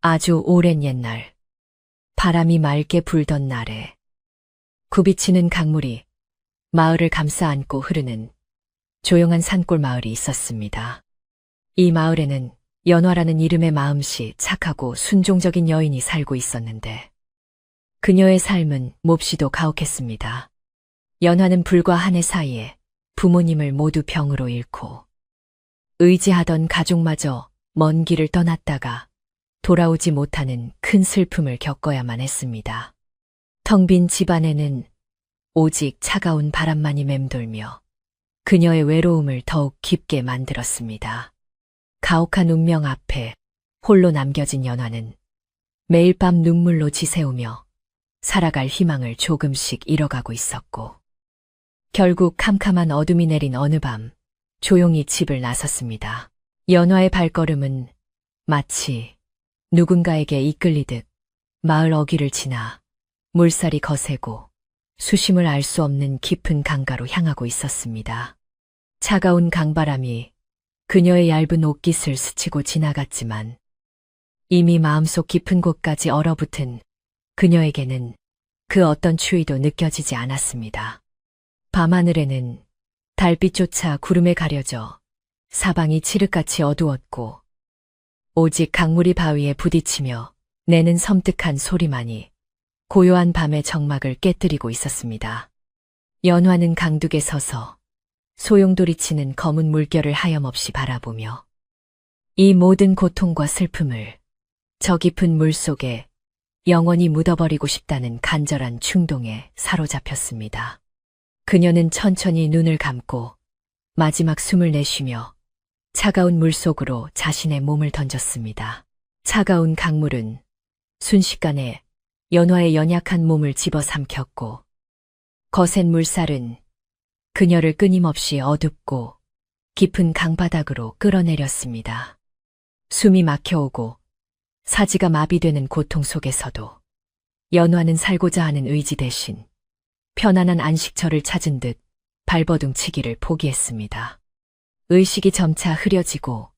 아주 오랜 옛날, 바람이 맑게 불던 날에 굽이치는 강물이 마을을 감싸 안고 흐르는 조용한 산골 마을이 있었습니다. 이 마을에는 연화라는 이름의 마음씨 착하고 순종적인 여인이 살고 있었는데 그녀의 삶은 몹시도 가혹했습니다. 연화는 불과 한 해 사이에 부모님을 모두 병으로 잃고 의지하던 가족마저 먼 길을 떠났다가 돌아오지 못하는 큰 슬픔을 겪어야만 했습니다. 텅 빈 집안에는 오직 차가운 바람만이 맴돌며 그녀의 외로움을 더욱 깊게 만들었습니다. 가혹한 운명 앞에 홀로 남겨진 연화는 매일 밤 눈물로 지새우며 살아갈 희망을 조금씩 잃어가고 있었고 결국 캄캄한 어둠이 내린 어느 밤 조용히 집을 나섰습니다. 연화의 발걸음은 마치 누군가에게 이끌리듯 마을 어귀를 지나 물살이 거세고 수심을 알 수 없는 깊은 강가로 향하고 있었습니다. 차가운 강바람이 그녀의 얇은 옷깃을 스치고 지나갔지만 이미 마음속 깊은 곳까지 얼어붙은 그녀에게는 그 어떤 추위도 느껴지지 않았습니다. 밤하늘에는 달빛조차 구름에 가려져 사방이 칠흑같이 어두웠고 오직 강물이 바위에 부딪히며 내는 섬뜩한 소리만이 고요한 밤의 정막을 깨뜨리고 있었습니다. 연화는 강둑에 서서 소용돌이치는 검은 물결을 하염없이 바라보며 이 모든 고통과 슬픔을 저 깊은 물속에 영원히 묻어버리고 싶다는 간절한 충동에 사로잡혔습니다. 그녀는 천천히 눈을 감고 마지막 숨을 내쉬며 차가운 물속으로 자신의 몸을 던졌습니다. 차가운 강물은 순식간에 연화의 연약한 몸을 집어삼켰고 거센 물살은 그녀를 끊임없이 어둡고 깊은 강바닥으로 끌어내렸습니다. 숨이 막혀오고 사지가 마비되는 고통 속에서도 연화는 살고자 하는 의지 대신 편안한 안식처를 찾은 듯 발버둥 치기를 포기했습니다. 의식이 점차 흐려지고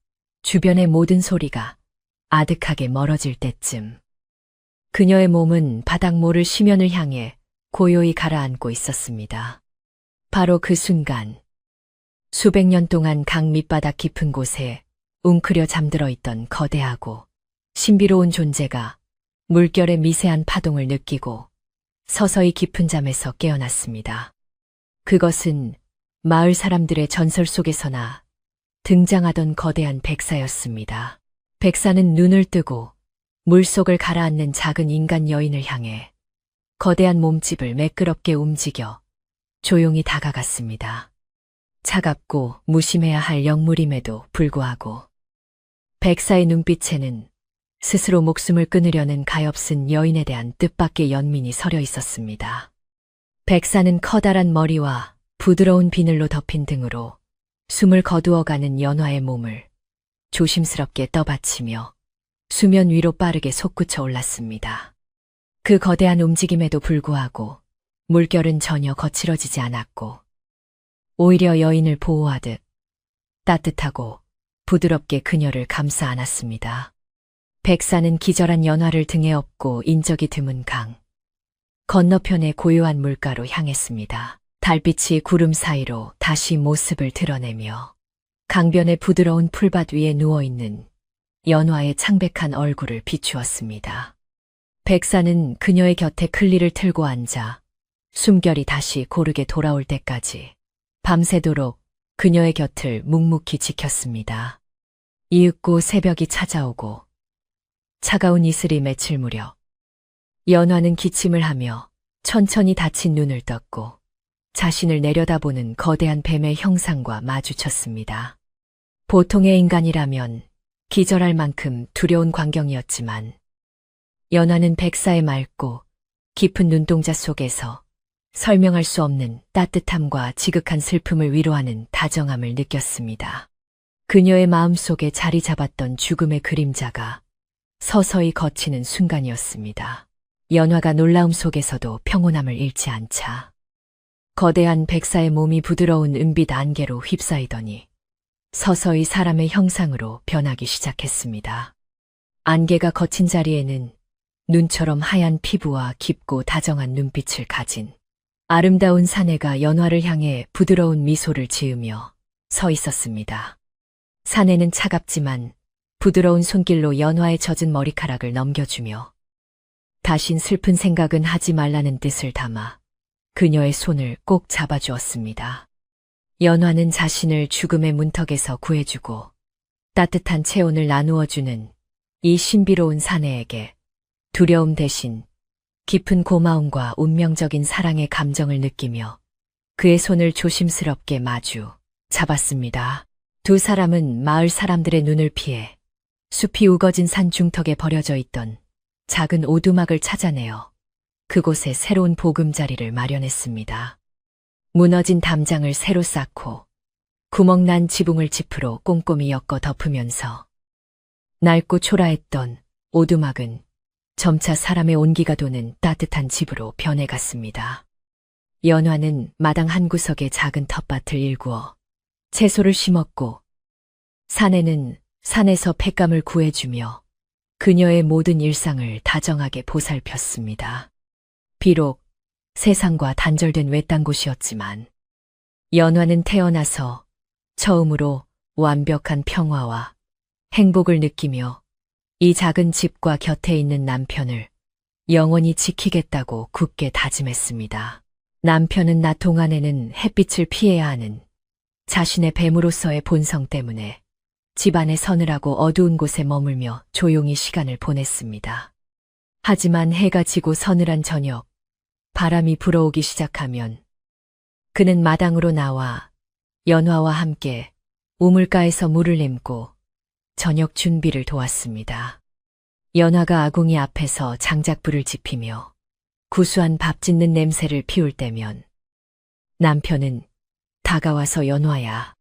주변의 모든 소리가 아득하게 멀어질 때쯤 그녀의 몸은 바닥모를 심연을 향해 고요히 가라앉고 있었습니다. 바로 그 순간 수백 년 동안 강 밑바닥 깊은 곳에 웅크려 잠들어 있던 거대하고 신비로운 존재가 물결의 미세한 파동을 느끼고 서서히 깊은 잠에서 깨어났습니다. 그것은 마을 사람들의 전설 속에서나 등장하던 거대한 백사였습니다. 백사는 눈을 뜨고 물속을 가라앉는 작은 인간 여인을 향해 거대한 몸집을 매끄럽게 움직여 조용히 다가갔습니다. 차갑고 무심해야 할 영물임에도 불구하고 백사의 눈빛에는 스스로 목숨을 끊으려는 가엾은 여인에 대한 뜻밖의 연민이 서려 있었습니다. 백사는 커다란 머리와 부드러운 비늘로 덮인 등으로 숨을 거두어가는 연화의 몸을 조심스럽게 떠받치며 수면 위로 빠르게 솟구쳐 올랐습니다. 그 거대한 움직임에도 불구하고 물결은 전혀 거칠어지지 않았고 오히려 여인을 보호하듯 따뜻하고 부드럽게 그녀를 감싸 안았습니다. 백사는 기절한 연화를 등에 업고 인적이 드문 강 건너편의 고요한 물가로 향했습니다. 달빛이 구름 사이로 다시 모습을 드러내며 강변의 부드러운 풀밭 위에 누워있는 연화의 창백한 얼굴을 비추었습니다. 백사는 그녀의 곁에 클리를 틀고 앉아 숨결이 다시 고르게 돌아올 때까지 밤새도록 그녀의 곁을 묵묵히 지켰습니다. 이윽고 새벽이 찾아오고 차가운 이슬이 맺힐 무렵 연화는 기침을 하며 천천히 닫힌 눈을 떴고 자신을 내려다보는 거대한 뱀의 형상과 마주쳤습니다. 보통의 인간이라면 기절할 만큼 두려운 광경이었지만 연화는 백사의 맑고 깊은 눈동자 속에서 설명할 수 없는 따뜻함과 지극한 슬픔을 위로하는 다정함을 느꼈습니다. 그녀의 마음속에 자리 잡았던 죽음의 그림자가 서서히 걷히는 순간이었습니다. 연화가 놀라움 속에서도 평온함을 잃지 않자 거대한 백사의 몸이 부드러운 은빛 안개로 휩싸이더니 서서히 사람의 형상으로 변하기 시작했습니다. 안개가 거친 자리에는 눈처럼 하얀 피부와 깊고 다정한 눈빛을 가진 아름다운 사내가 연화를 향해 부드러운 미소를 지으며 서 있었습니다. 사내는 차갑지만 부드러운 손길로 연화의 젖은 머리카락을 넘겨주며 다신 슬픈 생각은 하지 말라는 뜻을 담아 그녀의 손을 꼭 잡아주었습니다. 연화는 자신을 죽음의 문턱에서 구해주고 따뜻한 체온을 나누어주는 이 신비로운 사내에게 두려움 대신 깊은 고마움과 운명적인 사랑의 감정을 느끼며 그의 손을 조심스럽게 마주 잡았습니다. 두 사람은 마을 사람들의 눈을 피해 숲이 우거진 산 중턱에 버려져 있던 작은 오두막을 찾아내어 그곳에 새로운 보금자리를 마련했습니다. 무너진 담장을 새로 쌓고 구멍난 지붕을 지프로 꼼꼼히 엮어 덮으면서 낡고 초라했던 오두막은 점차 사람의 온기가 도는 따뜻한 집으로 변해갔습니다. 연화는 마당 한 구석에 작은 텃밭을 일구어 채소를 심었고 사내는 산에서 횟감을 구해주며 그녀의 모든 일상을 다정하게 보살폈습니다. 비록 세상과 단절된 외딴 곳이었지만 연화는 태어나서 처음으로 완벽한 평화와 행복을 느끼며 이 작은 집과 곁에 있는 남편을 영원히 지키겠다고 굳게 다짐했습니다. 남편은 낮 동안에는 햇빛을 피해야 하는 자신의 뱀으로서의 본성 때문에 집안에 서늘하고 어두운 곳에 머물며 조용히 시간을 보냈습니다. 하지만 해가 지고 서늘한 저녁, 바람이 불어오기 시작하면 그는 마당으로 나와 연화와 함께 우물가에서 물을 nem고 저녁 준비를 도왔습니다. 연화가 아궁이 앞에서 장작불을 지피며 구수한 밥 짓는 냄새를 피울 때면 남편은 다가와서 연화야,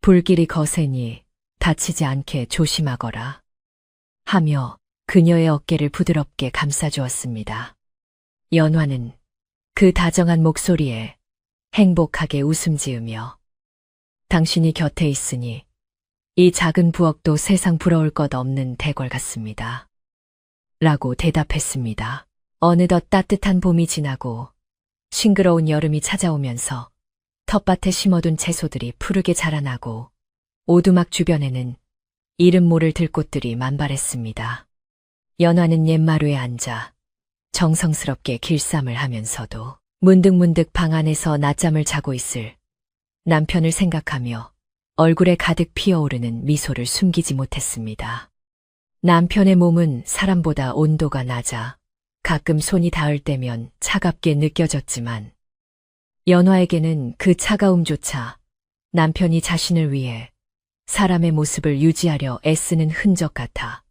불길이 거세니 다치지 않게 조심하거라 하며 그녀의 어깨를 부드럽게 감싸주었습니다. 연화는 그 다정한 목소리에 행복하게 웃음 지으며 당신이 곁에 있으니 이 작은 부엌도 세상 부러울 것 없는 대궐 같습니다. 라고 대답했습니다. 어느덧 따뜻한 봄이 지나고 싱그러운 여름이 찾아오면서 텃밭에 심어둔 채소들이 푸르게 자라나고 오두막 주변에는 이름 모를 들꽃들이 만발했습니다. 연화는 옛마루에 앉아 정성스럽게 길쌈을 하면서도 문득문득 방 안에서 낮잠을 자고 있을 남편을 생각하며 얼굴에 가득 피어오르는 미소를 숨기지 못했습니다. 남편의 몸은 사람보다 온도가 낮아 가끔 손이 닿을 때면 차갑게 느껴졌지만 연화에게는 그 차가움조차 남편이 자신을 위해 사람의 모습을 유지하려 애쓰는 흔적 같아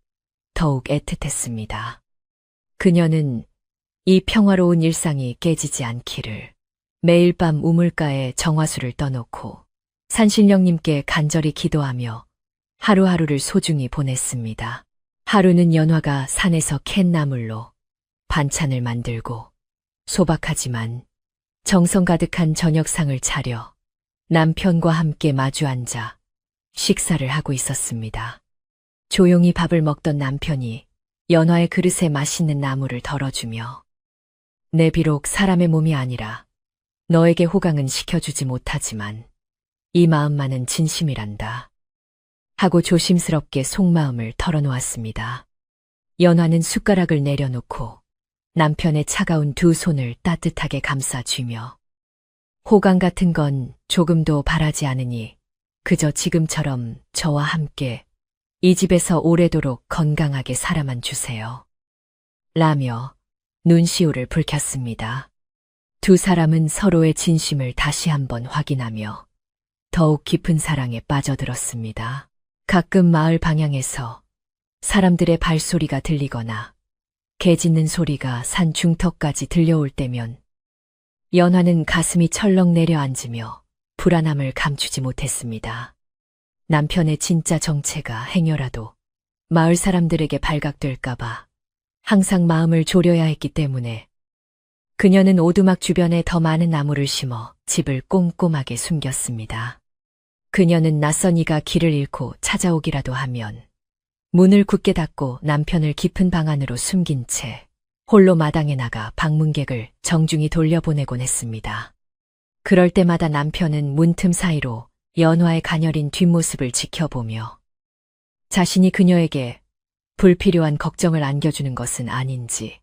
더욱 애틋했습니다. 그녀는 이 평화로운 일상이 깨지지 않기를 매일 밤 우물가에 정화수를 떠놓고 산신령님께 간절히 기도하며 하루하루를 소중히 보냈습니다. 하루는 연화가 산에서 캔 나물로 반찬을 만들고 소박하지만 정성 가득한 저녁상을 차려 남편과 함께 마주 앉아 식사를 하고 있었습니다. 조용히 밥을 먹던 남편이 연화의 그릇에 맛있는 나물을 덜어주며 내 비록 사람의 몸이 아니라 너에게 호강은 시켜주지 못하지만 이 마음만은 진심이란다 하고 조심스럽게 속마음을 털어놓았습니다. 연화는 숟가락을 내려놓고 남편의 차가운 두 손을 따뜻하게 감싸쥐며 호강 같은 건 조금도 바라지 않으니 그저 지금처럼 저와 함께 이 집에서 오래도록 건강하게 살아만 주세요. 라며 눈시울을 붉혔습니다. 두 사람은 서로의 진심을 다시 한번 확인하며 더욱 깊은 사랑에 빠져들었습니다. 가끔 마을 방향에서 사람들의 발소리가 들리거나 개 짖는 소리가 산 중턱까지 들려올 때면 연화는 가슴이 철렁 내려앉으며 불안함을 감추지 못했습니다. 남편의 진짜 정체가 행여라도 마을 사람들에게 발각될까봐 항상 마음을 졸여야 했기 때문에 그녀는 오두막 주변에 더 많은 나무를 심어 집을 꼼꼼하게 숨겼습니다. 그녀는 낯선 이가 길을 잃고 찾아오기라도 하면 문을 굳게 닫고 남편을 깊은 방 안으로 숨긴 채 홀로 마당에 나가 방문객을 정중히 돌려보내곤 했습니다. 그럴 때마다 남편은 문틈 사이로 연화의 가녀린 뒷모습을 지켜보며 자신이 그녀에게 불필요한 걱정을 안겨주는 것은 아닌지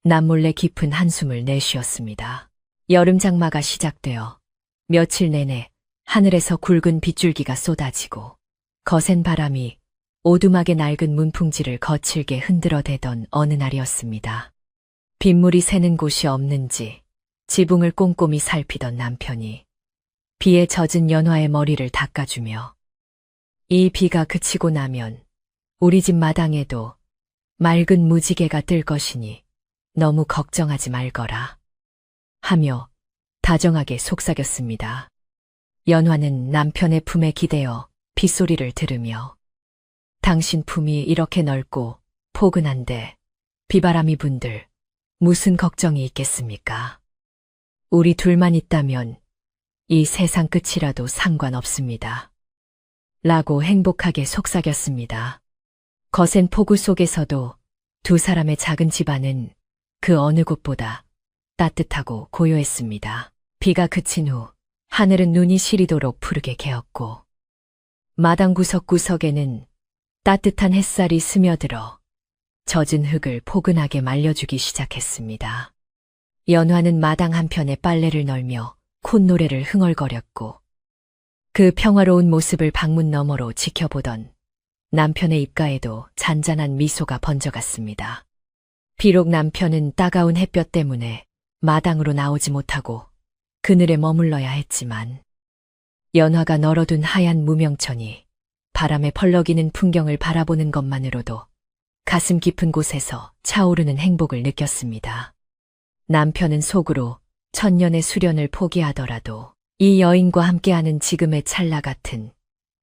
남몰래 깊은 한숨을 내쉬었습니다. 여름 장마가 시작되어 며칠 내내 하늘에서 굵은 빗줄기가 쏟아지고 거센 바람이 오두막의 낡은 문풍지를 거칠게 흔들어대던 어느 날이었습니다. 빗물이 새는 곳이 없는지 지붕을 꼼꼼히 살피던 남편이 비에 젖은 연화의 머리를 닦아주며 이 비가 그치고 나면 우리 집 마당에도 맑은 무지개가 뜰 것이니 너무 걱정하지 말거라 하며 다정하게 속삭였습니다. 연화는 남편의 품에 기대어 빗소리를 들으며 당신 품이 이렇게 넓고 포근한데 비바람이 분들 무슨 걱정이 있겠습니까? 우리 둘만 있다면 이 세상 끝이라도 상관없습니다. 라고 행복하게 속삭였습니다. 거센 폭우 속에서도 두 사람의 작은 집안은 그 어느 곳보다 따뜻하고 고요했습니다. 비가 그친 후 하늘은 눈이 시리도록 푸르게 개었고 마당 구석구석에는 따뜻한 햇살이 스며들어 젖은 흙을 포근하게 말려주기 시작했습니다. 연화는 마당 한편에 빨래를 널며 콧노래를 흥얼거렸고 그 평화로운 모습을 방문 너머로 지켜보던 남편의 입가에도 잔잔한 미소가 번져갔습니다. 비록 남편은 따가운 햇볕 때문에 마당으로 나오지 못하고 그늘에 머물러야 했지만 연화가 널어둔 하얀 무명천이 바람에 펄럭이는 풍경을 바라보는 것만으로도 가슴 깊은 곳에서 차오르는 행복을 느꼈습니다. 남편은 속으로 천년의 수련을 포기하더라도 이 여인과 함께하는 지금의 찰나 같은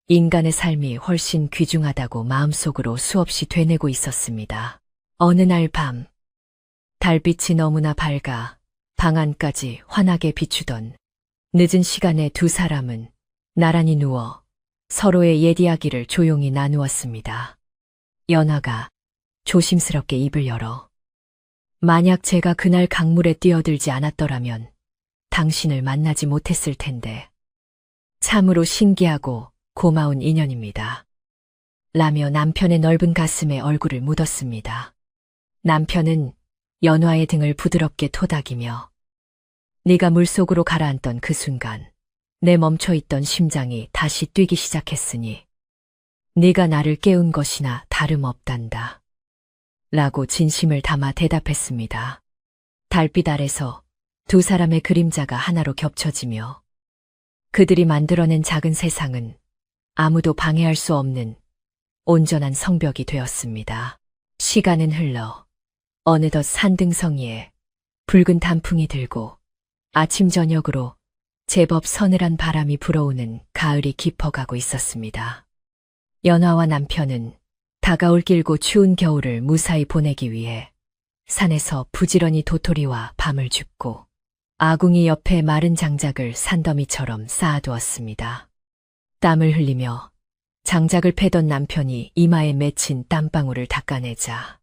인간의 삶이 훨씬 귀중하다고 마음속으로 수없이 되뇌고 있었습니다. 어느 날 밤, 달빛이 너무나 밝아 방 안까지 환하게 비추던 늦은 시간에 두 사람은 나란히 누워 서로의 옛 이야기를 조용히 나누었습니다. 연화가 조심스럽게 입을 열어 만약 제가 그날 강물에 뛰어들지 않았더라면 당신을 만나지 못했을 텐데 참으로 신기하고 고마운 인연입니다. 라며 남편의 넓은 가슴에 얼굴을 묻었습니다. 남편은 연화의 등을 부드럽게 토닥이며 네가 물속으로 가라앉던 그 순간 내 멈춰있던 심장이 다시 뛰기 시작했으니 네가 나를 깨운 것이나 다름없단다. 라고 진심을 담아 대답했습니다. 달빛 아래서 두 사람의 그림자가 하나로 겹쳐지며 그들이 만들어낸 작은 세상은 아무도 방해할 수 없는 온전한 성벽이 되었습니다. 시간은 흘러 어느덧 산등성 위에 붉은 단풍이 들고 아침 저녁으로 제법 서늘한 바람이 불어오는 가을이 깊어가고 있었습니다. 연화와 남편은 다가올 길고 추운 겨울을 무사히 보내기 위해 산에서 부지런히 도토리와 밤을 줍고 아궁이 옆에 마른 장작을 산더미처럼 쌓아두었습니다. 땀을 흘리며 장작을 패던 남편이 이마에 맺힌 땀방울을 닦아내자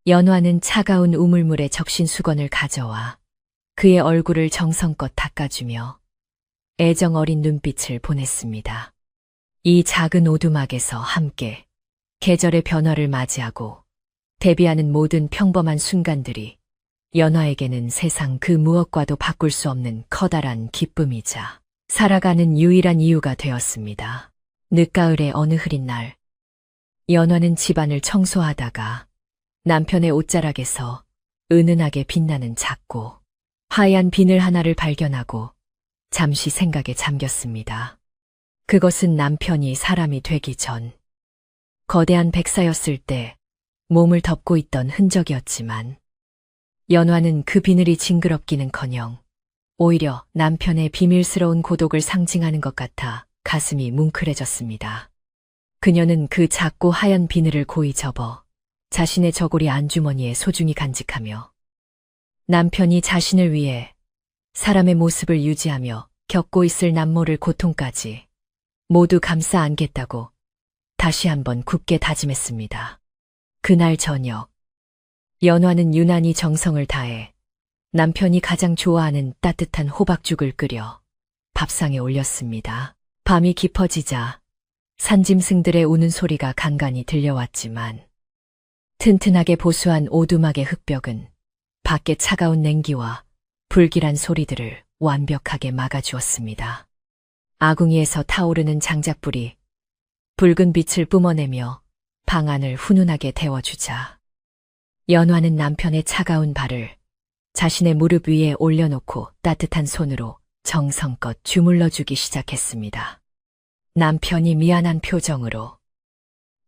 연화는 차가운 우물물에 적신 수건을 가져와 그의 얼굴을 정성껏 닦아주며 애정 어린 눈빛을 보냈습니다. 이 작은 오두막에서 함께 계절의 변화를 맞이하고 대비하는 모든 평범한 순간들이 연화에게는 세상 그 무엇과도 바꿀 수 없는 커다란 기쁨이자 살아가는 유일한 이유가 되었습니다. 늦가을의 어느 흐린 날, 연화는 집안을 청소하다가 남편의 옷자락에서 은은하게 빛나는 작고 하얀 비늘 하나를 발견하고 잠시 생각에 잠겼습니다. 그것은 남편이 사람이 되기 전 거대한 백사였을 때 몸을 덮고 있던 흔적이었지만 연화는 그 비늘이 징그럽기는커녕 오히려 남편의 비밀스러운 고독을 상징하는 것 같아 가슴이 뭉클해졌습니다. 그녀는 그 작고 하얀 비늘을 고이 접어 자신의 저고리 안주머니에 소중히 간직하며 남편이 자신을 위해 사람의 모습을 유지하며 겪고 있을 남모를 고통까지 모두 감싸 안겠다고 다시 한번 굳게 다짐했습니다. 그날 저녁, 연화는 유난히 정성을 다해 남편이 가장 좋아하는 따뜻한 호박죽을 끓여 밥상에 올렸습니다. 밤이 깊어지자 산짐승들의 우는 소리가 간간히 들려왔지만 튼튼하게 보수한 오두막의 흙벽은 밖의 차가운 냉기와 불길한 소리들을 완벽하게 막아주었습니다. 아궁이에서 타오르는 장작불이 붉은 빛을 뿜어내며 방 안을 훈훈하게 데워주자 연화는 남편의 차가운 발을 자신의 무릎 위에 올려놓고 따뜻한 손으로 정성껏 주물러주기 시작했습니다. 남편이 미안한 표정으로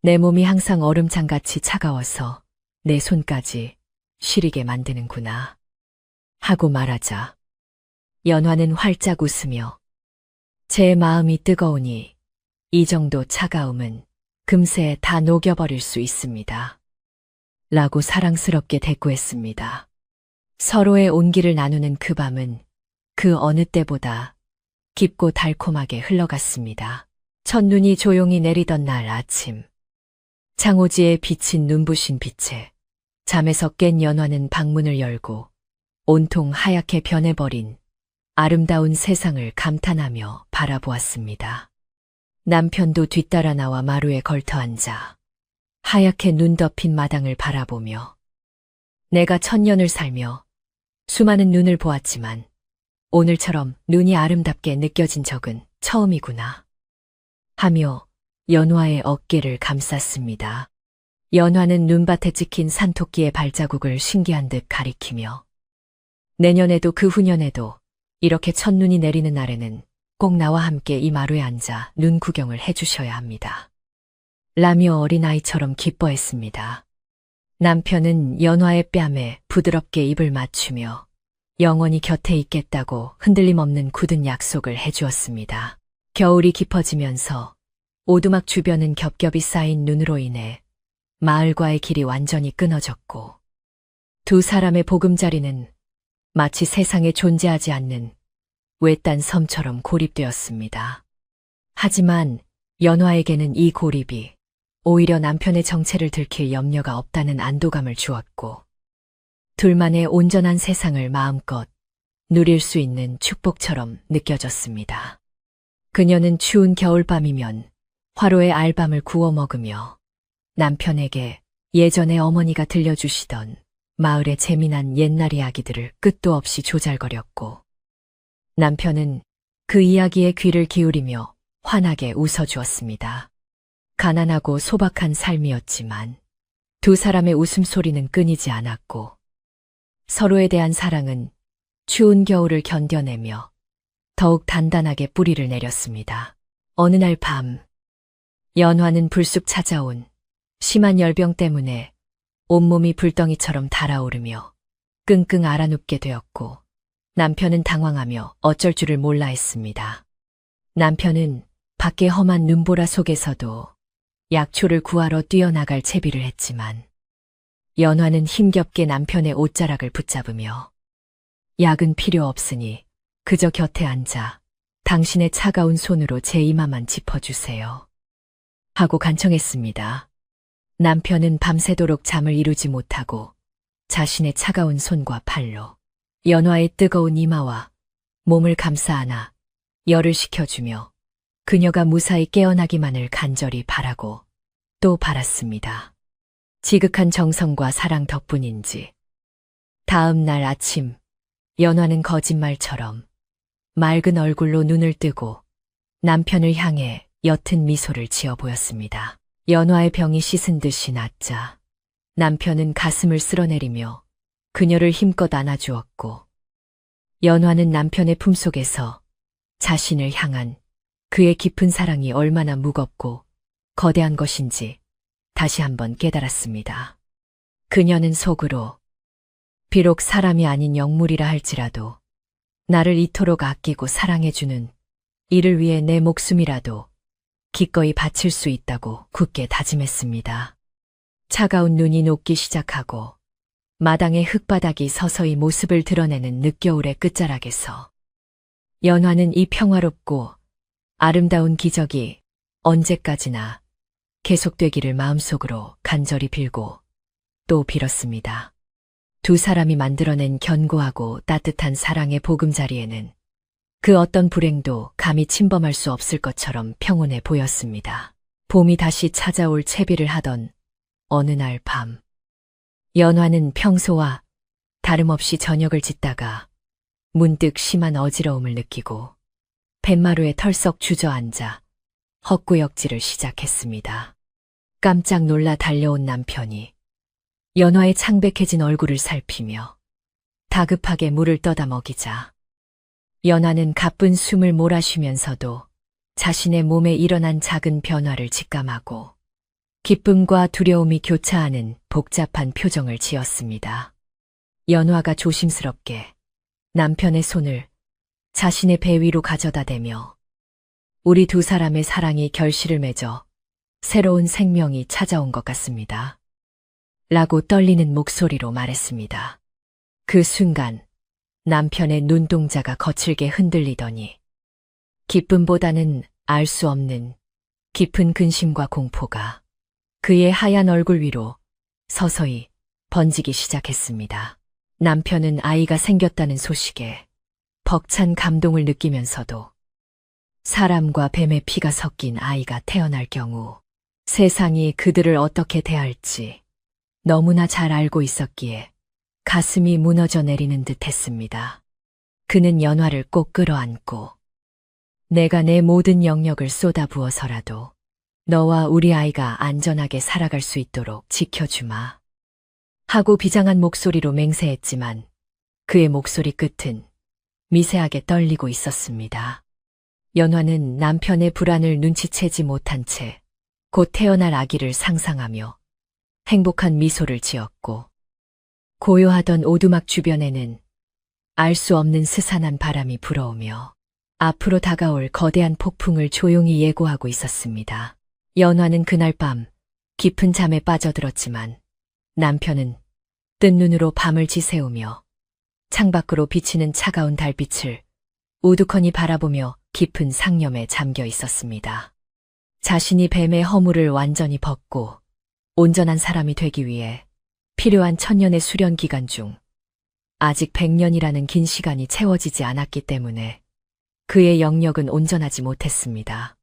내 몸이 항상 얼음장같이 차가워서 내 손까지 시리게 만드는구나 하고 말하자 연화는 활짝 웃으며 제 마음이 뜨거우니 이 정도 차가움은 금세 다 녹여버릴 수 있습니다. 라고 사랑스럽게 대꾸했습니다. 서로의 온기를 나누는 그 밤은 그 어느 때보다 깊고 달콤하게 흘러갔습니다. 첫눈이 조용히 내리던 날 아침, 창호지에 비친 눈부신 빛에 잠에서 깬 연화는 방문을 열고 온통 하얗게 변해버린 아름다운 세상을 감탄하며 바라보았습니다. 남편도 뒤따라 나와 마루에 걸터앉아 하얗게 눈 덮인 마당을 바라보며 내가 천년을 살며 수많은 눈을 보았지만 오늘처럼 눈이 아름답게 느껴진 적은 처음이구나 하며 연화의 어깨를 감쌌습니다. 연화는 눈밭에 찍힌 산토끼의 발자국을 신기한 듯 가리키며 내년에도 그 후년에도 이렇게 첫눈이 내리는 날에는 꼭 나와 함께 이 마루에 앉아 눈 구경을 해주셔야 합니다. 라며 어린아이처럼 기뻐했습니다. 남편은 연화의 뺨에 부드럽게 입을 맞추며 영원히 곁에 있겠다고 흔들림 없는 굳은 약속을 해주었습니다. 겨울이 깊어지면서 오두막 주변은 겹겹이 쌓인 눈으로 인해 마을과의 길이 완전히 끊어졌고 두 사람의 보금자리는 마치 세상에 존재하지 않는 외딴 섬처럼 고립되었습니다. 하지만 연화에게는 이 고립이 오히려 남편의 정체를 들킬 염려가 없다는 안도감을 주었고 둘만의 온전한 세상을 마음껏 누릴 수 있는 축복처럼 느껴졌습니다. 그녀는 추운 겨울밤이면 화로에 알밤을 구워 먹으며 남편에게 예전에 어머니가 들려주시던 마을의 재미난 옛날 이야기들을 끝도 없이 조잘거렸고 남편은 그 이야기에 귀를 기울이며 환하게 웃어주었습니다. 가난하고 소박한 삶이었지만 두 사람의 웃음소리는 끊이지 않았고 서로에 대한 사랑은 추운 겨울을 견뎌내며 더욱 단단하게 뿌리를 내렸습니다. 어느 날 밤, 연화는 불쑥 찾아온 심한 열병 때문에 온몸이 불덩이처럼 달아오르며 끙끙 앓아눕게 되었고 남편은 당황하며 어쩔 줄을 몰라 했습니다. 남편은 밖의 험한 눈보라 속에서도 약초를 구하러 뛰어나갈 채비를 했지만 연화는 힘겹게 남편의 옷자락을 붙잡으며 약은 필요 없으니 그저 곁에 앉아 당신의 차가운 손으로 제 이마만 짚어주세요. 하고 간청했습니다. 남편은 밤새도록 잠을 이루지 못하고 자신의 차가운 손과 팔로 연화의 뜨거운 이마와 몸을 감싸 안아 열을 식혀주며 그녀가 무사히 깨어나기만을 간절히 바라고 또 바랐습니다. 지극한 정성과 사랑 덕분인지 다음 날 아침 연화는 거짓말처럼 맑은 얼굴로 눈을 뜨고 남편을 향해 옅은 미소를 지어 보였습니다. 연화의 병이 씻은 듯이 낫자 남편은 가슴을 쓸어내리며 그녀를 힘껏 안아주었고 연화는 남편의 품속에서 자신을 향한 그의 깊은 사랑이 얼마나 무겁고 거대한 것인지 다시 한번 깨달았습니다. 그녀는 속으로 비록 사람이 아닌 영물이라 할지라도 나를 이토록 아끼고 사랑해주는 이를 위해 내 목숨이라도 기꺼이 바칠 수 있다고 굳게 다짐했습니다. 차가운 눈이 녹기 시작하고 마당의 흙바닥이 서서히 모습을 드러내는 늦겨울의 끝자락에서 연화는 이 평화롭고 아름다운 기적이 언제까지나 계속되기를 마음속으로 간절히 빌고 또 빌었습니다. 두 사람이 만들어낸 견고하고 따뜻한 사랑의 보금자리에는 그 어떤 불행도 감히 침범할 수 없을 것처럼 평온해 보였습니다. 봄이 다시 찾아올 채비를 하던 어느 날 밤, 연화는 평소와 다름없이 저녁을 짓다가 문득 심한 어지러움을 느끼고 뱃마루에 털썩 주저앉아 헛구역질을 시작했습니다. 깜짝 놀라 달려온 남편이 연화의 창백해진 얼굴을 살피며 다급하게 물을 떠다 먹이자 연화는 가쁜 숨을 몰아쉬면서도 자신의 몸에 일어난 작은 변화를 직감하고 기쁨과 두려움이 교차하는 복잡한 표정을 지었습니다. 연화가 조심스럽게 남편의 손을 자신의 배 위로 가져다 대며 우리 두 사람의 사랑이 결실을 맺어 새로운 생명이 찾아온 것 같습니다. 라고 떨리는 목소리로 말했습니다. 그 순간 남편의 눈동자가 거칠게 흔들리더니 기쁨보다는 알 수 없는 깊은 근심과 공포가 그의 하얀 얼굴 위로 서서히 번지기 시작했습니다. 남편은 아이가 생겼다는 소식에 벅찬 감동을 느끼면서도 사람과 뱀의 피가 섞인 아이가 태어날 경우 세상이 그들을 어떻게 대할지 너무나 잘 알고 있었기에 가슴이 무너져 내리는 듯 했습니다. 그는 연화를 꼭 끌어안고 내가 내 모든 영역을 쏟아부어서라도 너와 우리 아이가 안전하게 살아갈 수 있도록 지켜주마. 하고 비장한 목소리로 맹세했지만 그의 목소리 끝은 미세하게 떨리고 있었습니다. 연화는 남편의 불안을 눈치채지 못한 채 곧 태어날 아기를 상상하며 행복한 미소를 지었고 고요하던 오두막 주변에는 알 수 없는 스산한 바람이 불어오며 앞으로 다가올 거대한 폭풍을 조용히 예고하고 있었습니다. 연화는 그날 밤 깊은 잠에 빠져들었지만 남편은 뜬 눈으로 밤을 지새우며 창밖으로 비치는 차가운 달빛을 우두커니 바라보며 깊은 상념에 잠겨 있었습니다. 자신이 뱀의 허물을 완전히 벗고 온전한 사람이 되기 위해 필요한 천년의 수련 기간 중 아직 100년이라는 긴 시간이 채워지지 않았기 때문에 그의 영역은 온전하지 못했습니다.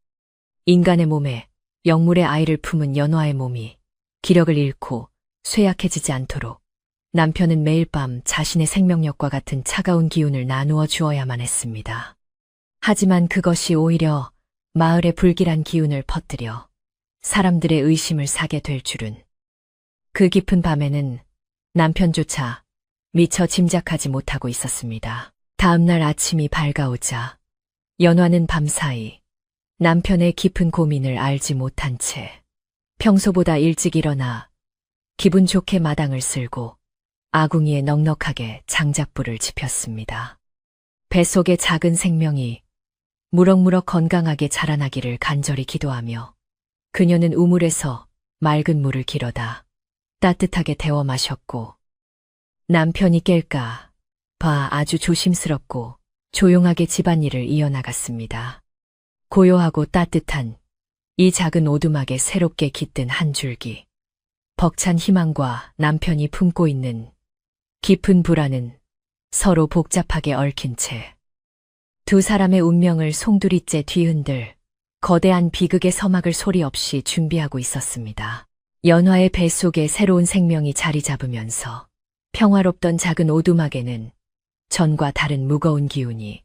인간의 몸에 영물의 아이를 품은 연화의 몸이 기력을 잃고 쇠약해지지 않도록 남편은 매일 밤 자신의 생명력과 같은 차가운 기운을 나누어 주어야만 했습니다. 하지만 그것이 오히려 마을에 불길한 기운을 퍼뜨려 사람들의 의심을 사게 될 줄은 그 깊은 밤에는 남편조차 미처 짐작하지 못하고 있었습니다. 다음 날 아침이 밝아오자 연화는 밤사이 남편의 깊은 고민을 알지 못한 채 평소보다 일찍 일어나 기분 좋게 마당을 쓸고 아궁이에 넉넉하게 장작불을 지폈습니다. 뱃속의 작은 생명이 무럭무럭 건강하게 자라나기를 간절히 기도하며 그녀는 우물에서 맑은 물을 길어다 따뜻하게 데워 마셨고 남편이 깰까 봐 아주 조심스럽고 조용하게 집안일을 이어나갔습니다. 고요하고 따뜻한 이 작은 오두막에 새롭게 깃든 한 줄기. 벅찬 희망과 남편이 품고 있는 깊은 불안은 서로 복잡하게 얽힌 채 두 사람의 운명을 송두리째 뒤흔들 거대한 비극의 서막을 소리 없이 준비하고 있었습니다. 연화의 뱃속에 새로운 생명이 자리 잡으면서 평화롭던 작은 오두막에는 전과 다른 무거운 기운이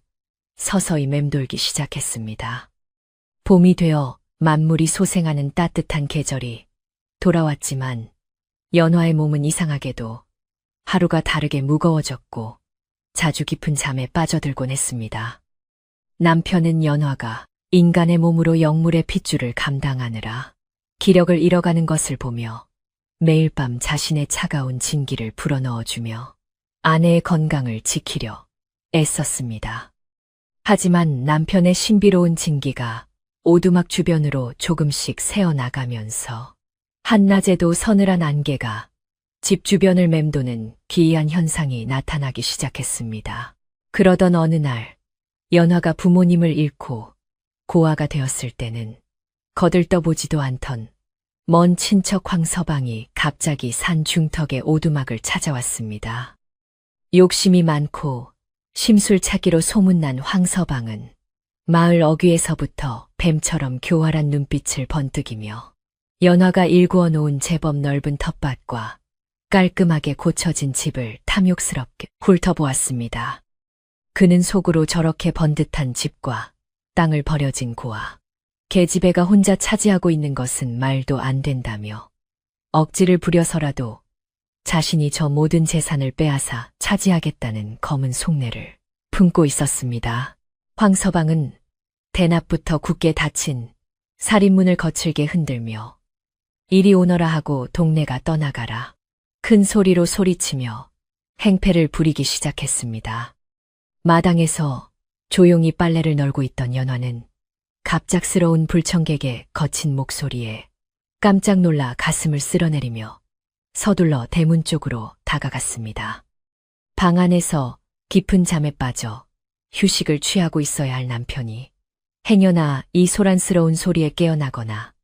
서서히 맴돌기 시작했습니다. 봄이 되어 만물이 소생하는 따뜻한 계절이 돌아왔지만 연화의 몸은 이상하게도 하루가 다르게 무거워졌고 자주 깊은 잠에 빠져들곤 했습니다. 남편은 연화가 인간의 몸으로 영물의 핏줄을 감당하느라 기력을 잃어가는 것을 보며 매일 밤 자신의 차가운 진기를 불어넣어주며 아내의 건강을 지키려 애썼습니다. 하지만 남편의 신비로운 진기가 오두막 주변으로 조금씩 새어나가면서 한낮에도 서늘한 안개가 집 주변을 맴도는 기이한 현상이 나타나기 시작했습니다. 그러던 어느 날 연화가 부모님을 잃고 고아가 되었을 때는 거들떠보지도 않던 먼 친척 황서방이 갑자기 산 중턱에 오두막을 찾아왔습니다. 욕심이 많고 심술차기로 소문난 황서방은 마을 어귀에서부터 뱀처럼 교활한 눈빛을 번뜩이며 연화가 일구어 놓은 제법 넓은 텃밭과 깔끔하게 고쳐진 집을 탐욕스럽게 훑어보았습니다. 그는 속으로 저렇게 번듯한 집과 땅을 버려진 고아, 계집애가 혼자 차지하고 있는 것은 말도 안 된다며 억지를 부려서라도 자신이 저 모든 재산을 빼앗아 차지하겠다는 검은 속내를 품고 있었습니다. 황서방은 대낮부터 굳게 닫힌 살인문을 거칠게 흔들며 이리 오너라 하고 동네가 떠나가라 큰 소리로 소리치며 행패를 부리기 시작했습니다. 마당에서 조용히 빨래를 널고 있던 연화는 갑작스러운 불청객의 거친 목소리에 깜짝 놀라 가슴을 쓸어내리며 서둘러 대문 쪽으로 다가갔습니다. 방 안에서 깊은 잠에 빠져 휴식을 취하고 있어야 할 남편이 행여나 이 소란스러운 소리에 깨어나거나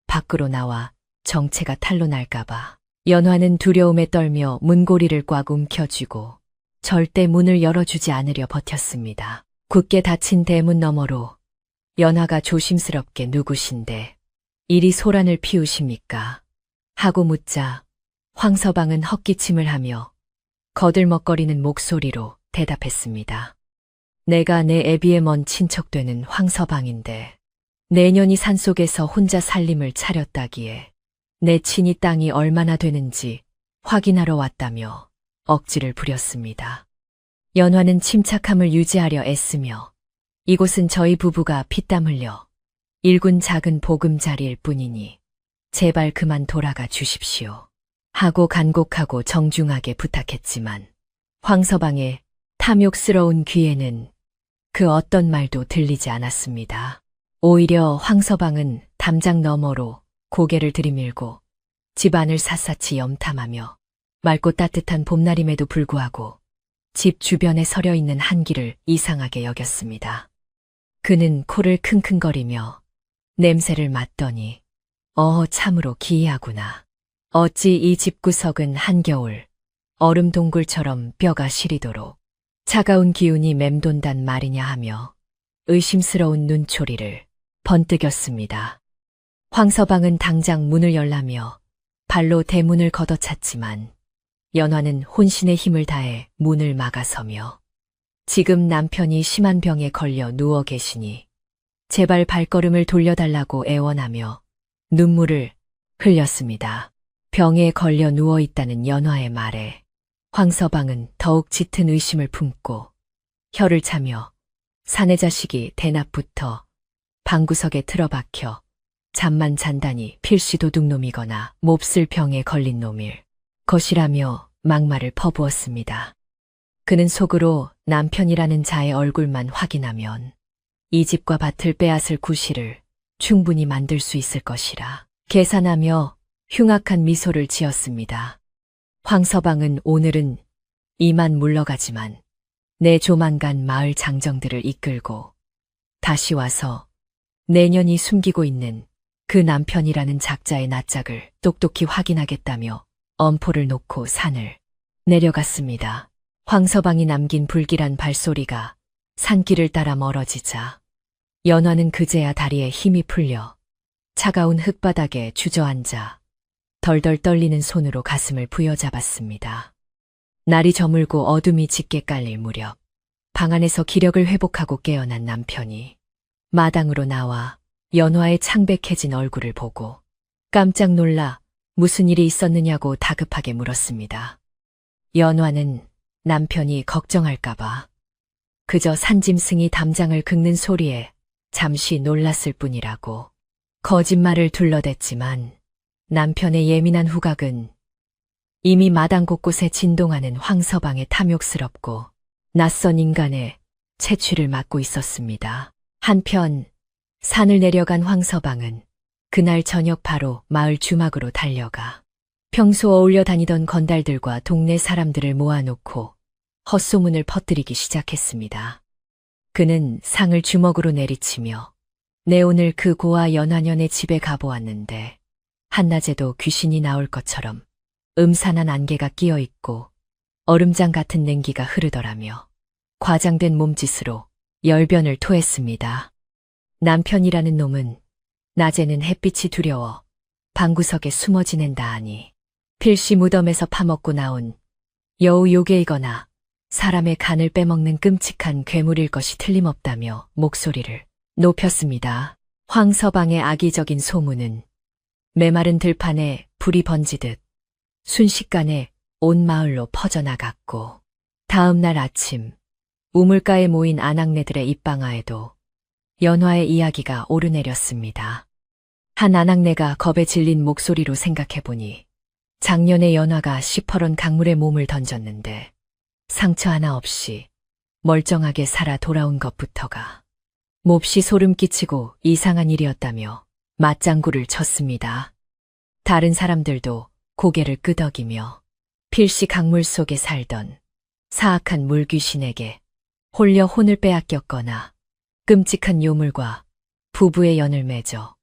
밖으로 나와 정체가 탄로 날까봐 연화는 두려움에 떨며 문고리를 꽉 움켜쥐고 절대 문을 열어주지 않으려 버텼습니다. 굳게 닫힌 대문 너머로 연화가 조심스럽게 누구신데 이리 소란을 피우십니까? 하고 묻자 황서방은 헛기침을 하며 거들먹거리는 목소리로 대답했습니다. 내가 내 애비의 먼 친척 되는 황서방인데 내년이 산속에서 혼자 살림을 차렸다기에 내 친이 땅이 얼마나 되는지 확인하러 왔다며 억지를 부렸습니다. 연화는 침착함을 유지하려 애쓰며 이곳은 저희 부부가 피땀 흘려 일군 작은 보금자리일 뿐이니 제발 그만 돌아가 주십시오. 하고 간곡하고 정중하게 부탁했지만 황서방의 탐욕스러운 귀에는 그 어떤 말도 들리지 않았습니다. 오히려 황서방은 담장 너머로 고개를 들이밀고 집안을 샅샅이 염탐하며 맑고 따뜻한 봄날임에도 불구하고 집 주변에 서려 있는 한기를 이상하게 여겼습니다. 그는 코를 킁킁거리며 냄새를 맡더니 참으로 기이하구나. 어찌 이 집구석은 한겨울 얼음 동굴처럼 뼈가 시리도록 차가운 기운이 맴돈단 말이냐 하며 의심스러운 눈초리를 번뜩였습니다. 황서방은 당장 문을 열라며 발로 대문을 걷어찼지만 연화는 혼신의 힘을 다해 문을 막아서며 지금 남편이 심한 병에 걸려 누워 계시니 제발 발걸음을 돌려달라고 애원하며 눈물을 흘렸습니다. 병에 걸려 누워 있다는 연화의 말에 황서방은 더욱 짙은 의심을 품고 혀를 차며 사내 자식이 대낮부터 방구석에 틀어박혀 잠만 잔다니 필시 도둑놈이거나 몹쓸 병에 걸린 놈일 것이라며 막말을 퍼부었습니다. 그는 속으로 남편이라는 자의 얼굴만 확인하면 이 집과 밭을 빼앗을 구실을 충분히 만들 수 있을 것이라 계산하며 흉악한 미소를 지었습니다. 황서방은 오늘은 이만 물러가지만 내 조만간 마을 장정들을 이끌고 다시 와서 내년이 숨기고 있는 그 남편이라는 작자의 낯짝을 똑똑히 확인하겠다며 엄포를 놓고 산을 내려갔습니다. 황서방이 남긴 불길한 발소리가 산길을 따라 멀어지자 연화는 그제야 다리에 힘이 풀려 차가운 흙바닥에 주저앉아 덜덜 떨리는 손으로 가슴을 부여잡았습니다. 날이 저물고 어둠이 짙게 깔릴 무렵 방 안에서 기력을 회복하고 깨어난 남편이 마당으로 나와 연화의 창백해진 얼굴을 보고 깜짝 놀라 무슨 일이 있었느냐고 다급하게 물었습니다. 연화는 남편이 걱정할까봐 그저 산짐승이 담장을 긁는 소리에 잠시 놀랐을 뿐이라고 거짓말을 둘러댔지만 남편의 예민한 후각은 이미 마당 곳곳에 진동하는 황서방의 탐욕스럽고 낯선 인간의 채취를 맡고 있었습니다. 한편 산을 내려간 황서방은 그날 저녁 바로 마을 주막으로 달려가 평소 어울려 다니던 건달들과 동네 사람들을 모아놓고 헛소문을 퍼뜨리기 시작했습니다. 그는 상을 주먹으로 내리치며 내 오늘 그 고아 연하년의 집에 가보았는데 한낮에도 귀신이 나올 것처럼 음산한 안개가 끼어 있고 얼음장 같은 냉기가 흐르더라며 과장된 몸짓으로 열변을 토했습니다. 남편이라는 놈은 낮에는 햇빛이 두려워 방구석에 숨어 지낸다 하니 필시 무덤에서 파먹고 나온 여우 요괴이거나 사람의 간을 빼먹는 끔찍한 괴물일 것이 틀림없다며 목소리를 높였습니다. 황서방의 악의적인 소문은 메마른 들판에 불이 번지듯 순식간에 온 마을로 퍼져나갔고 다음 날 아침 우물가에 모인 아낙네들의 입방아에도 연화의 이야기가 오르내렸습니다. 한 아낙네가 겁에 질린 목소리로 생각해보니 작년에 연화가 시퍼런 강물에 몸을 던졌는데 상처 하나 없이 멀쩡하게 살아 돌아온 것부터가 몹시 소름 끼치고 이상한 일이었다며 맞장구를 쳤습니다. 다른 사람들도 고개를 끄덕이며 필시 강물 속에 살던 사악한 물귀신에게 홀려 혼을 빼앗겼거나 끔찍한 요물과 부부의 연을 맺어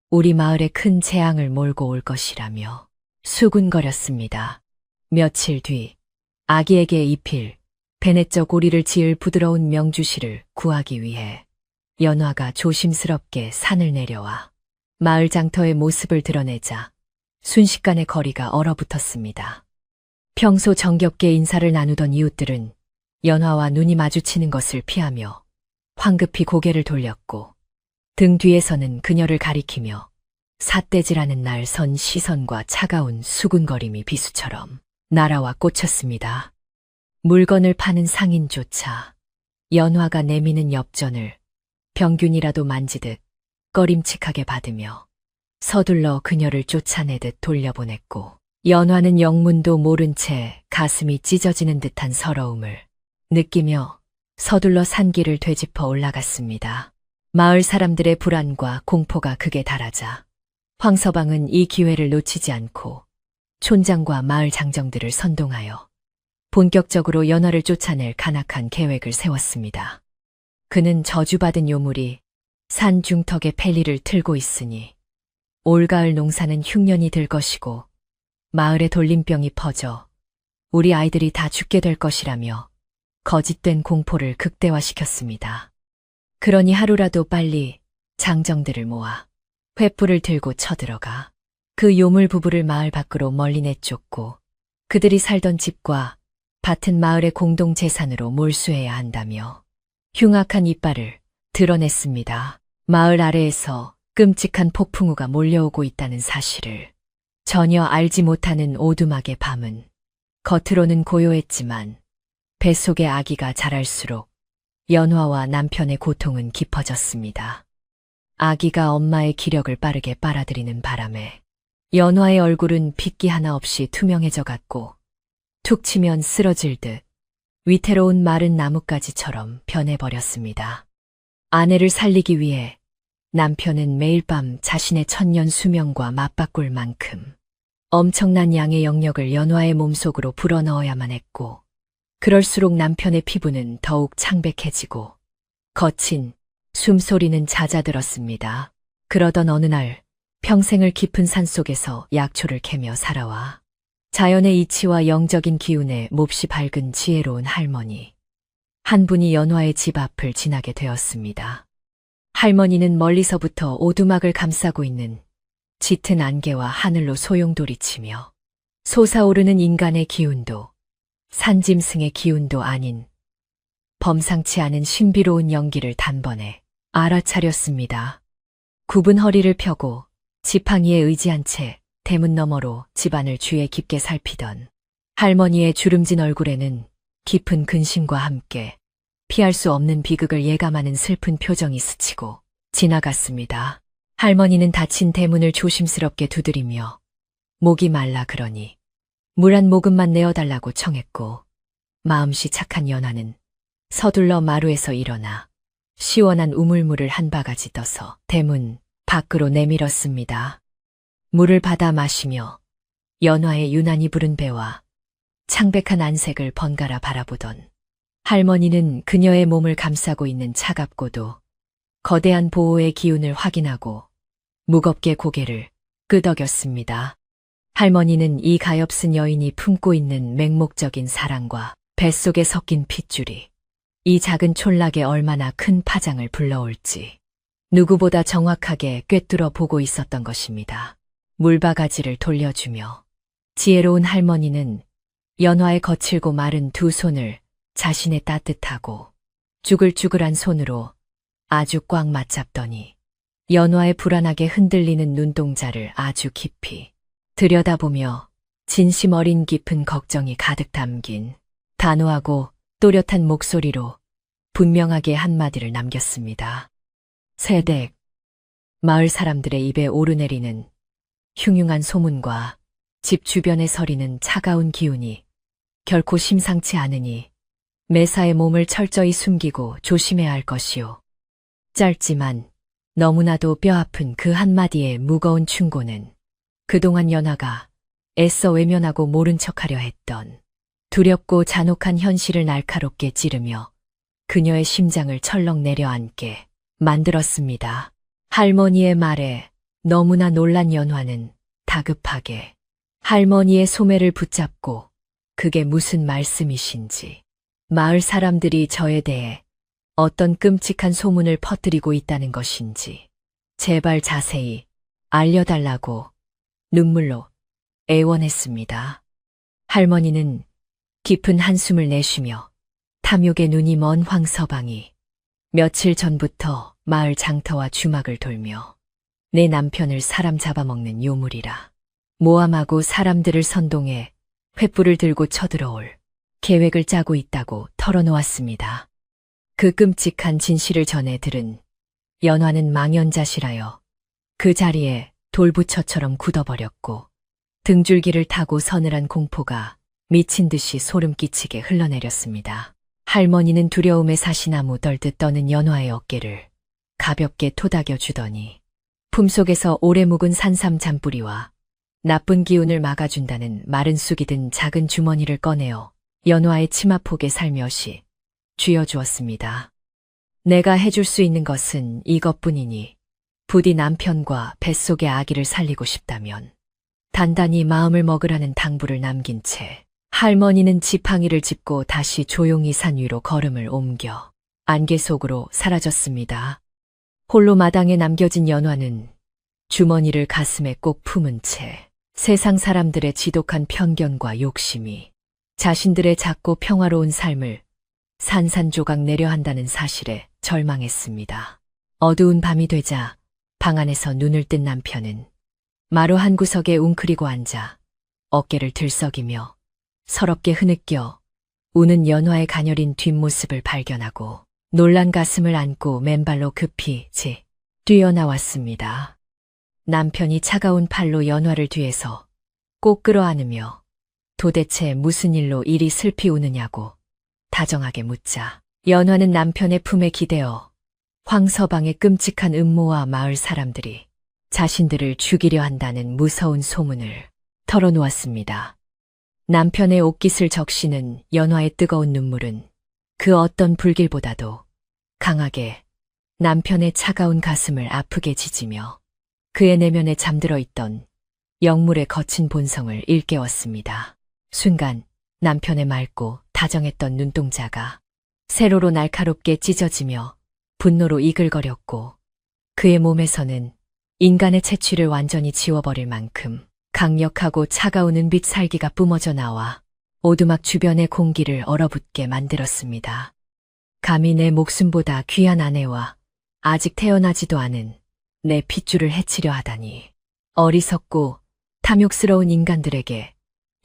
우리 마을에 큰 재앙을 몰고 올 것이라며 수군거렸습니다. 며칠 뒤 아기에게 입힐 베네쩌 고리를 지을 부드러운 명주실을 구하기 위해 연화가 조심스럽게 산을 내려와 마을 장터의 모습을 드러내자 순식간에 거리가 얼어붙었습니다. 평소 정겹게 인사를 나누던 이웃들은 연화와 눈이 마주치는 것을 피하며 황급히 고개를 돌렸고 등 뒤에서는 그녀를 가리키며 삿대질하는 날 선 시선과 차가운 수군거림이 비수처럼 날아와 꽂혔습니다. 물건을 파는 상인조차 연화가 내미는 엽전을 병균이라도 만지듯 꺼림칙하게 받으며 서둘러 그녀를 쫓아내듯 돌려보냈고 연화는 영문도 모른 채 가슴이 찢어지는 듯한 서러움을 느끼며 서둘러 산길을 되짚어 올라갔습니다. 마을 사람들의 불안과 공포가 극에 달하자 황서방은 이 기회를 놓치지 않고 촌장과 마을 장정들을 선동하여 본격적으로 연화를 쫓아낼 간악한 계획을 세웠습니다. 그는 저주받은 요물이 산 중턱에 펠리를 틀고 있으니 올가을 농사는 흉년이 들 것이고 마을에 돌림병이 퍼져 우리 아이들이 다 죽게 될 것이라며 거짓된 공포를 극대화시켰습니다. 그러니 하루라도 빨리 장정들을 모아 횃불을 들고 쳐들어가 그 요물 부부를 마을 밖으로 멀리 내쫓고 그들이 살던 집과 밭은 마을의 공동 재산으로 몰수해야 한다며 흉악한 이빨을 드러냈습니다. 마을 아래에서 끔찍한 폭풍우가 몰려오고 있다는 사실을 전혀 알지 못하는 오두막의 밤은 겉으로는 고요했지만 뱃속의 아기가 자랄수록 연화와 남편의 고통은 깊어졌습니다. 아기가 엄마의 기력을 빠르게 빨아들이는 바람에 연화의 얼굴은 핏기 하나 없이 투명해져 갔고 툭 치면 쓰러질 듯 위태로운 마른 나뭇가지처럼 변해버렸습니다. 아내를 살리기 위해 남편은 매일 밤 자신의 천년 수명과 맞바꿀 만큼 엄청난 양의 영력을 연화의 몸속으로 불어넣어야만 했고 그럴수록 남편의 피부는 더욱 창백해지고 거친 숨소리는 잦아들었습니다. 그러던 어느 날 평생을 깊은 산속에서 약초를 캐며 살아와 자연의 이치와 영적인 기운에 몹시 밝은 지혜로운 할머니 한 분이 연화의 집 앞을 지나게 되었습니다. 할머니는 멀리서부터 오두막을 감싸고 있는 짙은 안개와 하늘로 소용돌이치며 솟아오르는 인간의 기운도 산짐승의 기운도 아닌 범상치 않은 신비로운 연기를 단번에 알아차렸습니다. 굽은 허리를 펴고 지팡이에 의지한 채 대문 너머로 집안을 주의 깊게 살피던 할머니의 주름진 얼굴에는 깊은 근심과 함께 피할 수 없는 비극을 예감하는 슬픈 표정이 스치고 지나갔습니다. 할머니는 닫힌 대문을 조심스럽게 두드리며 목이 말라 그러니 물 한 모금만 내어달라고 청했고 마음씨 착한 연화는 서둘러 마루에서 일어나 시원한 우물물을 한 바가지 떠서 대문 밖으로 내밀었습니다. 물을 받아 마시며 연화의 유난히 부른 배와 창백한 안색을 번갈아 바라보던 할머니는 그녀의 몸을 감싸고 있는 차갑고도 거대한 보호의 기운을 확인하고 무겁게 고개를 끄덕였습니다. 할머니는 이 가엾은 여인이 품고 있는 맹목적인 사랑과 뱃속에 섞인 핏줄이 이 작은 촌락에 얼마나 큰 파장을 불러올지 누구보다 정확하게 꿰뚫어 보고 있었던 것입니다. 물바가지를 돌려주며 지혜로운 할머니는 연화의 거칠고 마른 두 손을 자신의 따뜻하고 쭈글쭈글한 손으로 아주 꽉 맞잡더니 연화의 불안하게 흔들리는 눈동자를 아주 깊이 들여다보며 진심 어린 깊은 걱정이 가득 담긴 단호하고 또렷한 목소리로 분명하게 한마디를 남겼습니다. 새댁, 마을 사람들의 입에 오르내리는 흉흉한 소문과 집 주변에 서리는 차가운 기운이 결코 심상치 않으니 매사의 몸을 철저히 숨기고 조심해야 할 것이오. 짧지만 너무나도 뼈아픈 그 한마디의 무거운 충고는 그동안 연화가 애써 외면하고 모른 척하려 했던 두렵고 잔혹한 현실을 날카롭게 찌르며 그녀의 심장을 철렁 내려앉게 만들었습니다. 할머니의 말에 너무나 놀란 연화는 다급하게 할머니의 소매를 붙잡고 그게 무슨 말씀이신지, 마을 사람들이 저에 대해 어떤 끔찍한 소문을 퍼뜨리고 있다는 것인지 제발 자세히 알려달라고 눈물로 애원했습니다. 할머니는 깊은 한숨을 내쉬며 탐욕의 눈이 먼 황서방이 며칠 전부터 마을 장터와 주막을 돌며 내 남편을 사람 잡아먹는 요물이라 모함하고 사람들을 선동해 횃불을 들고 쳐들어올 계획을 짜고 있다고 털어놓았습니다. 그 끔찍한 진실을 전해 들은 연화는 망연자실하여 그 자리에 돌부처처럼 굳어버렸고 등줄기를 타고 서늘한 공포가 미친 듯이 소름 끼치게 흘러내렸습니다. 할머니는 두려움에 사시나무 떨듯 떠는 연화의 어깨를 가볍게 토닥여 주더니 품속에서 오래 묵은 산삼 잔뿌리와 나쁜 기운을 막아준다는 마른 쑥이 든 작은 주머니를 꺼내어 연화의 치마폭에 살며시 쥐어주었습니다. 내가 해줄 수 있는 것은 이것뿐이니 부디 남편과 뱃속의 아기를 살리고 싶다면 단단히 마음을 먹으라는 당부를 남긴 채 할머니는 지팡이를 짚고 다시 조용히 산 위로 걸음을 옮겨 안개 속으로 사라졌습니다. 홀로 마당에 남겨진 연화는 주머니를 가슴에 꼭 품은 채 세상 사람들의 지독한 편견과 욕심이 자신들의 작고 평화로운 삶을 산산조각 내려 한다는 사실에 절망했습니다. 어두운 밤이 되자 방 안에서 눈을 뜬 남편은 마루 한 구석에 웅크리고 앉아 어깨를 들썩이며 서럽게 흐느껴 우는 연화의 가녀린 뒷모습을 발견하고 놀란 가슴을 안고 맨발로 급히 뛰어나왔습니다. 남편이 차가운 팔로 연화를 뒤에서 꼭 끌어안으며 도대체 무슨 일로 이리 슬피 우느냐고 다정하게 묻자 연화는 남편의 품에 기대어 황서방의 끔찍한 음모와 마을 사람들이 자신들을 죽이려 한다는 무서운 소문을 털어놓았습니다. 남편의 옷깃을 적시는 연화의 뜨거운 눈물은 그 어떤 불길보다도 강하게 남편의 차가운 가슴을 아프게 지지며 그의 내면에 잠들어 있던 영물의 거친 본성을 일깨웠습니다. 순간 남편의 맑고 다정했던 눈동자가 세로로 날카롭게 찢어지며 분노로 이글거렸고 그의 몸에서는 인간의 채취를 완전히 지워버릴 만큼 강력하고 차가운 은빛 살기가 뿜어져 나와 오두막 주변의 공기를 얼어붙게 만들었습니다. 감히 내 목숨보다 귀한 아내와 아직 태어나지도 않은 내 핏줄을 해치려 하다니 어리석고 탐욕스러운 인간들에게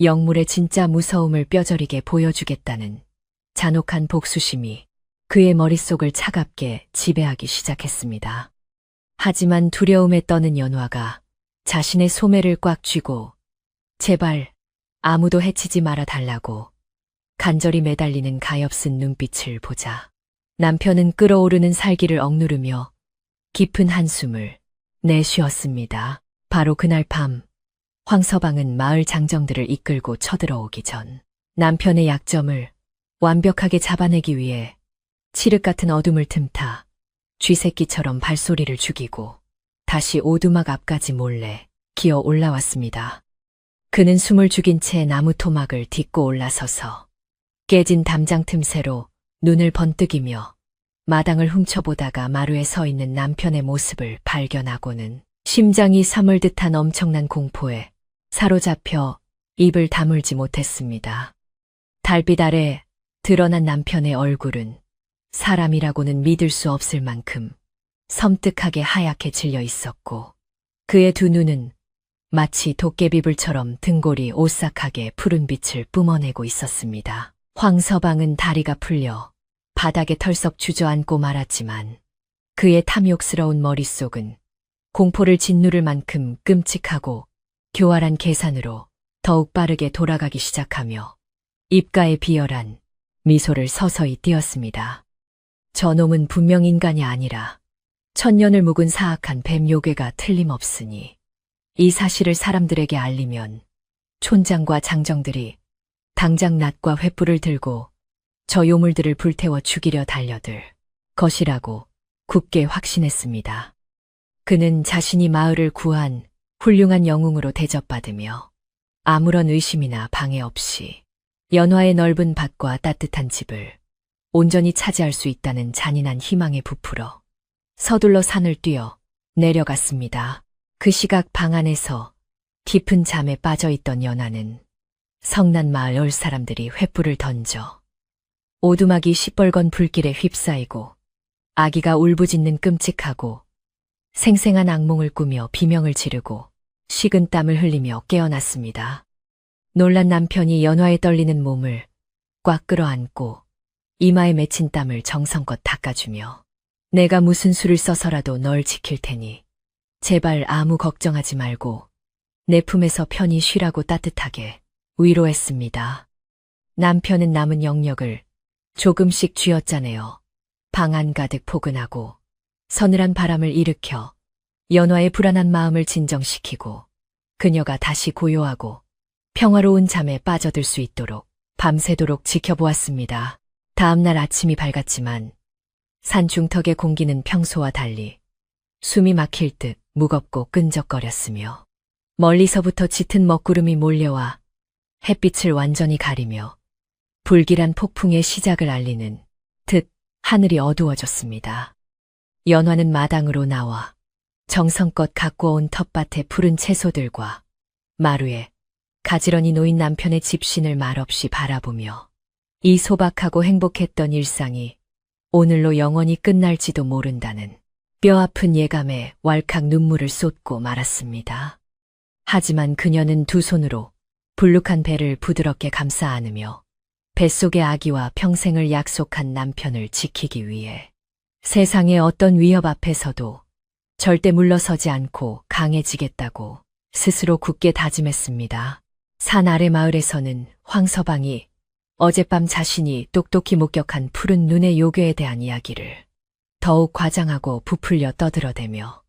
영물의 진짜 무서움을 뼈저리게 보여주겠다는 잔혹한 복수심이 그의 머릿속을 차갑게 지배하기 시작했습니다. 하지만 두려움에 떠는 연화가 자신의 소매를 꽉 쥐고 제발 아무도 해치지 말아 달라고 간절히 매달리는 가엾은 눈빛을 보자 남편은 끓어오르는 살기를 억누르며 깊은 한숨을 내쉬었습니다. 바로 그날 밤 황서방은 마을 장정들을 이끌고 쳐들어오기 전 남편의 약점을 완벽하게 잡아내기 위해 칠흑 같은 어둠을 틈타 쥐새끼처럼 발소리를 죽이고 다시 오두막 앞까지 몰래 기어 올라왔습니다. 그는 숨을 죽인 채 나무 토막을 딛고 올라서서 깨진 담장 틈새로 눈을 번뜩이며 마당을 훔쳐보다가 마루에 서 있는 남편의 모습을 발견하고는 심장이 삼을 듯한 엄청난 공포에 사로잡혀 입을 다물지 못했습니다. 달빛 아래 드러난 남편의 얼굴은 사람이라고는 믿을 수 없을 만큼 섬뜩하게 하얗게 질려 있었고 그의 두 눈은 마치 도깨비불처럼 등골이 오싹하게 푸른 빛을 뿜어내고 있었습니다. 황서방은 다리가 풀려 바닥에 털썩 주저앉고 말았지만 그의 탐욕스러운 머릿속은 공포를 짓누를 만큼 끔찍하고 교활한 계산으로 더욱 빠르게 돌아가기 시작하며 입가에 비열한 미소를 서서히 띄었습니다. 저놈은 분명 인간이 아니라 천년을 묵은 사악한 뱀 요괴가 틀림없으니 이 사실을 사람들에게 알리면 촌장과 장정들이 당장 낫과 횃불을 들고 저 요물들을 불태워 죽이려 달려들 것이라고 굳게 확신했습니다. 그는 자신이 마을을 구한 훌륭한 영웅으로 대접받으며 아무런 의심이나 방해 없이 연화의 넓은 밭과 따뜻한 집을 온전히 차지할 수 있다는 잔인한 희망에 부풀어 서둘러 산을 뛰어 내려갔습니다. 그 시각 방 안에서 깊은 잠에 빠져있던 연화는 성난 마을 올 사람들이 횃불을 던져 오두막이 시뻘건 불길에 휩싸이고 아기가 울부짖는 끔찍하고 생생한 악몽을 꾸며 비명을 지르고 식은 땀을 흘리며 깨어났습니다. 놀란 남편이 연화에 떨리는 몸을 꽉 끌어안고 이마에 맺힌 땀을 정성껏 닦아주며 내가 무슨 수를 써서라도 널 지킬 테니 제발 아무 걱정하지 말고 내 품에서 편히 쉬라고 따뜻하게 위로했습니다. 남편은 남은 영역을 조금씩 쥐어짜내어 방 안 가득 포근하고 서늘한 바람을 일으켜 연화의 불안한 마음을 진정시키고 그녀가 다시 고요하고 평화로운 잠에 빠져들 수 있도록 밤새도록 지켜보았습니다. 다음 날 아침이 밝았지만 산 중턱의 공기는 평소와 달리 숨이 막힐 듯 무겁고 끈적거렸으며 멀리서부터 짙은 먹구름이 몰려와 햇빛을 완전히 가리며 불길한 폭풍의 시작을 알리는 듯 하늘이 어두워졌습니다. 연화는 마당으로 나와 정성껏 갖고 온 텃밭의 푸른 채소들과 마루에 가지런히 놓인 남편의 집신을 말없이 바라보며 이 소박하고 행복했던 일상이 오늘로 영원히 끝날지도 모른다는 뼈아픈 예감에 왈칵 눈물을 쏟고 말았습니다. 하지만 그녀는 두 손으로 불룩한 배를 부드럽게 감싸 안으며 뱃속의 아기와 평생을 약속한 남편을 지키기 위해 세상의 어떤 위협 앞에서도 절대 물러서지 않고 강해지겠다고 스스로 굳게 다짐했습니다. 산 아래 마을에서는 황서방이 어젯밤 자신이 똑똑히 목격한 푸른 눈의 요괴에 대한 이야기를 더욱 과장하고 부풀려 떠들어대며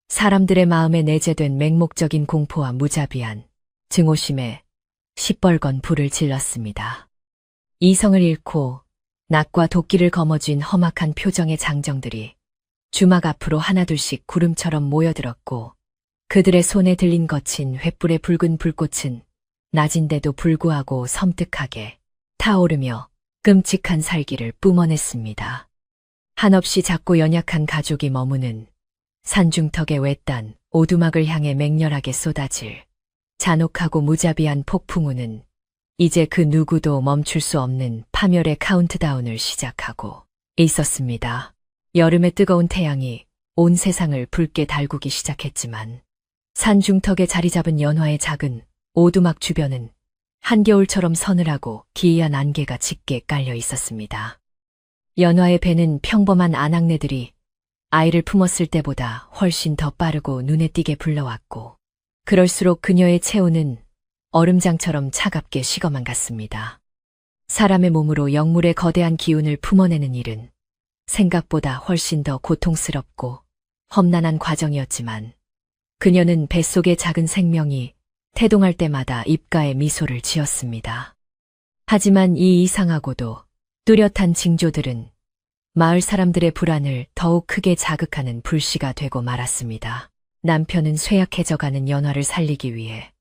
사람들의 마음에 내재된 맹목적인 공포와 무자비한 증오심에 시뻘건 불을 질렀습니다. 이성을 잃고 낯과 도끼를 거머쥔 험악한 표정의 장정들이 주막 앞으로 하나둘씩 구름처럼 모여들었고 그들의 손에 들린 거친 횃불의 붉은 불꽃은 낮인데도 불구하고 섬뜩하게 타오르며 끔찍한 살기를 뿜어냈습니다. 한없이 작고 연약한 가족이 머무는 산중턱의 외딴 오두막을 향해 맹렬하게 쏟아질 잔혹하고 무자비한 폭풍우는 이제 그 누구도 멈출 수 없는 파멸의 카운트다운을 시작하고 있었습니다. 여름의 뜨거운 태양이 온 세상을 붉게 달구기 시작했지만 산중턱에 자리 잡은 연화의 작은 오두막 주변은 한겨울처럼 서늘하고 기이한 안개가 짙게 깔려 있었습니다. 연화의 배는 평범한 아낙네들이 아이를 품었을 때보다 훨씬 더 빠르고 눈에 띄게 불러왔고 그럴수록 그녀의 체온은 얼음장처럼 차갑게 식어만 갔습니다. 사람의 몸으로 영물의 거대한 기운을 품어내는 일은 생각보다 훨씬 더 고통스럽고 험난한 과정이었지만 그녀는 뱃속의 작은 생명이 태동할 때마다 입가에 미소를 지었습니다. 하지만 이 이상하고도 뚜렷한 징조들은 마을 사람들의 불안을 더욱 크게 자극하는 불씨가 되고 말았습니다. 남편은 쇠약해져가는 연화를 살리기 위해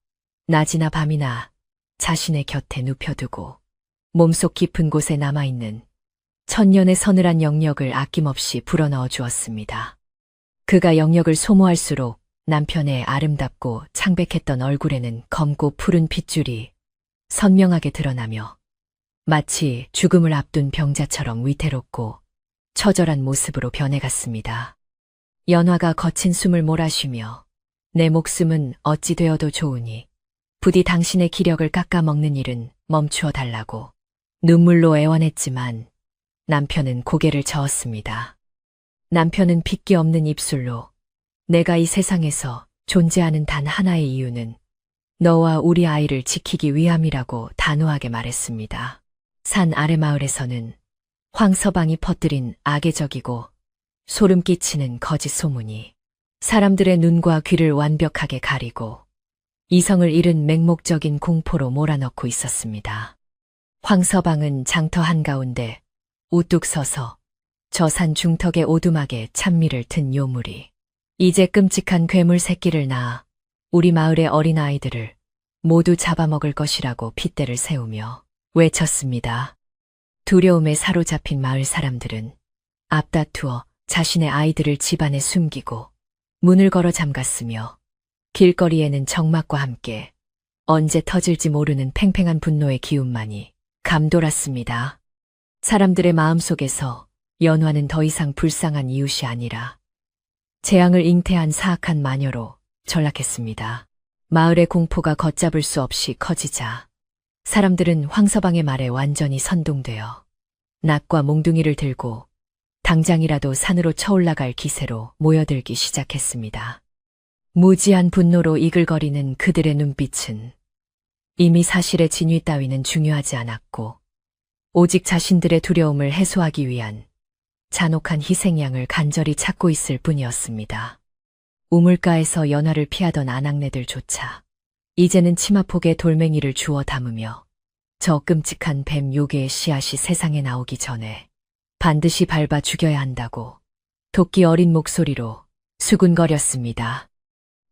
낮이나 밤이나 자신의 곁에 눕혀두고 몸속 깊은 곳에 남아있는 천년의 서늘한 영역을 아낌없이 불어넣어 주었습니다. 그가 영역을 소모할수록 남편의 아름답고 창백했던 얼굴에는 검고 푸른 핏줄이 선명하게 드러나며 마치 죽음을 앞둔 병자처럼 위태롭고 처절한 모습으로 변해갔습니다. 연화가 거친 숨을 몰아쉬며 내 목숨은 어찌 되어도 좋으니 부디 당신의 기력을 깎아먹는 일은 멈추어 달라고 눈물로 애원했지만 남편은 고개를 저었습니다. 남편은 핏기 없는 입술로 내가 이 세상에서 존재하는 단 하나의 이유는 너와 우리 아이를 지키기 위함이라고 단호하게 말했습니다. 산 아래 마을에서는 황서방이 퍼뜨린 악의적이고 소름 끼치는 거짓 소문이 사람들의 눈과 귀를 완벽하게 가리고 이성을 잃은 맹목적인 공포로 몰아넣고 있었습니다. 황서방은 장터 한가운데 우뚝 서서 저 산 중턱의 오두막에 찬미를 튼 요물이 이제 끔찍한 괴물 새끼를 낳아 우리 마을의 어린아이들을 모두 잡아먹을 것이라고 핏대를 세우며 외쳤습니다. 두려움에 사로잡힌 마을 사람들은 앞다투어 자신의 아이들을 집안에 숨기고 문을 걸어 잠갔으며 길거리에는 적막과 함께 언제 터질지 모르는 팽팽한 분노의 기운만이 감돌았습니다. 사람들의 마음속에서 연화는 더 이상 불쌍한 이웃이 아니라 재앙을 잉태한 사악한 마녀로 전락했습니다. 마을의 공포가 걷잡을 수 없이 커지자 사람들은 황서방의 말에 완전히 선동되어 낫과 몽둥이를 들고 당장이라도 산으로 쳐올라갈 기세로 모여들기 시작했습니다. 무지한 분노로 이글거리는 그들의 눈빛은 이미 사실의 진위 따위는 중요하지 않았고 오직 자신들의 두려움을 해소하기 위한 잔혹한 희생양을 간절히 찾고 있을 뿐이었습니다. 우물가에서 연화를 피하던 아낙네들조차 이제는 치마폭에 돌멩이를 주워 담으며 저 끔찍한 뱀 요괴의 씨앗이 세상에 나오기 전에 반드시 밟아 죽여야 한다고 도끼 어린 목소리로 수군거렸습니다.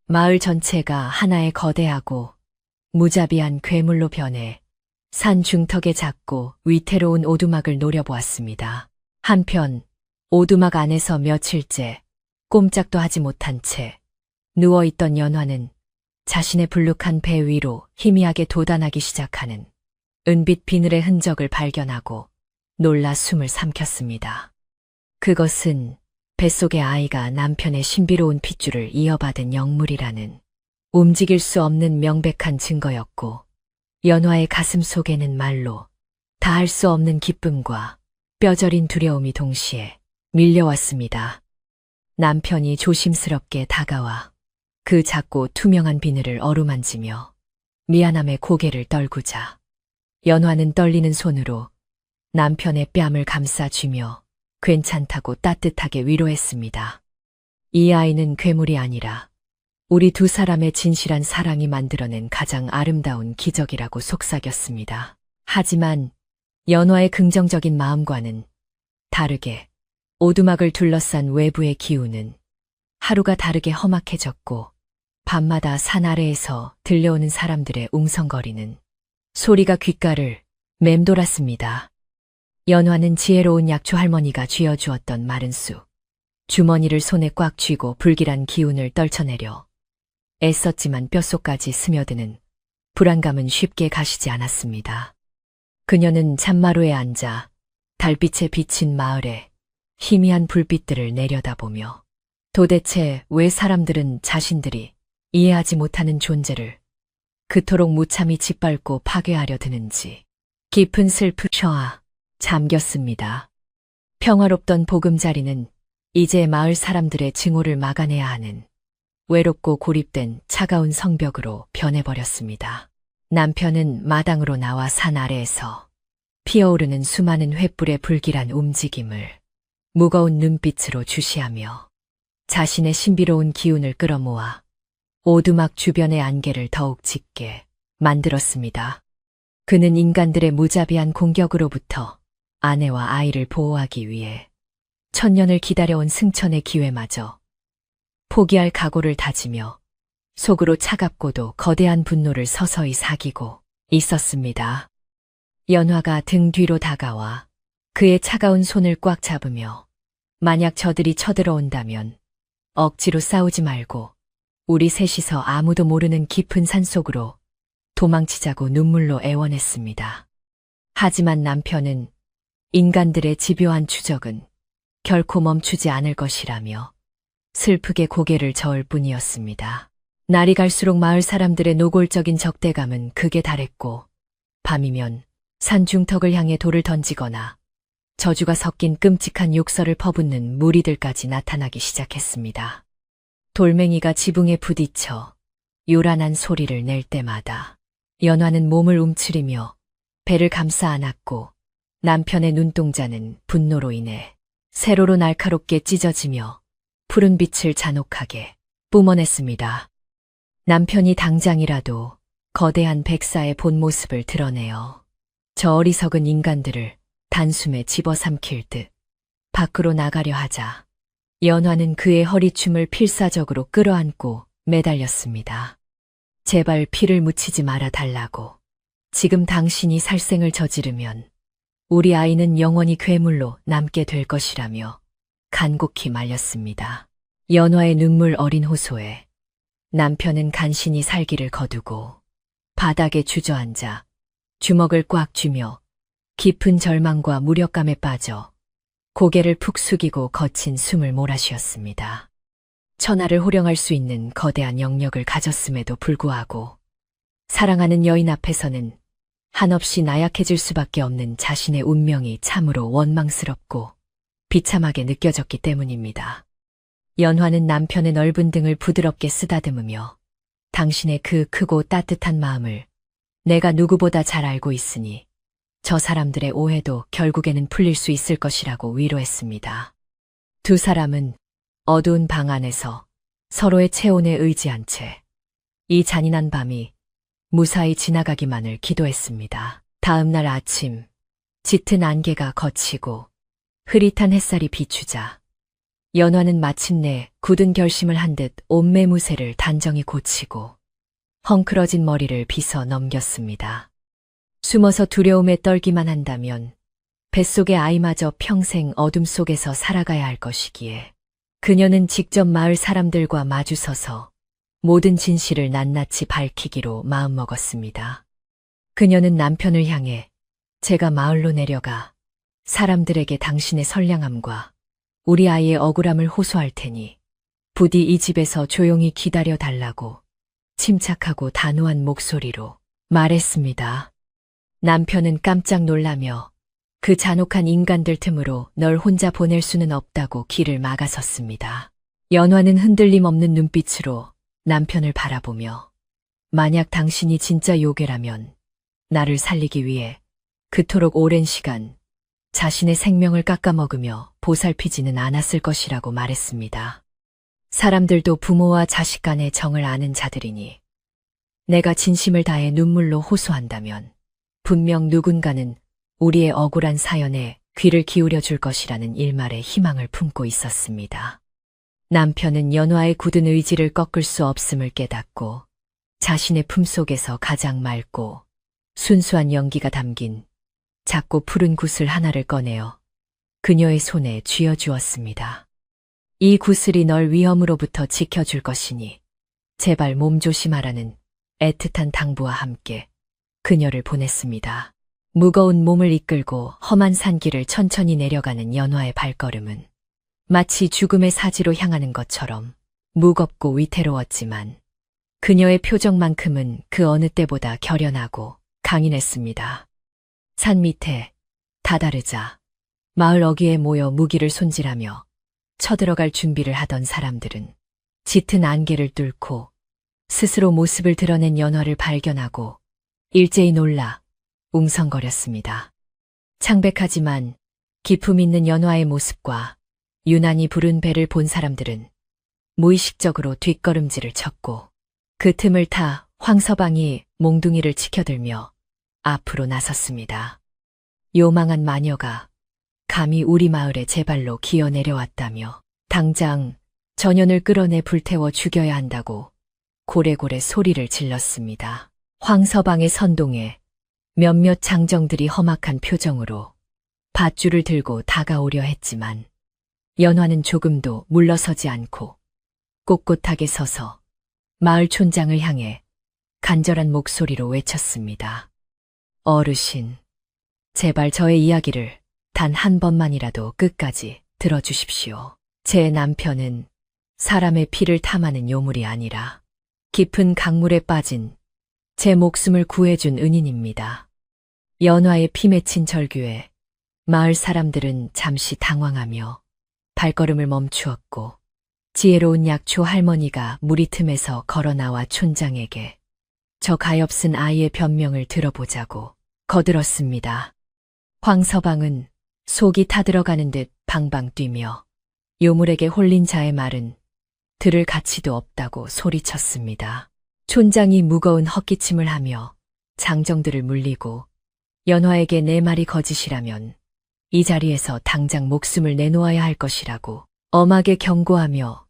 마을 전체가 하나의 거대하고 무자비한 괴물로 변해 산 중턱의 작고 위태로운 오두막을 노려보았습니다. 한편 오두막 안에서 며칠째 꼼짝도 하지 못한 채 누워있던 연화는 자신의 불룩한 배 위로 희미하게 돋아나기 시작하는 은빛 비늘의 흔적을 발견하고 놀라 숨을 삼켰습니다. 그것은 뱃속의 아이가 남편의 신비로운 핏줄을 이어받은 영물이라는 움직일 수 없는 명백한 증거였고 연화의 가슴 속에는 말로 다할 수 없는 기쁨과 뼈저린 두려움이 동시에 밀려왔습니다. 남편이 조심스럽게 다가와 그 작고 투명한 비늘을 어루만지며 미안함에 고개를 떨구자 연화는 떨리는 손으로 남편의 뺨을 감싸쥐며 괜찮다고 따뜻하게 위로했습니다. 이 아이는 괴물이 아니라 우리 두 사람의 진실한 사랑이 만들어낸 가장 아름다운 기적이라고 속삭였습니다. 하지만 연화의 긍정적인 마음과는 다르게 오두막을 둘러싼 외부의 기운은 하루가 다르게 험악해졌고 밤마다 산 아래에서 들려오는 사람들의 웅성거리는 소리가 귓가를 맴돌았습니다. 연화는 지혜로운 약초 할머니가 쥐어주었던 마른 쑥 주머니를 손에 꽉 쥐고 불길한 기운을 떨쳐내려 애썼지만 뼛속까지 스며드는 불안감은 쉽게 가시지 않았습니다. 그녀는 잔마루에 앉아 달빛에 비친 마을에 희미한 불빛들을 내려다보며 도대체 왜 사람들은 자신들이 이해하지 못하는 존재를 그토록 무참히 짓밟고 파괴하려 드는지 깊은 슬픔 쉬어 잠겼습니다. 평화롭던 보금자리는 이제 마을 사람들의 증오를 막아내야 하는 외롭고 고립된 차가운 성벽으로 변해버렸습니다. 남편은 마당으로 나와 산 아래에서 피어오르는 수많은 횃불의 불길한 움직임을 무거운 눈빛으로 주시하며 자신의 신비로운 기운을 끌어모아 오두막 주변의 안개를 더욱 짙게 만들었습니다. 그는 인간들의 무자비한 공격으로부터 아내와 아이를 보호하기 위해 천년을 기다려온 승천의 기회마저 포기할 각오를 다지며 속으로 차갑고도 거대한 분노를 서서히 사귀고 있었습니다. 연화가 등 뒤로 다가와 그의 차가운 손을 꽉 잡으며 만약 저들이 쳐들어온다면 억지로 싸우지 말고 우리 셋이서 아무도 모르는 깊은 산속으로 도망치자고 눈물로 애원했습니다. 하지만 남편은 인간들의 집요한 추적은 결코 멈추지 않을 것이라며 슬프게 고개를 저을 뿐이었습니다. 날이 갈수록 마을 사람들의 노골적인 적대감은 극에 달했고 밤이면 산 중턱을 향해 돌을 던지거나 저주가 섞인 끔찍한 욕설을 퍼붓는 무리들까지 나타나기 시작했습니다. 돌멩이가 지붕에 부딪혀 요란한 소리를 낼 때마다 연화는 몸을 움츠리며 배를 감싸 안았고 남편의 눈동자는 분노로 인해 세로로 날카롭게 찢어지며 푸른 빛을 잔혹하게 뿜어냈습니다. 남편이 당장이라도 거대한 백사의 본 모습을 드러내어 저 어리석은 인간들을 단숨에 집어삼킬 듯 밖으로 나가려 하자 연화는 그의 허리춤을 필사적으로 끌어안고 매달렸습니다. 제발 피를 묻히지 말아 달라고. 지금 당신이 살생을 저지르면 우리 아이는 영원히 괴물로 남게 될 것이라며 간곡히 말렸습니다. 연화의 눈물 어린 호소에 남편은 간신히 살기를 거두고 바닥에 주저앉아 주먹을 꽉 쥐며 깊은 절망과 무력감에 빠져 고개를 푹 숙이고 거친 숨을 몰아쉬었습니다. 천하를 호령할 수 있는 거대한 영역을 가졌음에도 불구하고 사랑하는 여인 앞에서는 한없이 나약해질 수밖에 없는 자신의 운명이 참으로 원망스럽고 비참하게 느껴졌기 때문입니다. 연화는 남편의 넓은 등을 부드럽게 쓰다듬으며 당신의 그 크고 따뜻한 마음을 내가 누구보다 잘 알고 있으니 저 사람들의 오해도 결국에는 풀릴 수 있을 것이라고 위로했습니다. 두 사람은 어두운 방 안에서 서로의 체온에 의지한 채 이 잔인한 밤이 무사히 지나가기만을 기도했습니다. 다음 날 아침, 짙은 안개가 걷히고 흐릿한 햇살이 비추자 연화는 마침내 굳은 결심을 한 듯 옷매무새를 단정히 고치고 헝클어진 머리를 빗어 넘겼습니다. 숨어서 두려움에 떨기만 한다면 뱃속의 아이마저 평생 어둠 속에서 살아가야 할 것이기에 그녀는 직접 마을 사람들과 마주서서 모든 진실을 낱낱이 밝히기로 마음먹었습니다. 그녀는 남편을 향해 제가 마을로 내려가 사람들에게 당신의 선량함과 우리 아이의 억울함을 호소할 테니 부디 이 집에서 조용히 기다려 달라고 침착하고 단호한 목소리로 말했습니다. 남편은 깜짝 놀라며 그 잔혹한 인간들 틈으로 널 혼자 보낼 수는 없다고 길을 막아섰습니다. 연화는 흔들림 없는 눈빛으로 남편을 바라보며 만약 당신이 진짜 요괴라면 나를 살리기 위해 그토록 오랜 시간 자신의 생명을 깎아먹으며 보살피지는 않았을 것이라고 말했습니다. 사람들도 부모와 자식 간의 정을 아는 자들이니 내가 진심을 다해 눈물로 호소한다면 분명 누군가는 우리의 억울한 사연에 귀를 기울여 줄 것이라는 일말의 희망을 품고 있었습니다. 남편은 연화의 굳은 의지를 꺾을 수 없음을 깨닫고 자신의 품속에서 가장 맑고 순수한 연기가 담긴 작고 푸른 구슬 하나를 꺼내어 그녀의 손에 쥐어주었습니다. 이 구슬이 널 위험으로부터 지켜줄 것이니 제발 몸조심하라는 애틋한 당부와 함께 그녀를 보냈습니다. 무거운 몸을 이끌고 험한 산길을 천천히 내려가는 연화의 발걸음은 마치 죽음의 사지로 향하는 것처럼 무겁고 위태로웠지만 그녀의 표정만큼은 그 어느 때보다 결연하고 강인했습니다. 산 밑에 다다르자 마을 어귀에 모여 무기를 손질하며 쳐들어갈 준비를 하던 사람들은 짙은 안개를 뚫고 스스로 모습을 드러낸 연화를 발견하고 일제히 놀라 웅성거렸습니다. 창백하지만 기품 있는 연화의 모습과 유난히 부른 배를 본 사람들은 무의식적으로 뒷걸음질을 쳤고 그 틈을 타 황서방이 몽둥이를 치켜들며 앞으로 나섰습니다. 요망한 마녀가 감히 우리 마을에 제 발로 기어 내려왔다며 당장 전연을 끌어내 불태워 죽여야 한다고 고래고래 소리를 질렀습니다. 황서방의 선동에 몇몇 장정들이 험악한 표정으로 밧줄을 들고 다가오려 했지만 연화는 조금도 물러서지 않고 꼿꼿하게 서서 마을 촌장을 향해 간절한 목소리로 외쳤습니다. 어르신, 제발 저의 이야기를 단 한 번만이라도 끝까지 들어주십시오. 제 남편은 사람의 피를 탐하는 요물이 아니라 깊은 강물에 빠진 제 목숨을 구해준 은인입니다. 연화의 피 맺힌 절규에 마을 사람들은 잠시 당황하며 발걸음을 멈추었고 지혜로운 약초 할머니가 무리 틈에서 걸어나와 촌장에게 저 가엾은 아이의 변명을 들어보자고 거들었습니다. 황서방은 속이 타들어가는 듯 방방 뛰며 요물에게 홀린 자의 말은 들을 가치도 없다고 소리쳤습니다. 촌장이 무거운 헛기침을 하며 장정들을 물리고 연화에게 내 말이 거짓이라면 이 자리에서 당장 목숨을 내놓아야 할 것이라고 엄하게 경고하며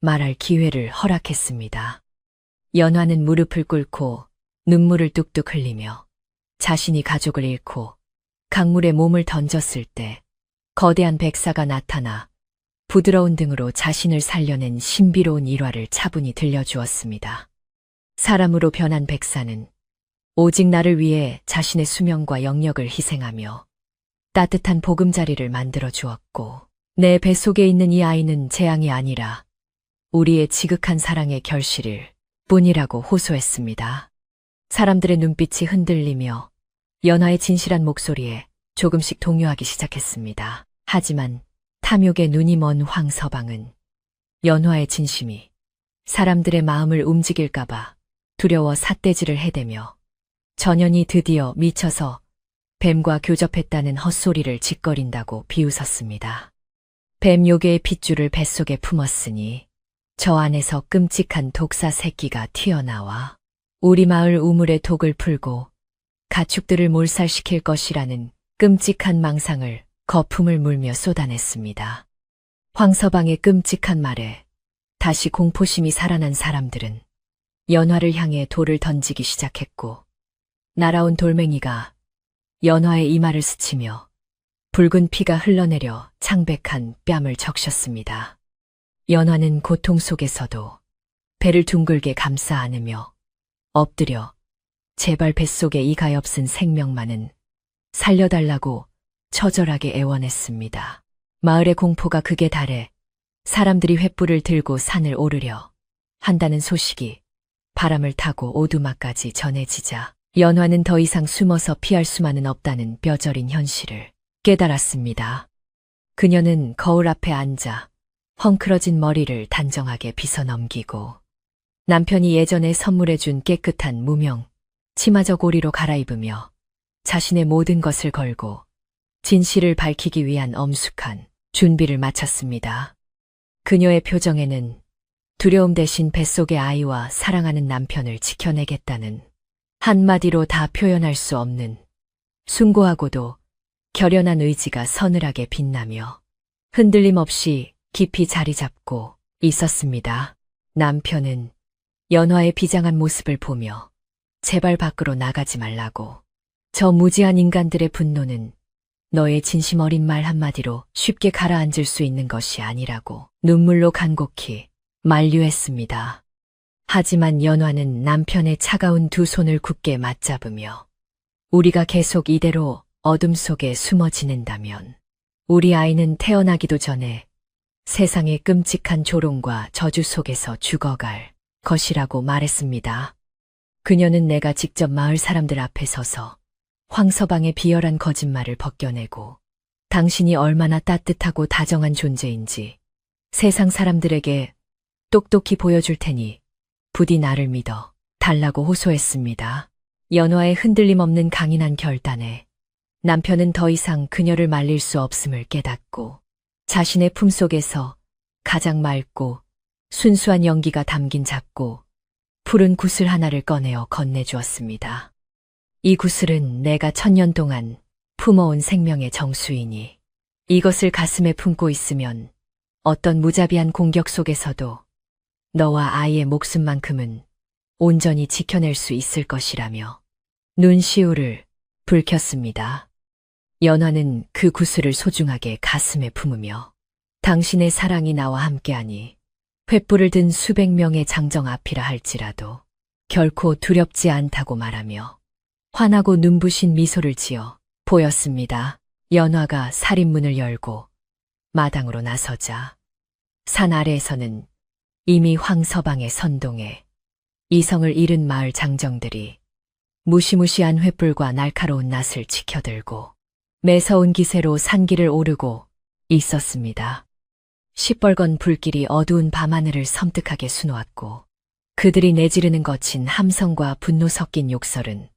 말할 기회를 허락했습니다. 연화는 무릎을 꿇고 눈물을 뚝뚝 흘리며 자신이 가족을 잃고 강물에 몸을 던졌을 때 거대한 백사가 나타나 부드러운 등으로 자신을 살려낸 신비로운 일화를 차분히 들려주었습니다. 사람으로 변한 백사는 오직 나를 위해 자신의 수명과 영역을 희생하며 따뜻한 보금자리를 만들어 주었고 내 뱃속에 있는 이 아이는 재앙이 아니라 우리의 지극한 사랑의 결실일 뿐이라고 호소했습니다. 사람들의 눈빛이 흔들리며 연화의 진실한 목소리에 조금씩 동요하기 시작했습니다. 하지만 탐욕에 눈이 먼 황서방은 연화의 진심이 사람들의 마음을 움직일까봐 두려워 삿대질을 해대며 전연이 드디어 미쳐서 뱀과 교접했다는 헛소리를 짓거린다고 비웃었습니다. 뱀 요괴의 핏줄을 뱃속에 품었으니 저 안에서 끔찍한 독사 새끼가 튀어나와 우리 마을 우물의 독을 풀고 가축들을 몰살시킬 것이라는 끔찍한 망상을 거품을 물며 쏟아냈습니다. 황서방의 끔찍한 말에 다시 공포심이 살아난 사람들은 연화를 향해 돌을 던지기 시작했고 날아온 돌멩이가 연화의 이마를 스치며 붉은 피가 흘러내려 창백한 뺨을 적셨습니다. 연화는 고통 속에서도 배를 둥글게 감싸 안으며 엎드려 제발 뱃속에 이 가엾은 생명만은 살려달라고 처절하게 애원했습니다. 마을의 공포가 극에 달해 사람들이 횃불을 들고 산을 오르려 한다는 소식이 바람을 타고 오두막까지 전해지자 연화는 더 이상 숨어서 피할 수만은 없다는 뼈저린 현실을 깨달았습니다. 그녀는 거울 앞에 앉아 헝클어진 머리를 단정하게 빗어넘기고 남편이 예전에 선물해준 깨끗한 무명 치마저 고리로 갈아입으며 자신의 모든 것을 걸고 진실을 밝히기 위한 엄숙한 준비를 마쳤습니다. 그녀의 표정에는 두려움 대신 뱃속의 아이와 사랑하는 남편을 지켜내겠다는 한마디로 다 표현할 수 없는 숭고하고도 결연한 의지가 서늘하게 빛나며 흔들림 없이 깊이 자리 잡고 있었습니다. 남편은 연화의 비장한 모습을 보며 제발 밖으로 나가지 말라고 저 무지한 인간들의 분노는 너의 진심 어린 말 한마디로 쉽게 가라앉을 수 있는 것이 아니라고 눈물로 간곡히 만류했습니다. 하지만 연화는 남편의 차가운 두 손을 굳게 맞잡으며 우리가 계속 이대로 어둠 속에 숨어 지낸다면 우리 아이는 태어나기도 전에 세상의 끔찍한 조롱과 저주 속에서 죽어갈 것이라고 말했습니다. 그녀는 내가 직접 마을 사람들 앞에 서서 황서방의 비열한 거짓말을 벗겨내고 당신이 얼마나 따뜻하고 다정한 존재인지 세상 사람들에게 똑똑히 보여줄 테니 부디 나를 믿어 달라고 호소했습니다. 연화의 흔들림 없는 강인한 결단에 남편은 더 이상 그녀를 말릴 수 없음을 깨닫고 자신의 품속에서 가장 맑고 순수한 연기가 담긴 작고 푸른 구슬 하나를 꺼내어 건네주었습니다. 이 구슬은 내가 1000년 동안 품어온 생명의 정수이니 이것을 가슴에 품고 있으면 어떤 무자비한 공격 속에서도 너와 아이의 목숨만큼은 온전히 지켜낼 수 있을 것이라며 눈시울을 붉혔습니다. 연화는 그 구슬을 소중하게 가슴에 품으며 당신의 사랑이 나와 함께하니 횃불을 든 수백 명의 장정 앞이라 할지라도 결코 두렵지 않다고 말하며 환하고 눈부신 미소를 지어 보였습니다. 연화가 살인문을 열고 마당으로 나서자 산 아래에서는 이미 황서방의 선동에 이성을 잃은 마을 장정들이 무시무시한 횃불과 날카로운 낫을 치켜들고 매서운 기세로 산길을 오르고 있었습니다. 시뻘건 불길이 어두운 밤하늘을 섬뜩하게 수놓았고 그들이 내지르는 거친 함성과 분노 섞인 욕설은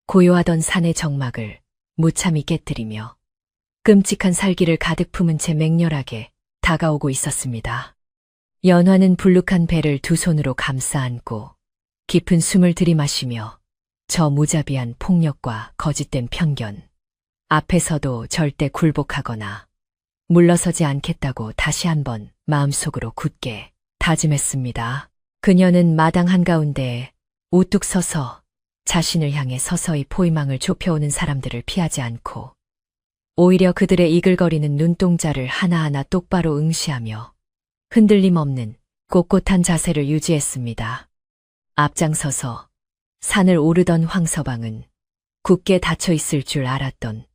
고요하던 산의 정막을 무참히 깨뜨리며 끔찍한 살기를 가득 품은 채 맹렬하게 다가오고 있었습니다. 연화는 불룩한 배를 두 손으로 감싸 안고 깊은 숨을 들이마시며 저 무자비한 폭력과 거짓된 편견 앞에서도 절대 굴복하거나 물러서지 않겠다고 다시 한번 마음속으로 굳게 다짐했습니다. 그녀는 마당 한가운데에 우뚝 서서 자신을 향해 서서히 포위망을 좁혀오는 사람들을 피하지 않고 오히려 그들의 이글거리는 눈동자를 하나하나 똑바로 응시하며 흔들림 없는 꼿꼿한 자세를 유지했습니다. 앞장서서 산을 오르던 황서방은 굳게 닫혀 있을 줄 알았던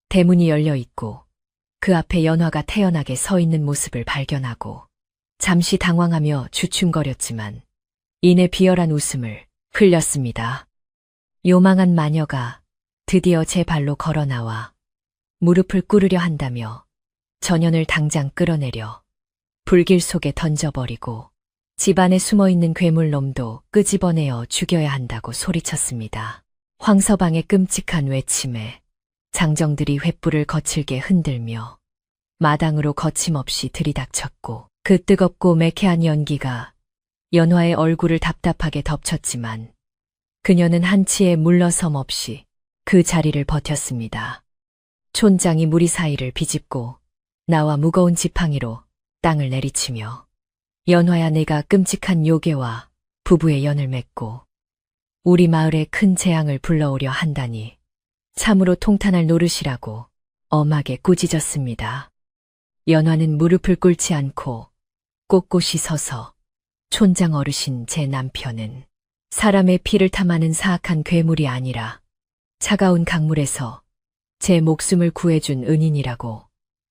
대문이 열려 있고 그 앞에 연화가 태연하게 서 있는 모습을 발견하고 잠시 당황하며 주춤거렸지만 이내 비열한 웃음을 흘렸습니다. 요망한 마녀가 드디어 제 발로 걸어 나와 무릎을 꿇으려 한다며 전연을 당장 끌어내려 불길 속에 던져버리고 집안에 숨어있는 괴물놈도 끄집어내어 죽여야 한다고 소리쳤습니다. 황서방의 끔찍한 외침에 장정들이 횃불을 거칠게 흔들며 마당으로 거침없이 들이닥쳤고 그 뜨겁고 매캐한 연기가 연화의 얼굴을 답답하게 덮쳤지만 그녀는 한치의 물러섬 없이 그 자리를 버텼습니다. 촌장이 무리 사이를 비집고 나와 무거운 지팡이로 땅을 내리치며 연화야 내가 끔찍한 요괴와 부부의 연을 맺고 우리 마을에 큰 재앙을 불러오려 한다니 참으로 통탄할 노릇이라고 엄하게 꾸짖었습니다. 연화는 무릎을 꿇지 않고 꼿꼿이 서서 촌장 어르신 제 남편은 사람의 피를 탐하는 사악한 괴물이 아니라 차가운 강물에서 제 목숨을 구해준 은인이라고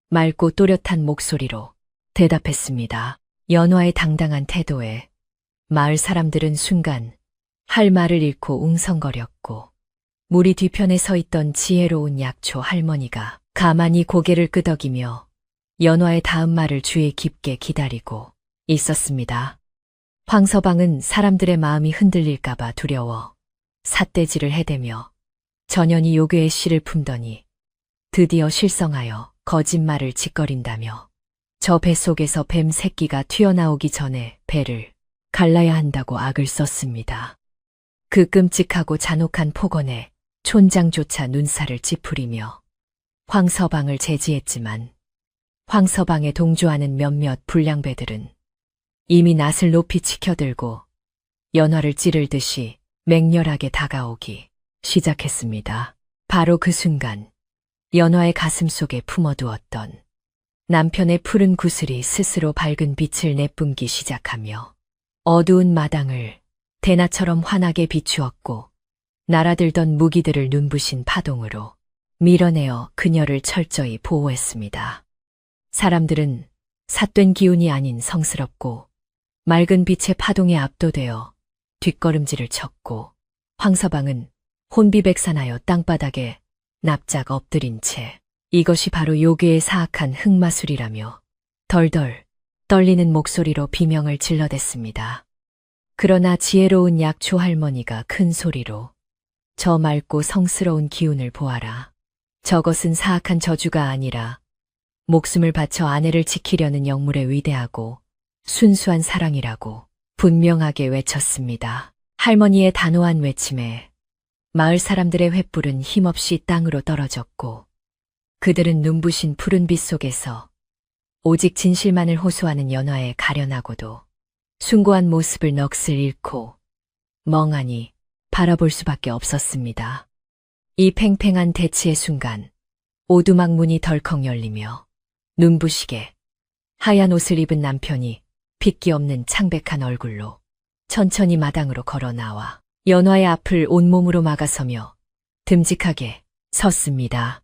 맑고 또렷한 목소리로 대답했습니다. 연화의 당당한 태도에 마을 사람들은 순간 할 말을 잃고 웅성거렸고 무리 뒤편에 서 있던 지혜로운 약초 할머니가 가만히 고개를 끄덕이며 연화의 다음 말을 주의 깊게 기다리고 있었습니다. 황서방은 사람들의 마음이 흔들릴까봐 두려워 삿대질을 해대며 전연이 요괴의 씨를 품더니 드디어 실성하여 거짓말을 짓거린다며 저 뱃속에서 뱀 새끼가 튀어나오기 전에 배를 갈라야 한다고 악을 썼습니다. 그 끔찍하고 잔혹한 폭언에 촌장조차 눈살을 찌푸리며 황서방을 제지했지만 황서방에 동조하는 몇몇 불량배들은 이미 낫을 높이 치켜들고 연화를 찌르듯이 맹렬하게 다가오기 시작했습니다. 바로 그 순간 연화의 가슴 속에 품어두었던 남편의 푸른 구슬이 스스로 밝은 빛을 내뿜기 시작하며 어두운 마당을 대낮처럼 환하게 비추었고 날아들던 무기들을 눈부신 파동으로 밀어내어 그녀를 철저히 보호했습니다. 사람들은 삿된 기운이 아닌 성스럽고 맑은 빛의 파동에 압도되어 뒷걸음질을 쳤고 황서방은 혼비백산하여 땅바닥에 납작 엎드린 채 이것이 바로 요괴의 사악한 흑마술이라며 덜덜 떨리는 목소리로 비명을 질러댔습니다. 그러나 지혜로운 약초 할머니가 큰 소리로 저 맑고 성스러운 기운을 보아라. 저것은 사악한 저주가 아니라 목숨을 바쳐 아내를 지키려는 영물의 위대하고 순수한 사랑이라고 분명하게 외쳤습니다. 할머니의 단호한 외침에 마을 사람들의 횃불은 힘없이 땅으로 떨어졌고 그들은 눈부신 푸른 빛 속에서 오직 진실만을 호소하는 연화의 가련하고도 숭고한 모습을 넋을 잃고 멍하니 바라볼 수밖에 없었습니다. 이 팽팽한 대치의 순간 오두막 문이 덜컥 열리며 눈부시게 하얀 옷을 입은 남편이 핏기 없는 창백한 얼굴로 천천히 마당으로 걸어 나와 연화의 앞을 온몸으로 막아서며 듬직하게 섰습니다.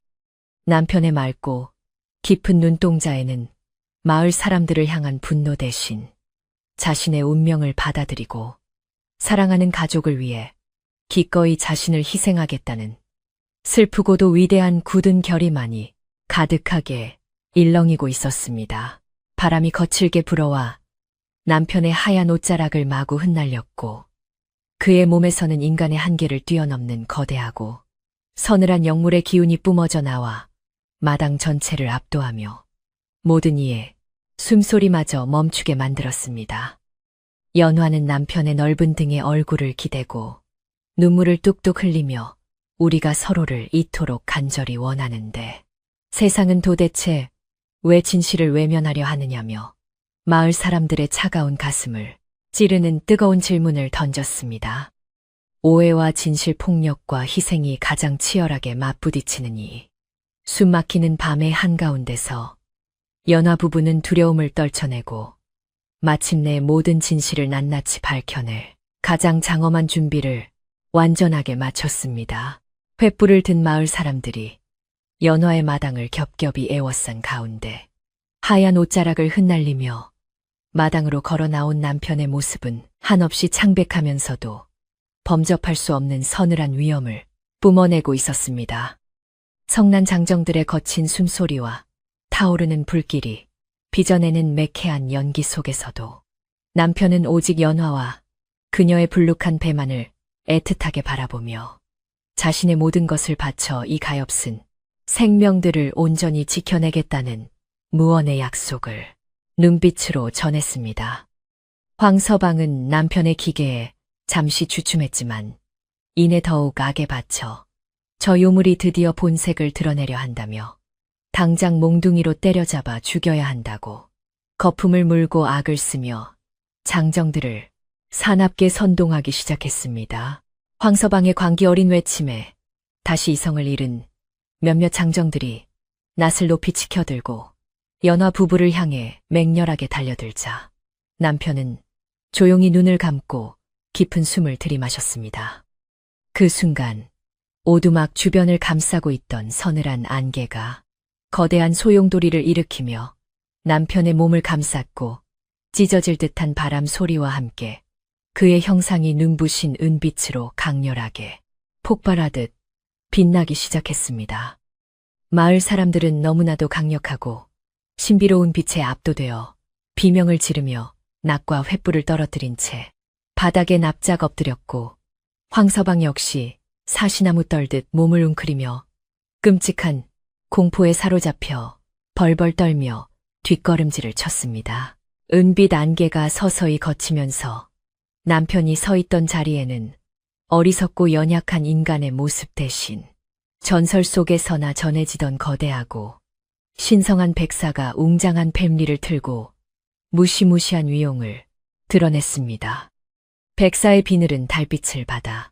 남편의 맑고 깊은 눈동자에는 마을 사람들을 향한 분노 대신 자신의 운명을 받아들이고 사랑하는 가족을 위해 기꺼이 자신을 희생하겠다는 슬프고도 위대한 굳은 결의만이 가득하게 일렁이고 있었습니다. 바람이 거칠게 불어와 남편의 하얀 옷자락을 마구 흩날렸고 그의 몸에서는 인간의 한계를 뛰어넘는 거대하고 서늘한 영물의 기운이 뿜어져 나와 마당 전체를 압도하며 모든 이의 숨소리마저 멈추게 만들었습니다. 연화는 남편의 넓은 등에 얼굴을 기대고 눈물을 뚝뚝 흘리며 우리가 서로를 이토록 간절히 원하는데 세상은 도대체 왜 진실을 외면하려 하느냐며 마을 사람들의 차가운 가슴을 찌르는 뜨거운 질문을 던졌습니다. 오해와 진실 폭력과 희생이 가장 치열하게 맞부딪히는 이 숨막히는 밤의 한가운데서 연화 부부는 두려움을 떨쳐내고 마침내 모든 진실을 낱낱이 밝혀낼 가장 장엄한 준비를 완전하게 마쳤습니다. 횃불을 든 마을 사람들이 연화의 마당을 겹겹이 에워싼 가운데 하얀 옷자락을 흩날리며 마당으로 걸어 나온 남편의 모습은 한없이 창백하면서도 범접할 수 없는 서늘한 위엄을 뿜어내고 있었습니다. 성난 장정들의 거친 숨소리와 타오르는 불길이 빚어내는 매캐한 연기 속에서도 남편은 오직 연화와 그녀의 불룩한 배만을 애틋하게 바라보며 자신의 모든 것을 바쳐 이 가엾은 생명들을 온전히 지켜내겠다는 무언의 약속을 눈빛으로 전했습니다. 황서방은 남편의 기계에 잠시 주춤했지만 이내 더욱 악에 받쳐 저 요물이 드디어 본색을 드러내려 한다며 당장 몽둥이로 때려잡아 죽여야 한다고 거품을 물고 악을 쓰며 장정들을 사납게 선동하기 시작했습니다. 황서방의 광기 어린 외침에 다시 이성을 잃은 몇몇 장정들이 낯을 높이 치켜들고 연화 부부를 향해 맹렬하게 달려들자 남편은 조용히 눈을 감고 깊은 숨을 들이마셨습니다. 그 순간 오두막 주변을 감싸고 있던 서늘한 안개가 거대한 소용돌이를 일으키며 남편의 몸을 감쌌고 찢어질 듯한 바람 소리와 함께 그의 형상이 눈부신 은빛으로 강렬하게 폭발하듯 빛나기 시작했습니다. 마을 사람들은 너무나도 강력하고 신비로운 빛에 압도되어 비명을 지르며 낙과 횃불을 떨어뜨린 채 바닥에 납작 엎드렸고 황서방 역시 사시나무 떨듯 몸을 웅크리며 끔찍한 공포에 사로잡혀 벌벌 떨며 뒷걸음질을 쳤습니다. 은빛 안개가 서서히 걷히면서 남편이 서 있던 자리에는 어리석고 연약한 인간의 모습 대신 전설 속에서나 전해지던 거대하고 신성한 백사가 웅장한 뱀리를 틀고 무시무시한 위용을 드러냈습니다. 백사의 비늘은 달빛을 받아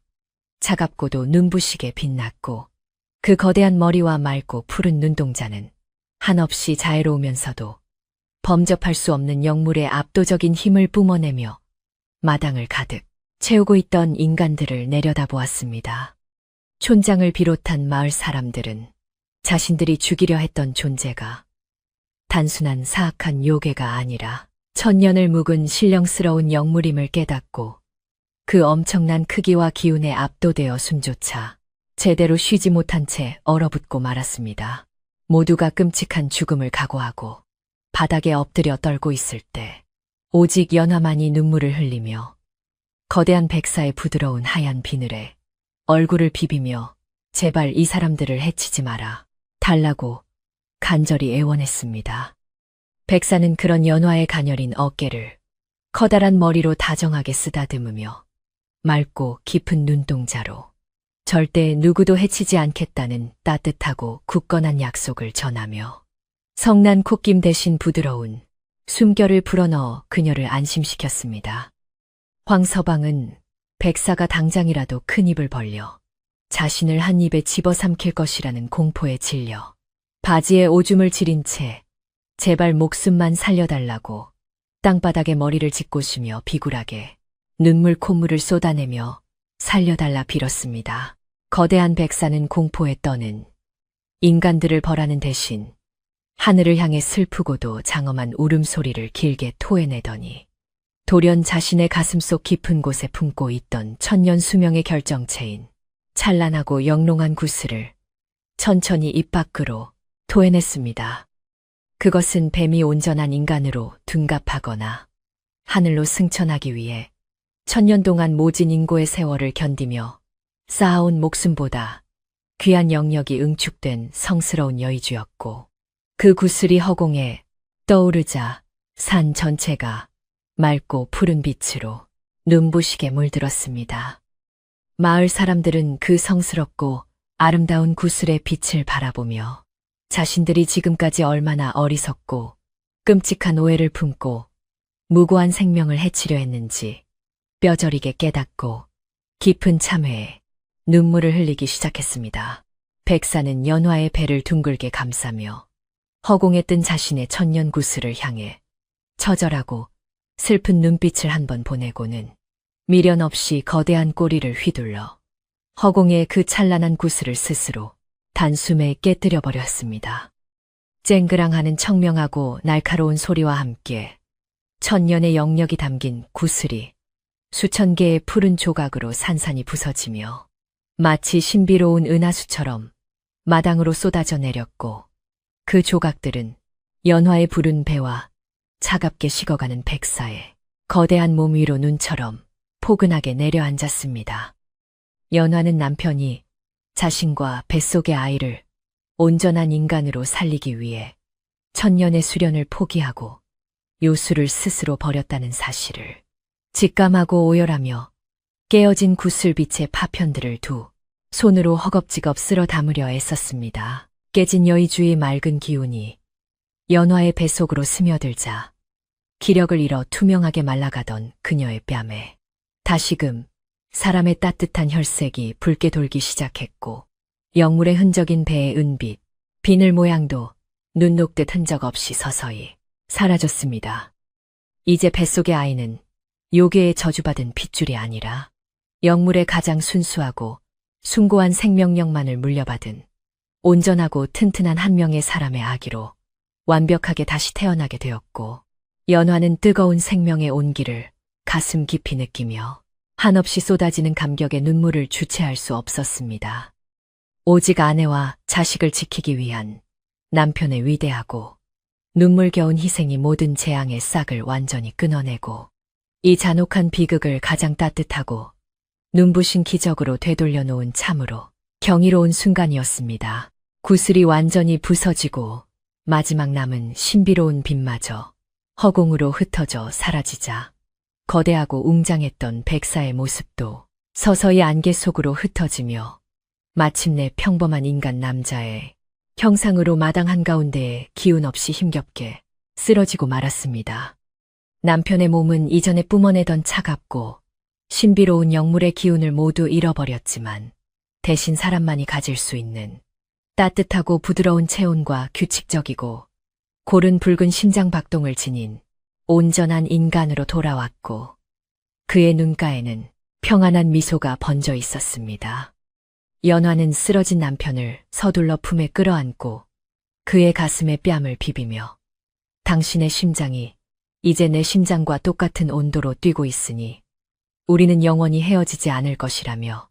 차갑고도 눈부시게 빛났고 그 거대한 머리와 맑고 푸른 눈동자는 한없이 자애로우면서도 범접할 수 없는 영물의 압도적인 힘을 뿜어내며 마당을 가득 채우고 있던 인간들을 내려다보았습니다. 촌장을 비롯한 마을 사람들은 자신들이 죽이려 했던 존재가 단순한 사악한 요괴가 아니라 천년을 묵은 신령스러운 영물임을 깨닫고 그 엄청난 크기와 기운에 압도되어 숨조차 제대로 쉬지 못한 채 얼어붙고 말았습니다. 모두가 끔찍한 죽음을 각오하고 바닥에 엎드려 떨고 있을 때 오직 연화만이 눈물을 흘리며 거대한 백사의 부드러운 하얀 비늘에 얼굴을 비비며 제발 이 사람들을 해치지 마라 달라고 간절히 애원했습니다. 백사는 그런 연화의 가녀린 어깨를 커다란 머리로 다정하게 쓰다듬으며 맑고 깊은 눈동자로 절대 누구도 해치지 않겠다는 따뜻하고 굳건한 약속을 전하며 성난 콧김 대신 부드러운 숨결을 불어넣어 그녀를 안심시켰습니다. 황서방은 백사가 당장이라도 큰 입을 벌려 자신을 한 입에 집어삼킬 것이라는 공포에 질려 바지에 오줌을 지린 채 제발 목숨만 살려달라고 땅바닥에 머리를 짓고시며 비굴하게 눈물 콧물을 쏟아내며 살려달라 빌었습니다. 거대한 백사는 공포에 떠는 인간들을 벌하는 대신 하늘을 향해 슬프고도 장엄한 울음소리를 길게 토해내더니 돌연 자신의 가슴속 깊은 곳에 품고 있던 천년 수명의 결정체인 찬란하고 영롱한 구슬을 천천히 입 밖으로 토해냈습니다. 그것은 뱀이 온전한 인간으로 둔갑하거나 하늘로 승천하기 위해 천년 동안 모진 인고의 세월을 견디며 쌓아온 목숨보다 귀한 영역이 응축된 성스러운 여의주였고 그 구슬이 허공에 떠오르자 산 전체가 맑고 푸른 빛으로 눈부시게 물들었습니다. 마을 사람들은 그 성스럽고 아름다운 구슬의 빛을 바라보며 자신들이 지금까지 얼마나 어리석고 끔찍한 오해를 품고 무고한 생명을 해치려 했는지 뼈저리게 깨닫고 깊은 참회에 눈물을 흘리기 시작했습니다. 백사는 연화의 배를 둥글게 감싸며 허공에 뜬 자신의 천년 구슬을 향해 처절하고 슬픈 눈빛을 한번 보내고는 미련 없이 거대한 꼬리를 휘둘러 허공에 그 찬란한 구슬을 스스로 단숨에 깨뜨려 버렸습니다. 쨍그랑하는 청명하고 날카로운 소리와 함께 천년의 영역이 담긴 구슬이 수천 개의 푸른 조각으로 산산이 부서지며 마치 신비로운 은하수처럼 마당으로 쏟아져 내렸고 그 조각들은 연화의 푸른 배와 차갑게 식어가는 백사의 거대한 몸 위로 눈처럼 포근하게 내려앉았습니다. 연화는 남편이 자신과 뱃속의 아이를 온전한 인간으로 살리기 위해 천년의 수련을 포기하고 요술을 스스로 버렸다는 사실을 직감하고 오열하며 깨어진 구슬빛의 파편들을 두 손으로 허겁지겁 쓸어 담으려 애썼습니다. 깨진 여의주의 맑은 기운이 연화의 뱃속으로 스며들자 기력을 잃어 투명하게 말라가던 그녀의 뺨에 다시금 사람의 따뜻한 혈색이 붉게 돌기 시작했고 영물의 흔적인 배의 은빛, 비늘 모양도 눈 녹듯 흔적 없이 서서히 사라졌습니다. 이제 뱃속의 아이는 요괴의 저주받은 핏줄이 아니라 영물의 가장 순수하고 숭고한 생명력만을 물려받은 온전하고 튼튼한 한 명의 사람의 아기로 완벽하게 다시 태어나게 되었고 연화는 뜨거운 생명의 온기를 가슴 깊이 느끼며 한없이 쏟아지는 감격의 눈물을 주체할 수 없었습니다. 오직 아내와 자식을 지키기 위한 남편의 위대하고 눈물겨운 희생이 모든 재앙의 싹을 완전히 끊어내고 이 잔혹한 비극을 가장 따뜻하고 눈부신 기적으로 되돌려 놓은 참으로 경이로운 순간이었습니다. 구슬이 완전히 부서지고 마지막 남은 신비로운 빛마저 허공으로 흩어져 사라지자 거대하고 웅장했던 백사의 모습도 서서히 안개 속으로 흩어지며 마침내 평범한 인간 남자의 형상으로 마당 한가운데에 기운 없이 힘겹게 쓰러지고 말았습니다. 남편의 몸은 이전에 뿜어내던 차갑고 신비로운 영물의 기운을 모두 잃어버렸지만 대신 사람만이 가질 수 있는 따뜻하고 부드러운 체온과 규칙적이고 고른 붉은 심장 박동을 지닌 온전한 인간으로 돌아왔고 그의 눈가에는 평안한 미소가 번져 있었습니다. 연화는 쓰러진 남편을 서둘러 품에 끌어안고 그의 가슴에 뺨을 비비며 당신의 심장이 이제 내 심장과 똑같은 온도로 뛰고 있으니 우리는 영원히 헤어지지 않을 것이라며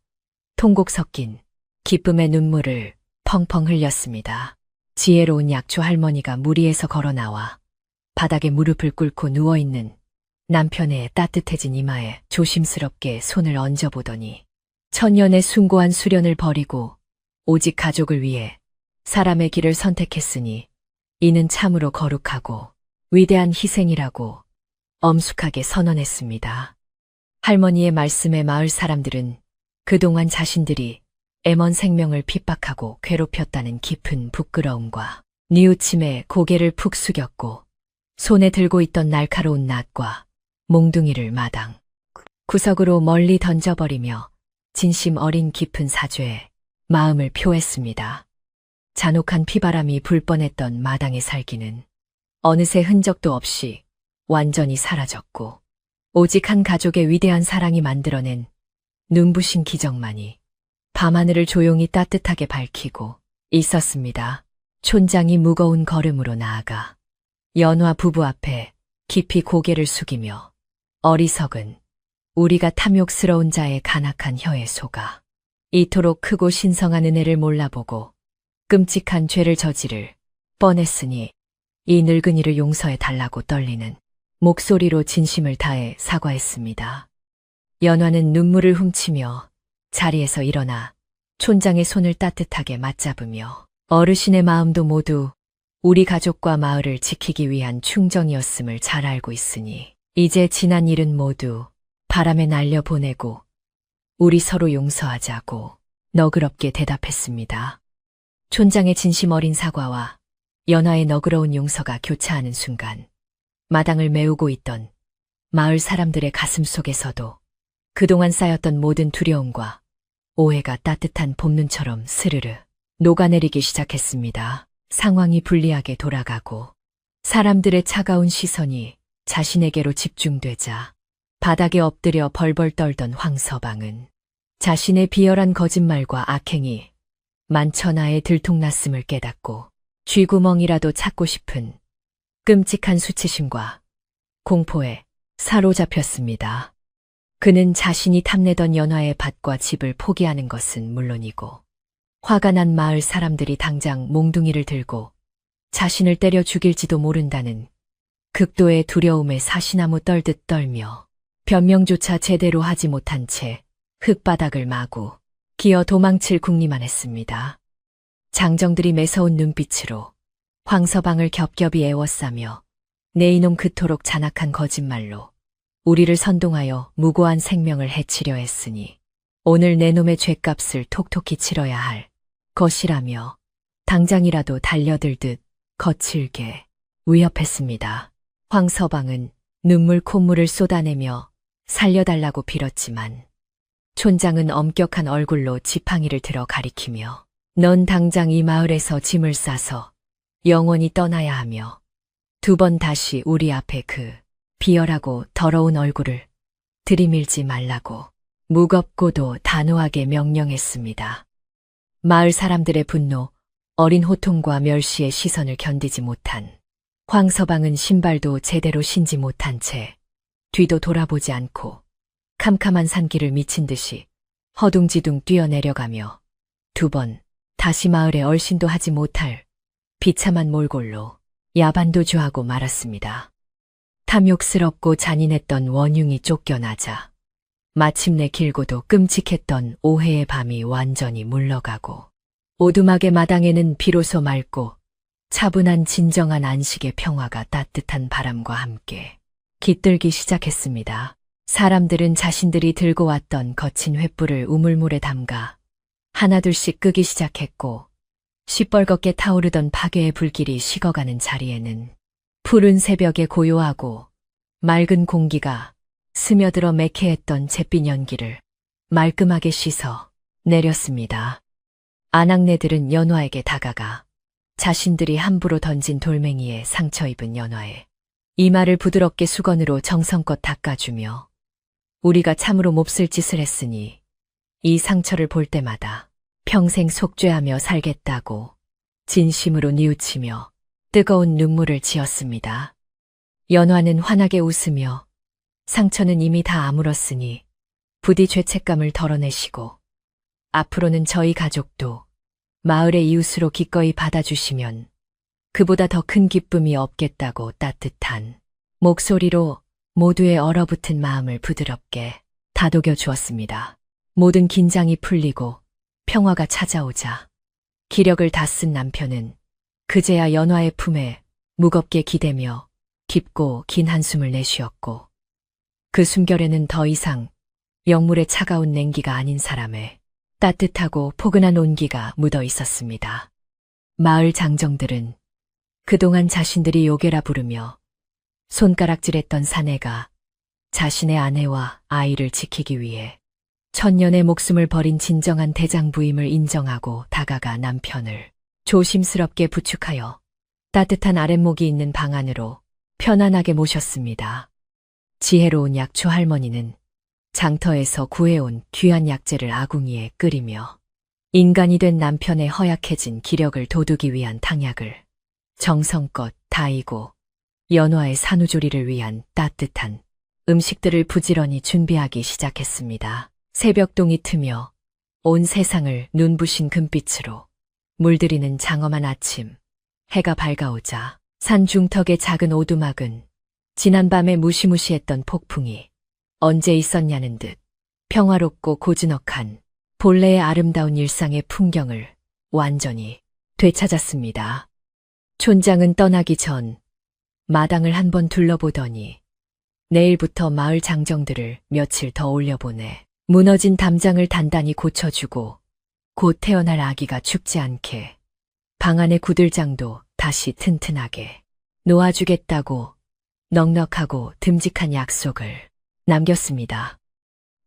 통곡 섞인 기쁨의 눈물을 펑펑 흘렸습니다. 지혜로운 약초 할머니가 무리에서 걸어 나와 바닥에 무릎을 꿇고 누워있는 남편의 따뜻해진 이마에 조심스럽게 손을 얹어보더니 천년의 숭고한 수련을 버리고 오직 가족을 위해 사람의 길을 선택했으니 이는 참으로 거룩하고 위대한 희생이라고 엄숙하게 선언했습니다. 할머니의 말씀에 마을 사람들은 그동안 자신들이 애먼 생명을 핍박하고 괴롭혔다는 깊은 부끄러움과 뉘우침에 고개를 푹 숙였고 손에 들고 있던 날카로운 낫과 몽둥이를 마당 구석으로 멀리 던져버리며 진심 어린 깊은 사죄에 마음을 표했습니다. 잔혹한 피바람이 불 뻔했던 마당의 살기는 어느새 흔적도 없이 완전히 사라졌고 오직 한 가족의 위대한 사랑이 만들어낸 눈부신 기적만이 밤하늘을 조용히 따뜻하게 밝히고 있었습니다. 촌장이 무거운 걸음으로 나아가 연화 부부 앞에 깊이 고개를 숙이며 어리석은 우리가 탐욕스러운 자의 간악한 혀에 속아 이토록 크고 신성한 은혜를 몰라보고 끔찍한 죄를 저지를 뻔했으니 이 늙은이를 용서해 달라고 떨리는 목소리로 진심을 다해 사과했습니다. 연화는 눈물을 훔치며 자리에서 일어나 촌장의 손을 따뜻하게 맞잡으며 어르신의 마음도 모두 우리 가족과 마을을 지키기 위한 충정이었음을 잘 알고 있으니 이제 지난 일은 모두 바람에 날려보내고 우리 서로 용서하자고 너그럽게 대답했습니다. 촌장의 진심 어린 사과와 연화의 너그러운 용서가 교차하는 순간 마당을 메우고 있던 마을 사람들의 가슴 속에서도 그동안 쌓였던 모든 두려움과 오해가 따뜻한 봄눈처럼 스르르 녹아내리기 시작했습니다. 상황이 불리하게 돌아가고 사람들의 차가운 시선이 자신에게로 집중되자 바닥에 엎드려 벌벌 떨던 황서방은 자신의 비열한 거짓말과 악행이 만천하에 들통났음을 깨닫고 쥐구멍이라도 찾고 싶은 끔찍한 수치심과 공포에 사로잡혔습니다. 그는 자신이 탐내던 연화의 밭과 집을 포기하는 것은 물론이고 화가 난 마을 사람들이 당장 몽둥이를 들고 자신을 때려 죽일지도 모른다는 극도의 두려움에 사시나무 떨듯 떨며 변명조차 제대로 하지 못한 채 흙바닥을 마구 기어 도망칠 궁리만 했습니다. 장정들이 매서운 눈빛으로 황서방을 겹겹이 애워싸며 내 이놈 그토록 잔악한 거짓말로 우리를 선동하여 무고한 생명을 해치려 했으니 오늘 내 놈의 죗값을 톡톡히 치러야 할 것이라며 당장이라도 달려들듯 거칠게 위협했습니다. 황서방은 눈물 콧물을 쏟아내며 살려달라고 빌었지만 촌장은 엄격한 얼굴로 지팡이를 들어 가리키며 넌 당장 이 마을에서 짐을 싸서 영원히 떠나야 하며 두 번 다시 우리 앞에 그 비열하고 더러운 얼굴을 들이밀지 말라고 무겁고도 단호하게 명령했습니다. 마을 사람들의 분노, 어린 호통과 멸시의 시선을 견디지 못한 황서방은 신발도 제대로 신지 못한 채 뒤도 돌아보지 않고 캄캄한 산길을 미친 듯이 허둥지둥 뛰어내려가며 두 번 다시 마을에 얼씬도 하지 못할 비참한 몰골로 야반도주하고 말았습니다. 탐욕스럽고 잔인했던 원흉이 쫓겨나자 마침내 길고도 끔찍했던 오해의 밤이 완전히 물러가고 오두막의 마당에는 비로소 맑고 차분한 진정한 안식의 평화가 따뜻한 바람과 함께 깃들기 시작했습니다. 사람들은 자신들이 들고 왔던 거친 횃불을 우물물에 담가 하나둘씩 끄기 시작했고 시뻘겋게 타오르던 파괴의 불길이 식어가는 자리에는 푸른 새벽의 고요하고 맑은 공기가 스며들어 매캐했던 잿빛 연기를 말끔하게 씻어 내렸습니다. 아낙네들은 연화에게 다가가 자신들이 함부로 던진 돌멩이에 상처 입은 연화에 이마를 부드럽게 수건으로 정성껏 닦아주며 우리가 참으로 몹쓸 짓을 했으니 이 상처를 볼 때마다 평생 속죄하며 살겠다고 진심으로 뉘우치며 뜨거운 눈물을 지었습니다. 연화는 환하게 웃으며 상처는 이미 다 아물었으니 부디 죄책감을 덜어내시고 앞으로는 저희 가족도 마을의 이웃으로 기꺼이 받아주시면 그보다 더 큰 기쁨이 없겠다고 따뜻한 목소리로 모두의 얼어붙은 마음을 부드럽게 다독여 주었습니다. 모든 긴장이 풀리고 평화가 찾아오자 기력을 다 쓴 남편은 그제야 연화의 품에 무겁게 기대며 깊고 긴 한숨을 내쉬었고 그 숨결에는 더 이상 영물의 차가운 냉기가 아닌 사람의 따뜻하고 포근한 온기가 묻어 있었습니다. 마을 장정들은 그동안 자신들이 요괴라 부르며 손가락질했던 사내가 자신의 아내와 아이를 지키기 위해 천년의 목숨을 버린 진정한 대장부임을 인정하고 다가가 남편을 조심스럽게 부축하여 따뜻한 아랫목이 있는 방 안으로 편안하게 모셨습니다. 지혜로운 약초 할머니는 장터에서 구해온 귀한 약재를 아궁이에 끓이며 인간이 된 남편의 허약해진 기력을 돋우기 위한 탕약을 정성껏 다이고 연화의 산후조리를 위한 따뜻한 음식들을 부지런히 준비하기 시작했습니다. 새벽동이 트며 온 세상을 눈부신 금빛으로 물들이는 장엄한 아침, 해가 밝아오자 산 중턱의 작은 오두막은 지난밤에 무시무시했던 폭풍이 언제 있었냐는 듯 평화롭고 고즈넉한 본래의 아름다운 일상의 풍경을 완전히 되찾았습니다. 촌장은 떠나기 전 마당을 한번 둘러보더니 내일부터 마을 장정들을 며칠 더 올려보내 무너진 담장을 단단히 고쳐주고 곧 태어날 아기가 죽지 않게 방 안의 구들장도 다시 튼튼하게 놓아주겠다고 넉넉하고 듬직한 약속을 남겼습니다.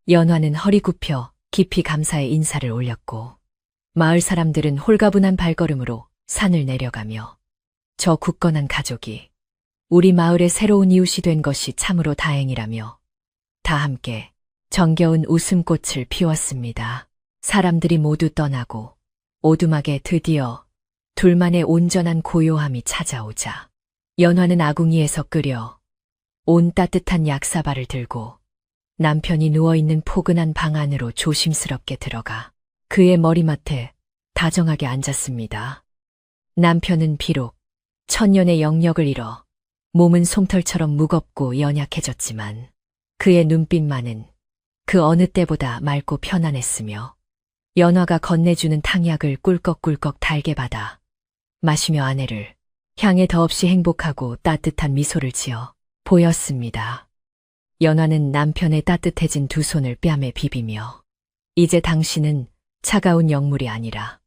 연화는 허리 굽혀 깊이 감사의 인사를 올렸고 마을 사람들은 홀가분한 발걸음으로 산을 내려가며 저 굳건한 가족이 우리 마을의 새로운 이웃이 된 것이 참으로 다행이라며 다 함께 정겨운 웃음꽃을 피웠습니다. 사람들이 모두 떠나고 오두막에 드디어 둘만의 온전한 고요함이 찾아오자 연화는 아궁이에서 끓여 온 따뜻한 약사발을 들고 남편이 누워있는 포근한 방 안으로 조심스럽게 들어가 그의 머리맡에 다정하게 앉았습니다. 남편은 비록 천년의 영력을 잃어 몸은 솜털처럼 무겁고 연약해졌지만 그의 눈빛만은 그 어느 때보다 맑고 편안했으며 연화가 건네주는 탕약을 꿀꺽꿀꺽 달게 받아 마시며 아내를 향해 더없이 행복하고 따뜻한 미소를 지어 보였습니다. 연화는 남편의 따뜻해진 두 손을 뺨에 비비며 이제 당신은 차가운 영물이 아니라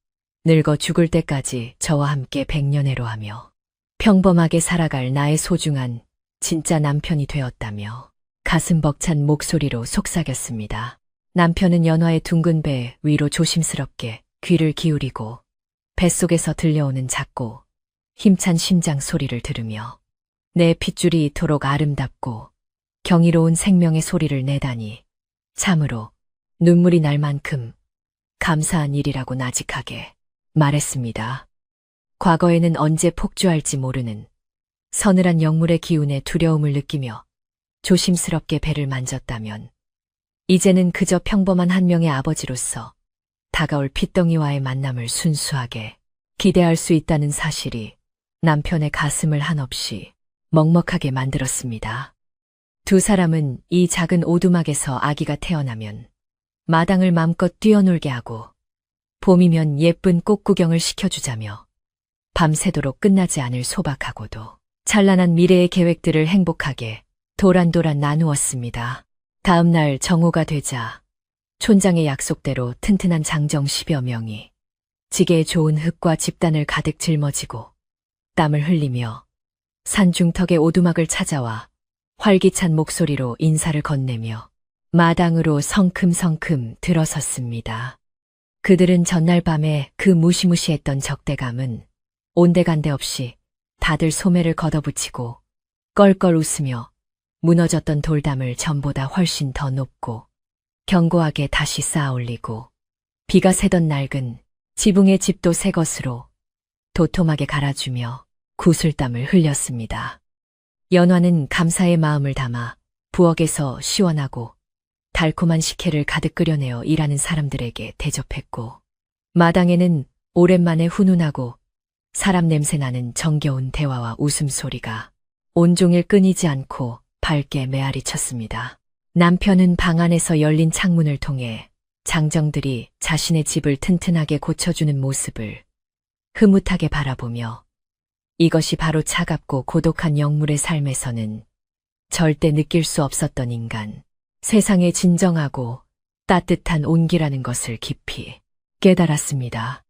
늙어 죽을 때까지 저와 함께 백년해로 하며 평범하게 살아갈 나의 소중한 진짜 남편이 되었다며 가슴 벅찬 목소리로 속삭였습니다. 남편은 연화의 둥근 배 위로 조심스럽게 귀를 기울이고 뱃속에서 들려오는 작고 힘찬 심장 소리를 들으며 내 핏줄이 이토록 아름답고 경이로운 생명의 소리를 내다니 참으로 눈물이 날 만큼 감사한 일이라고 나직하게 말했습니다. 과거에는 언제 폭주할지 모르는 서늘한 영물의 기운에 두려움을 느끼며 조심스럽게 배를 만졌다면 이제는 그저 평범한 한 명의 아버지로서 다가올 핏덩이와의 만남을 순수하게 기대할 수 있다는 사실이 남편의 가슴을 한없이 먹먹하게 만들었습니다. 두 사람은 이 작은 오두막에서 아기가 태어나면 마당을 맘껏 뛰어놀게 하고 봄이면 예쁜 꽃 구경을 시켜주자며 밤새도록 끝나지 않을 소박하고도 찬란한 미래의 계획들을 행복하게 도란도란 나누었습니다. 다음 날 정오가 되자 촌장의 약속대로 튼튼한 장정 10여 명이 지게에 좋은 흙과 집단을 가득 짊어지고 땀을 흘리며 산중턱의 오두막을 찾아와 활기찬 목소리로 인사를 건네며 마당으로 성큼성큼 들어섰습니다. 그들은 전날 밤에 그 무시무시했던 적대감은 온데간데 없이 다들 소매를 걷어붙이고 껄껄 웃으며 무너졌던 돌담을 전보다 훨씬 더 높고 견고하게 다시 쌓아 올리고 비가 새던 낡은 지붕의 집도 새 것으로 도톰하게 갈아주며 구슬땀을 흘렸습니다. 연화는 감사의 마음을 담아 부엌에서 시원하고 달콤한 식혜를 가득 끓여내어 일하는 사람들에게 대접했고 마당에는 오랜만에 훈훈하고 사람 냄새 나는 정겨운 대화와 웃음소리가 온종일 끊이지 않고 밝게 메아리 쳤습니다. 남편은 방 안에서 열린 창문을 통해 장정들이 자신의 집을 튼튼하게 고쳐주는 모습을 흐뭇하게 바라보며 이것이 바로 차갑고 고독한 영물의 삶에서는 절대 느낄 수 없었던 인간, 세상의 진정하고 따뜻한 온기라는 것을 깊이 깨달았습니다.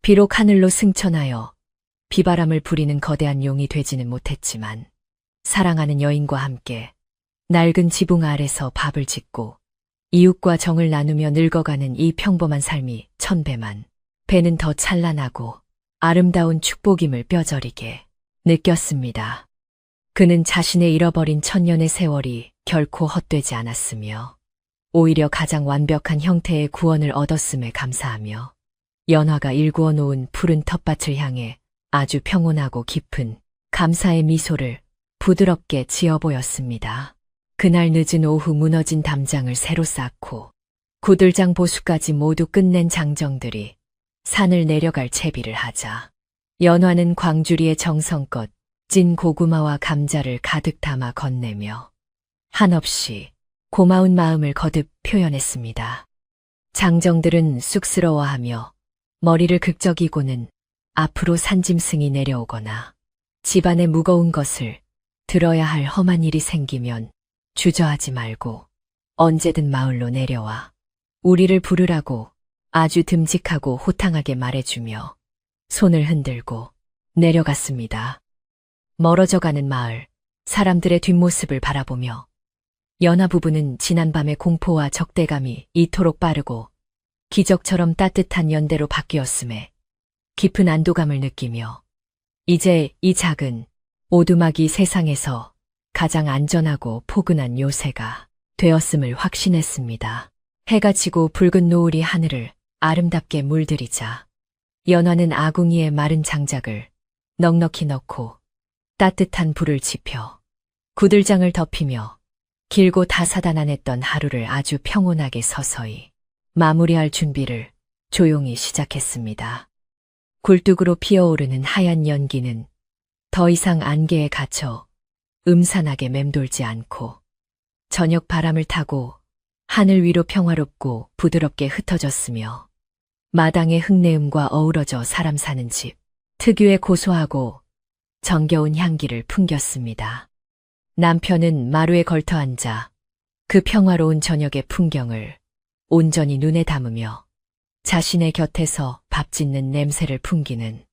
비록 하늘로 승천하여 비바람을 부리는 거대한 용이 되지는 못했지만 사랑하는 여인과 함께 낡은 지붕 아래서 밥을 짓고 이웃과 정을 나누며 늙어가는 이 평범한 삶이 1000배만 배는 더 찬란하고 아름다운 축복임을 뼈저리게 느꼈습니다. 그는 자신의 잃어버린 천년의 세월이 결코 헛되지 않았으며 오히려 가장 완벽한 형태의 구원을 얻었음에 감사하며 연화가 일구어 놓은 푸른 텃밭을 향해 아주 평온하고 깊은 감사의 미소를 부드럽게 지어 보였습니다. 그날 늦은 오후 무너진 담장을 새로 쌓고 구들장 보수까지 모두 끝낸 장정들이 산을 내려갈 채비를 하자 연화는 광주리에 정성껏 찐 고구마와 감자를 가득 담아 건네며 한없이 고마운 마음을 거듭 표현했습니다. 장정들은 쑥스러워하며 머리를 극적이고는 앞으로 산짐승이 내려오거나 집안에 무거운 것을 들어야 할 험한 일이 생기면 주저하지 말고 언제든 마을로 내려와 우리를 부르라고 아주 듬직하고 호탕하게 말해주며 손을 흔들고 내려갔습니다. 멀어져가는 마을, 사람들의 뒷모습을 바라보며 연하 부부는 지난밤의 공포와 적대감이 이토록 빠르고 기적처럼 따뜻한 연대로 바뀌었음에 깊은 안도감을 느끼며 이제 이 작은 오두막이 세상에서 가장 안전하고 포근한 요새가 되었음을 확신했습니다. 해가 지고 붉은 노을이 하늘을 아름답게 물들이자 연화는 아궁이에 마른 장작을 넉넉히 넣고 따뜻한 불을 지펴 구들장을 덮이며 길고 다사다난했던 하루를 아주 평온하게 서서히 마무리할 준비를 조용히 시작했습니다. 굴뚝으로 피어오르는 하얀 연기는 더 이상 안개에 갇혀 음산하게 맴돌지 않고 저녁 바람을 타고 하늘 위로 평화롭고 부드럽게 흩어졌으며 마당의 흙내음과 어우러져 사람 사는 집 특유의 고소하고 정겨운 향기를 풍겼습니다. 남편은 마루에 걸터 앉아 그 평화로운 저녁의 풍경을 온전히 눈에 담으며 자신의 곁에서 밥 짓는 냄새를 풍기는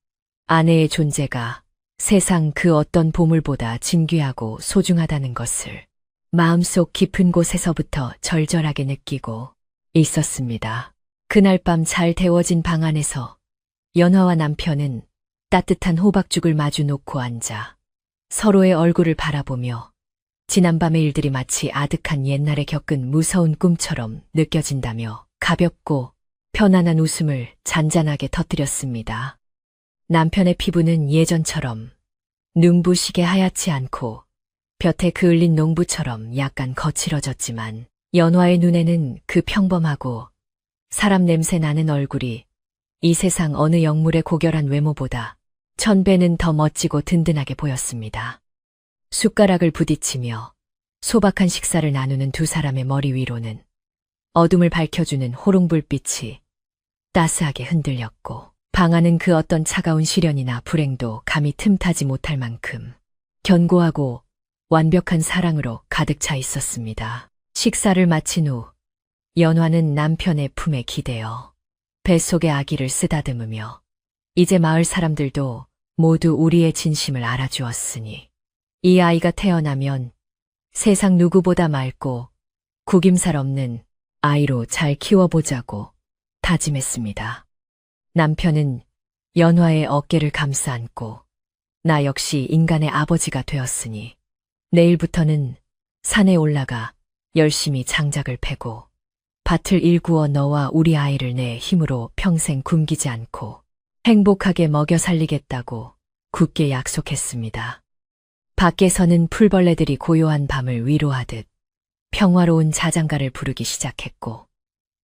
아내의 존재가 세상 그 어떤 보물보다 진귀하고 소중하다는 것을 마음속 깊은 곳에서부터 절절하게 느끼고 있었습니다. 그날 밤 잘 데워진 방 안에서 연화와 남편은 따뜻한 호박죽을 마주 놓고 앉아 서로의 얼굴을 바라보며 지난밤의 일들이 마치 아득한 옛날에 겪은 무서운 꿈처럼 느껴진다며 가볍고 편안한 웃음을 잔잔하게 터뜨렸습니다. 남편의 피부는 예전처럼 눈부시게 하얗지 않고 볕에 그을린 농부처럼 약간 거칠어졌지만 연화의 눈에는 그 평범하고 사람 냄새 나는 얼굴이 이 세상 어느 영물의 고결한 외모보다 1000배는 더 멋지고 든든하게 보였습니다. 숟가락을 부딪히며 소박한 식사를 나누는 두 사람의 머리 위로는 어둠을 밝혀주는 호롱불빛이 따스하게 흔들렸고 방 안은 그 어떤 차가운 시련이나 불행도 감히 틈타지 못할 만큼 견고하고 완벽한 사랑으로 가득 차 있었습니다. 식사를 마친 후 연화는 남편의 품에 기대어 뱃속의 아기를 쓰다듬으며 이제 마을 사람들도 모두 우리의 진심을 알아주었으니 이 아이가 태어나면 세상 누구보다 맑고 구김살 없는 아이로 잘 키워보자고 다짐했습니다. 남편은 연화의 어깨를 감싸 안고 나 역시 인간의 아버지가 되었으니 내일부터는 산에 올라가 열심히 장작을 패고 밭을 일구어 너와 우리 아이를 내 힘으로 평생 굶기지 않고 행복하게 먹여 살리겠다고 굳게 약속했습니다. 밖에서는 풀벌레들이 고요한 밤을 위로하듯 평화로운 자장가를 부르기 시작했고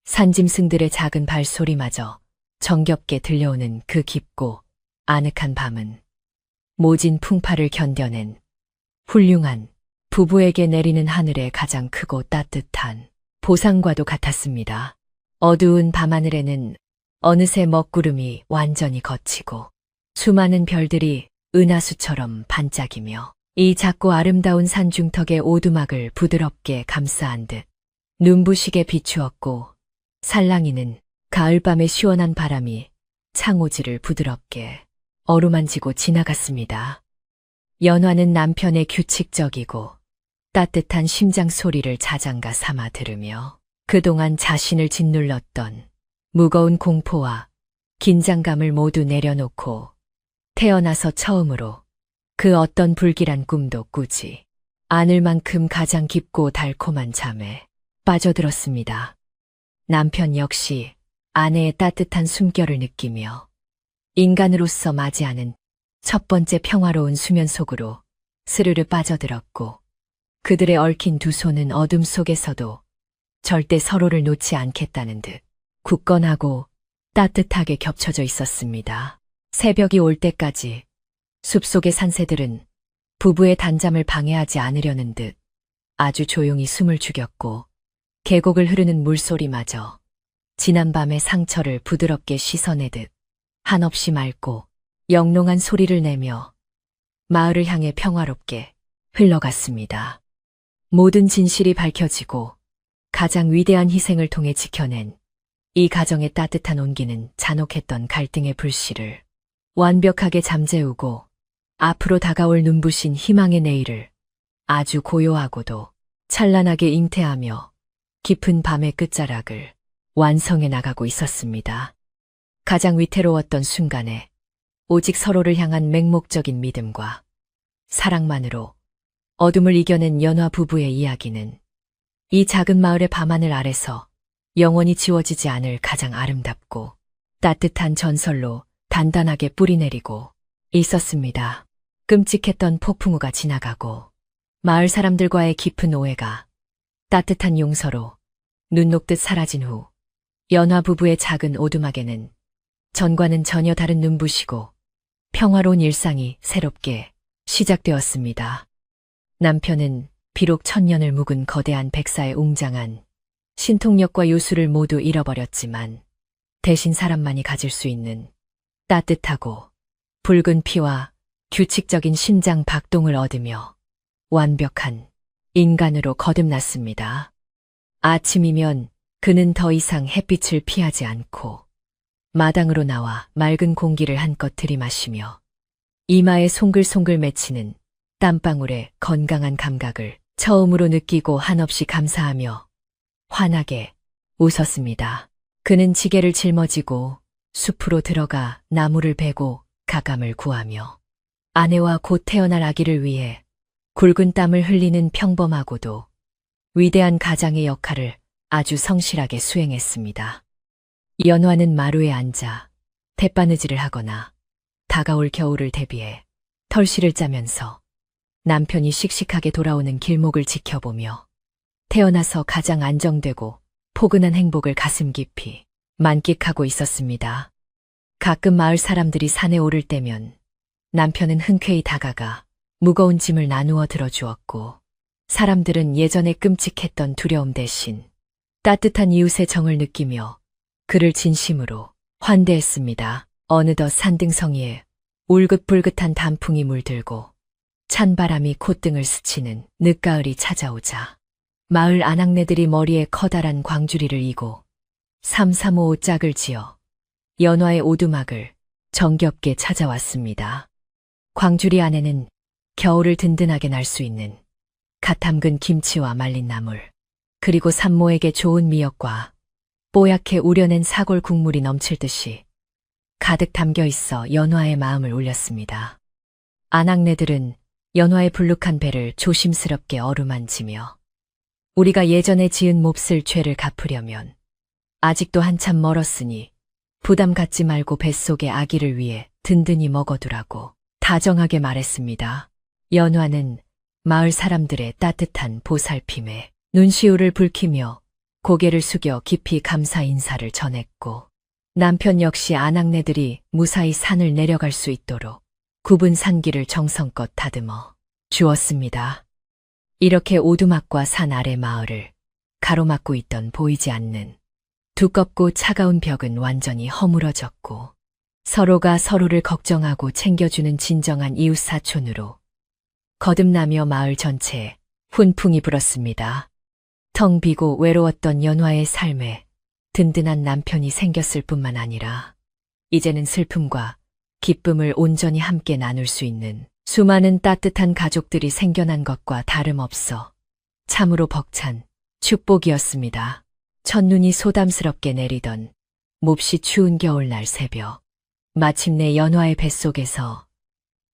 산짐승들의 작은 발소리마저 정겹게 들려오는 그 깊고 아늑한 밤은 모진 풍파를 견뎌낸 훌륭한 부부에게 내리는 하늘의 가장 크고 따뜻한 보상과도 같았습니다. 어두운 밤하늘에는 어느새 먹구름이 완전히 걷히고 수많은 별들이 은하수처럼 반짝이며 이 작고 아름다운 산중턱의 오두막을 부드럽게 감싸한 듯 눈부시게 비추었고 살랑이는 가을밤의 시원한 바람이 창호지를 부드럽게 어루만지고 지나갔습니다. 연화는 남편의 규칙적이고 따뜻한 심장 소리를 자장가 삼아 들으며 그동안 자신을 짓눌렀던 무거운 공포와 긴장감을 모두 내려놓고 태어나서 처음으로 그 어떤 불길한 꿈도 꾸지 않을 만큼 가장 깊고 달콤한 잠에 빠져들었습니다. 남편 역시 아내의 따뜻한 숨결을 느끼며 인간으로서 맞이하는 첫 번째 평화로운 수면 속으로 스르르 빠져들었고 그들의 얽힌 두 손은 어둠 속에서도 절대 서로를 놓지 않겠다는 듯 굳건하고 따뜻하게 겹쳐져 있었습니다. 새벽이 올 때까지 숲속의 산새들은 부부의 단잠을 방해하지 않으려는 듯 아주 조용히 숨을 죽였고 계곡을 흐르는 물소리마저 지난밤의 상처를 부드럽게 씻어내듯 한없이 맑고 영롱한 소리를 내며 마을을 향해 평화롭게 흘러갔습니다. 모든 진실이 밝혀지고 가장 위대한 희생을 통해 지켜낸 이 가정의 따뜻한 온기는 잔혹했던 갈등의 불씨를 완벽하게 잠재우고 앞으로 다가올 눈부신 희망의 내일을 아주 고요하고도 찬란하게 잉태하며 깊은 밤의 끝자락을 완성해 나가고 있었습니다. 가장 위태로웠던 순간에 오직 서로를 향한 맹목적인 믿음과 사랑만으로 어둠을 이겨낸 연화 부부의 이야기는 이 작은 마을의 밤하늘 아래서 영원히 지워지지 않을 가장 아름답고 따뜻한 전설로 단단하게 뿌리내리고 있었습니다. 끔찍했던 폭풍우가 지나가고 마을 사람들과의 깊은 오해가 따뜻한 용서로 눈 녹듯 사라진 후 연화 부부의 작은 오두막에는 전과는 전혀 다른 눈부시고 평화로운 일상이 새롭게 시작되었습니다. 남편은 비록 천년을 묵은 거대한 백사에 웅장한 신통력과 요술을 모두 잃어버렸지만 대신 사람만이 가질 수 있는 따뜻하고 붉은 피와 규칙적인 심장 박동을 얻으며 완벽한 인간으로 거듭났습니다. 아침이면 그는 더 이상 햇빛을 피하지 않고 마당으로 나와 맑은 공기를 한껏 들이마시며 이마에 송글송글 맺히는 땀방울의 건강한 감각을 처음으로 느끼고 한없이 감사하며 환하게 웃었습니다. 그는 지게를 짊어지고 숲으로 들어가 나무를 베고 가감을 구하며 아내와 곧 태어날 아기를 위해 굵은 땀을 흘리는 평범하고도 위대한 가장의 역할을 아주 성실하게 수행했습니다. 연화는 마루에 앉아 대바느질을 하거나 다가올 겨울을 대비해 털실을 짜면서 남편이 씩씩하게 돌아오는 길목을 지켜보며 태어나서 가장 안정되고 포근한 행복을 가슴 깊이 만끽하고 있었습니다. 가끔 마을 사람들이 산에 오를 때면 남편은 흔쾌히 다가가 무거운 짐을 나누어 들어주었고 사람들은 예전에 끔찍했던 두려움 대신 따뜻한 이웃의 정을 느끼며 그를 진심으로 환대했습니다. 어느덧 산등성이에 울긋불긋한 단풍이 물들고 찬바람이 콧등을 스치는 늦가을이 찾아오자 마을 아낙네들이 머리에 커다란 광주리를 이고 335 짝을 지어 연화의 오두막을 정겹게 찾아왔습니다. 광주리 안에는 겨울을 든든하게 날 수 있는 갓 담근 김치와 말린 나물, 그리고 산모에게 좋은 미역과 뽀얗게 우려낸 사골 국물이 넘칠 듯이 가득 담겨 있어 연화의 마음을 울렸습니다. 아낙네들은 연화의 불룩한 배를 조심스럽게 어루만지며 우리가 예전에 지은 몹쓸 죄를 갚으려면 아직도 한참 멀었으니 부담 갖지 말고 뱃속의 아기를 위해 든든히 먹어두라고 다정하게 말했습니다. 연화는 마을 사람들의 따뜻한 보살핌에 눈시울을 붉히며 고개를 숙여 깊이 감사 인사를 전했고 남편 역시 아낙네들이 무사히 산을 내려갈 수 있도록 굽은 산길을 정성껏 다듬어 주었습니다. 이렇게 오두막과 산 아래 마을을 가로막고 있던 보이지 않는 두껍고 차가운 벽은 완전히 허물어졌고 서로가 서로를 걱정하고 챙겨주는 진정한 이웃사촌으로 거듭나며 마을 전체에 훈풍이 불었습니다. 텅 비고 외로웠던 연화의 삶에 든든한 남편이 생겼을 뿐만 아니라 이제는 슬픔과 기쁨을 온전히 함께 나눌 수 있는 수많은 따뜻한 가족들이 생겨난 것과 다름없어 참으로 벅찬 축복이었습니다. 첫눈이 소담스럽게 내리던 몹시 추운 겨울날 새벽, 마침내 연화의 뱃속에서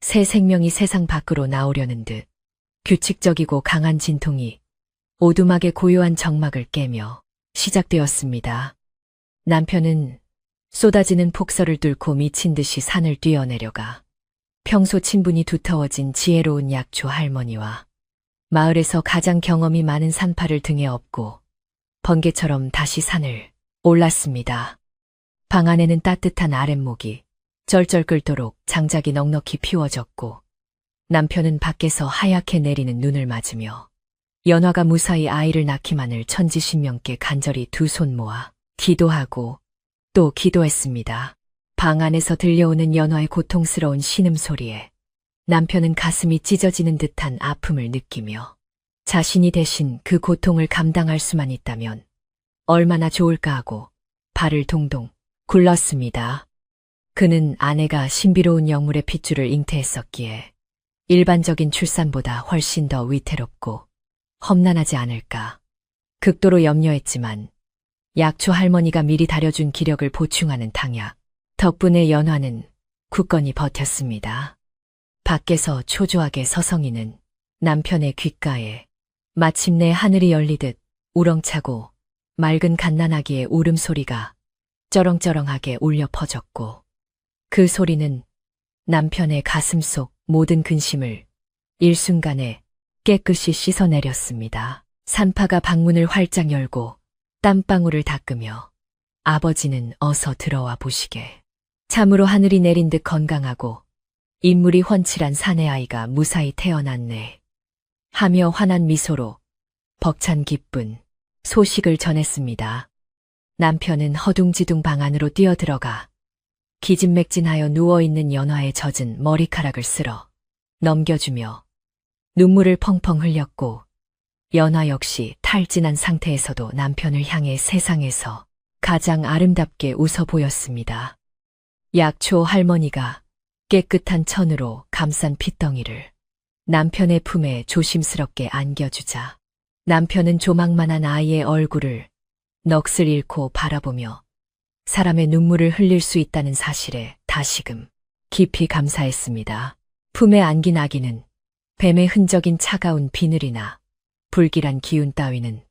새 생명이 세상 밖으로 나오려는 듯 규칙적이고 강한 진통이 오두막의 고요한 정막을 깨며 시작되었습니다. 남편은 쏟아지는 폭설을 뚫고 미친 듯이 산을 뛰어내려가 평소 친분이 두터워진 지혜로운 약초 할머니와 마을에서 가장 경험이 많은 산파를 등에 업고 번개처럼 다시 산을 올랐습니다. 방 안에는 따뜻한 아랫목이 쩔쩔 끓도록 장작이 넉넉히 피워졌고 남편은 밖에서 하얗게 내리는 눈을 맞으며 연화가 무사히 아이를 낳기만을 천지신명께 간절히 두 손 모아 기도하고 또 기도했습니다. 방 안에서 들려오는 연화의 고통스러운 신음소리에 남편은 가슴이 찢어지는 듯한 아픔을 느끼며 자신이 대신 그 고통을 감당할 수만 있다면 얼마나 좋을까 하고 발을 동동 굴렀습니다. 그는 아내가 신비로운 영물의 핏줄을 잉태했었기에 일반적인 출산보다 훨씬 더 위태롭고 험난하지 않을까 극도로 염려했지만 약초 할머니가 미리 다려준 기력을 보충하는 당약 덕분에 연화는 굳건히 버텼습니다. 밖에서 초조하게 서성이는 남편의 귓가에 마침내 하늘이 열리듯 우렁차고 맑은 갓난아기의 울음소리가 쩌렁쩌렁하게 울려 퍼졌고 그 소리는 남편의 가슴속 모든 근심을 일순간에 깨끗이 씻어내렸습니다. 산파가 방문을 활짝 열고 땀방울을 닦으며 아버지는 어서 들어와 보시게. 참으로 하늘이 내린 듯 건강하고 인물이 훤칠한 사내 아이가 무사히 태어났네. 하며 환한 미소로 벅찬 기쁜 소식을 전했습니다. 남편은 허둥지둥 방 안으로 뛰어들어가 기진맥진하여 누워있는 연화의 젖은 머리카락을 쓸어 넘겨주며 눈물을 펑펑 흘렸고 연화 역시 탈진한 상태에서도 남편을 향해 세상에서 가장 아름답게 웃어 보였습니다. 약초 할머니가 깨끗한 천으로 감싼 핏덩이를 남편의 품에 조심스럽게 안겨주자 남편은 조망만한 아이의 얼굴을 넋을 잃고 바라보며 사람의 눈물을 흘릴 수 있다는 사실에 다시금 깊이 감사했습니다. 품에 안긴 아기는 뱀의 흔적인 차가운 비늘이나 불길한 기운 따위는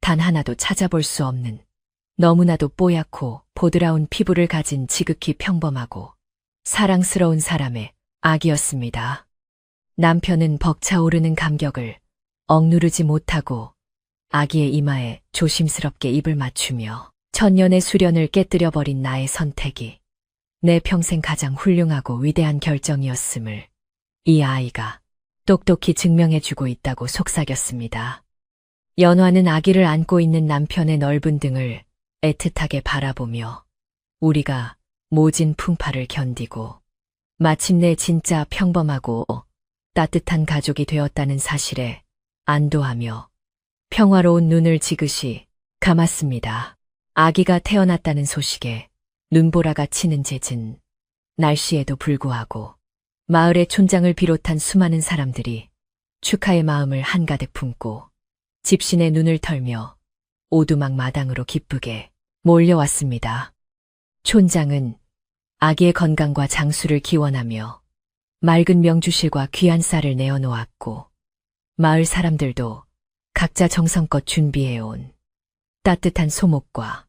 단 하나도 찾아볼 수 없는 너무나도 뽀얗고 보드라운 피부를 가진 지극히 평범하고 사랑스러운 사람의 아기였습니다. 남편은 벅차오르는 감격을 억누르지 못하고 아기의 이마에 조심스럽게 입을 맞추며 천년의 수련을 깨뜨려버린 나의 선택이 내 평생 가장 훌륭하고 위대한 결정이었음을 이 아이가 똑똑히 증명해주고 있다고 속삭였습니다. 연화는 아기를 안고 있는 남편의 넓은 등을 애틋하게 바라보며 우리가 모진 풍파를 견디고 마침내 진짜 평범하고 따뜻한 가족이 되었다는 사실에 안도하며 평화로운 눈을 지그시 감았습니다. 아기가 태어났다는 소식에 눈보라가 치는 잦은 날씨에도 불구하고 마을의 촌장을 비롯한 수많은 사람들이 축하의 마음을 한가득 품고 집신의 눈을 털며 오두막 마당으로 기쁘게 몰려왔습니다. 촌장은 아기의 건강과 장수를 기원하며 맑은 명주실과 귀한 쌀을 내어놓았고 마을 사람들도 각자 정성껏 준비해온 따뜻한 소목과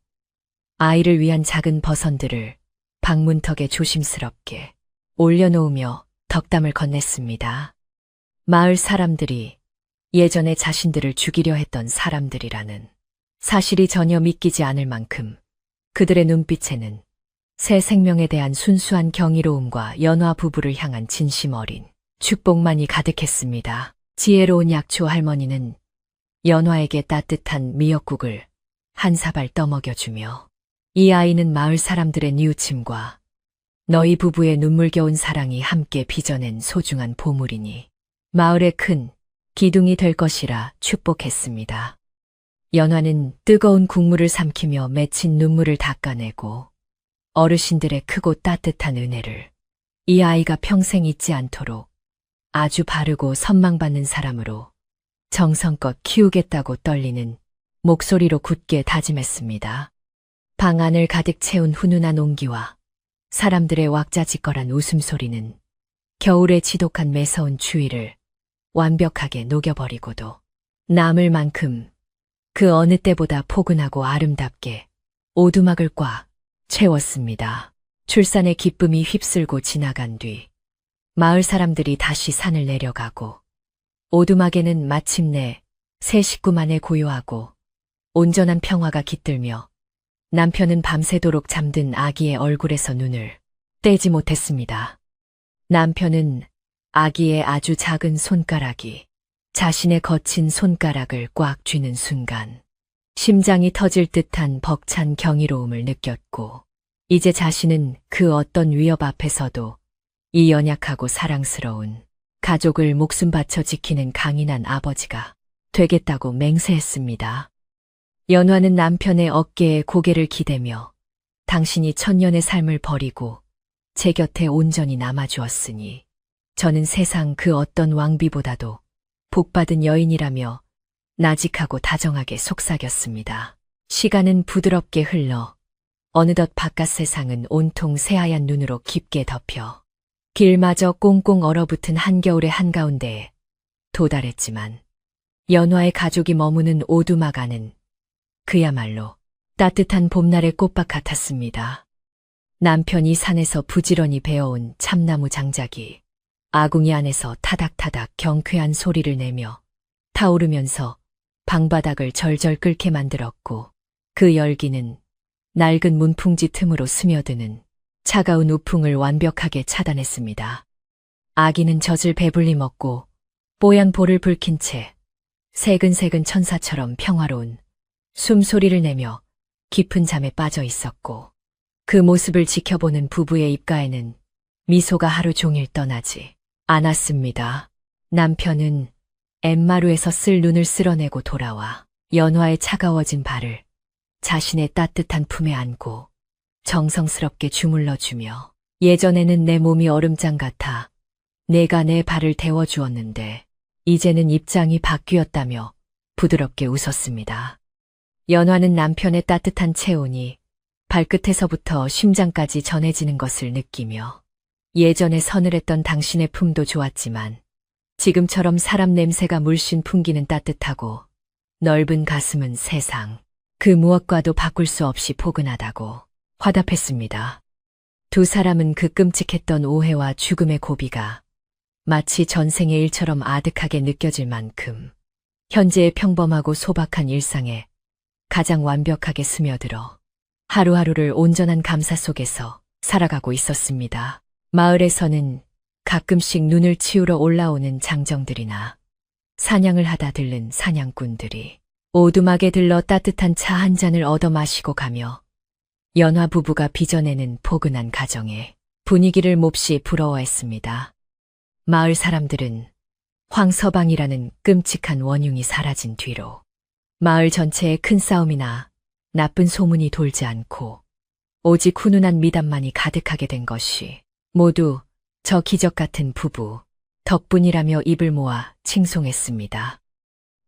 아이를 위한 작은 버선들을 방문턱에 조심스럽게 올려놓으며 덕담을 건넸습니다. 마을 사람들이 예전에 자신들을 죽이려 했던 사람들이라는 사실이 전혀 믿기지 않을 만큼 그들의 눈빛에는 새 생명에 대한 순수한 경이로움과 연화 부부를 향한 진심 어린 축복만이 가득했습니다. 지혜로운 약초 할머니는 연화에게 따뜻한 미역국을 한 사발 떠먹여주며 이 아이는 마을 사람들의 뉘우침과 너희 부부의 눈물겨운 사랑이 함께 빚어낸 소중한 보물이니 마을의 큰 기둥이 될 것이라 축복했습니다. 연화는 뜨거운 국물을 삼키며 맺힌 눈물을 닦아내고 어르신들의 크고 따뜻한 은혜를 이 아이가 평생 잊지 않도록 아주 바르고 선망받는 사람으로 정성껏 키우겠다고 떨리는 목소리로 굳게 다짐했습니다. 방 안을 가득 채운 훈훈한 온기와 사람들의 왁자지껄한 웃음소리는 겨울의 지독한 매서운 추위를 완벽하게 녹여버리고도 남을 만큼 그 어느 때보다 포근하고 아름답게 오두막을 꽉 채웠습니다. 출산의 기쁨이 휩쓸고 지나간 뒤 마을 사람들이 다시 산을 내려가고 오두막에는 마침내 새 식구만의 고요하고 온전한 평화가 깃들며 남편은 밤새도록 잠든 아기의 얼굴에서 눈을 떼지 못했습니다. 남편은 아기의 아주 작은 손가락이 자신의 거친 손가락을 꽉 쥐는 순간 심장이 터질 듯한 벅찬 경이로움을 느꼈고 이제 자신은 그 어떤 위협 앞에서도 이 연약하고 사랑스러운 가족을 목숨 바쳐 지키는 강인한 아버지가 되겠다고 맹세했습니다. 연화는 남편의 어깨에 고개를 기대며 당신이 천년의 삶을 버리고 제 곁에 온전히 남아주었으니 저는 세상 그 어떤 왕비보다도 복받은 여인이라며 나직하고 다정하게 속삭였습니다. 시간은 부드럽게 흘러 어느덧 바깥 세상은 온통 새하얀 눈으로 깊게 덮여 길마저 꽁꽁 얼어붙은 한겨울의 한가운데에 도달했지만 연화의 가족이 머무는 오두막 안은 그야말로 따뜻한 봄날의 꽃밭 같았습니다. 남편이 산에서 부지런히 베어온 참나무 장작이 아궁이 안에서 타닥타닥 경쾌한 소리를 내며 타오르면서 방바닥을 절절 끓게 만들었고 그 열기는 낡은 문풍지 틈으로 스며드는 차가운 우풍을 완벽하게 차단했습니다. 아기는 젖을 배불리 먹고 뽀얀 볼을 붉힌 채 새근새근 천사처럼 평화로운 숨소리를 내며 깊은 잠에 빠져 있었고 그 모습을 지켜보는 부부의 입가에는 미소가 하루 종일 떠나지 않았습니다. 남편은 엠마루에서 쓸 눈을 쓸어내고 돌아와 연화의 차가워진 발을 자신의 따뜻한 품에 안고 정성스럽게 주물러주며 예전에는 내 몸이 얼음장 같아 내가 내 발을 데워주었는데 이제는 입장이 바뀌었다며 부드럽게 웃었습니다. 연화는 남편의 따뜻한 체온이 발끝에서부터 심장까지 전해지는 것을 느끼며 예전에 서늘했던 당신의 품도 좋았지만 지금처럼 사람 냄새가 물씬 풍기는 따뜻하고 넓은 가슴은 세상 그 무엇과도 바꿀 수 없이 포근하다고 화답했습니다. 두 사람은 그 끔찍했던 오해와 죽음의 고비가 마치 전생의 일처럼 아득하게 느껴질 만큼 현재의 평범하고 소박한 일상에 가장 완벽하게 스며들어 하루하루를 온전한 감사 속에서 살아가고 있었습니다. 마을에서는 가끔씩 눈을 치우러 올라오는 장정들이나 사냥을 하다 들른 사냥꾼들이 오두막에 들러 따뜻한 차 한 잔을 얻어 마시고 가며 연화 부부가 빚어내는 포근한 가정의 분위기를 몹시 부러워했습니다. 마을 사람들은 황서방이라는 끔찍한 원흉이 사라진 뒤로 마을 전체에 큰 싸움이나 나쁜 소문이 돌지 않고 오직 훈훈한 미담만이 가득하게 된 것이 모두 저 기적 같은 부부 덕분이라며 입을 모아 칭송했습니다.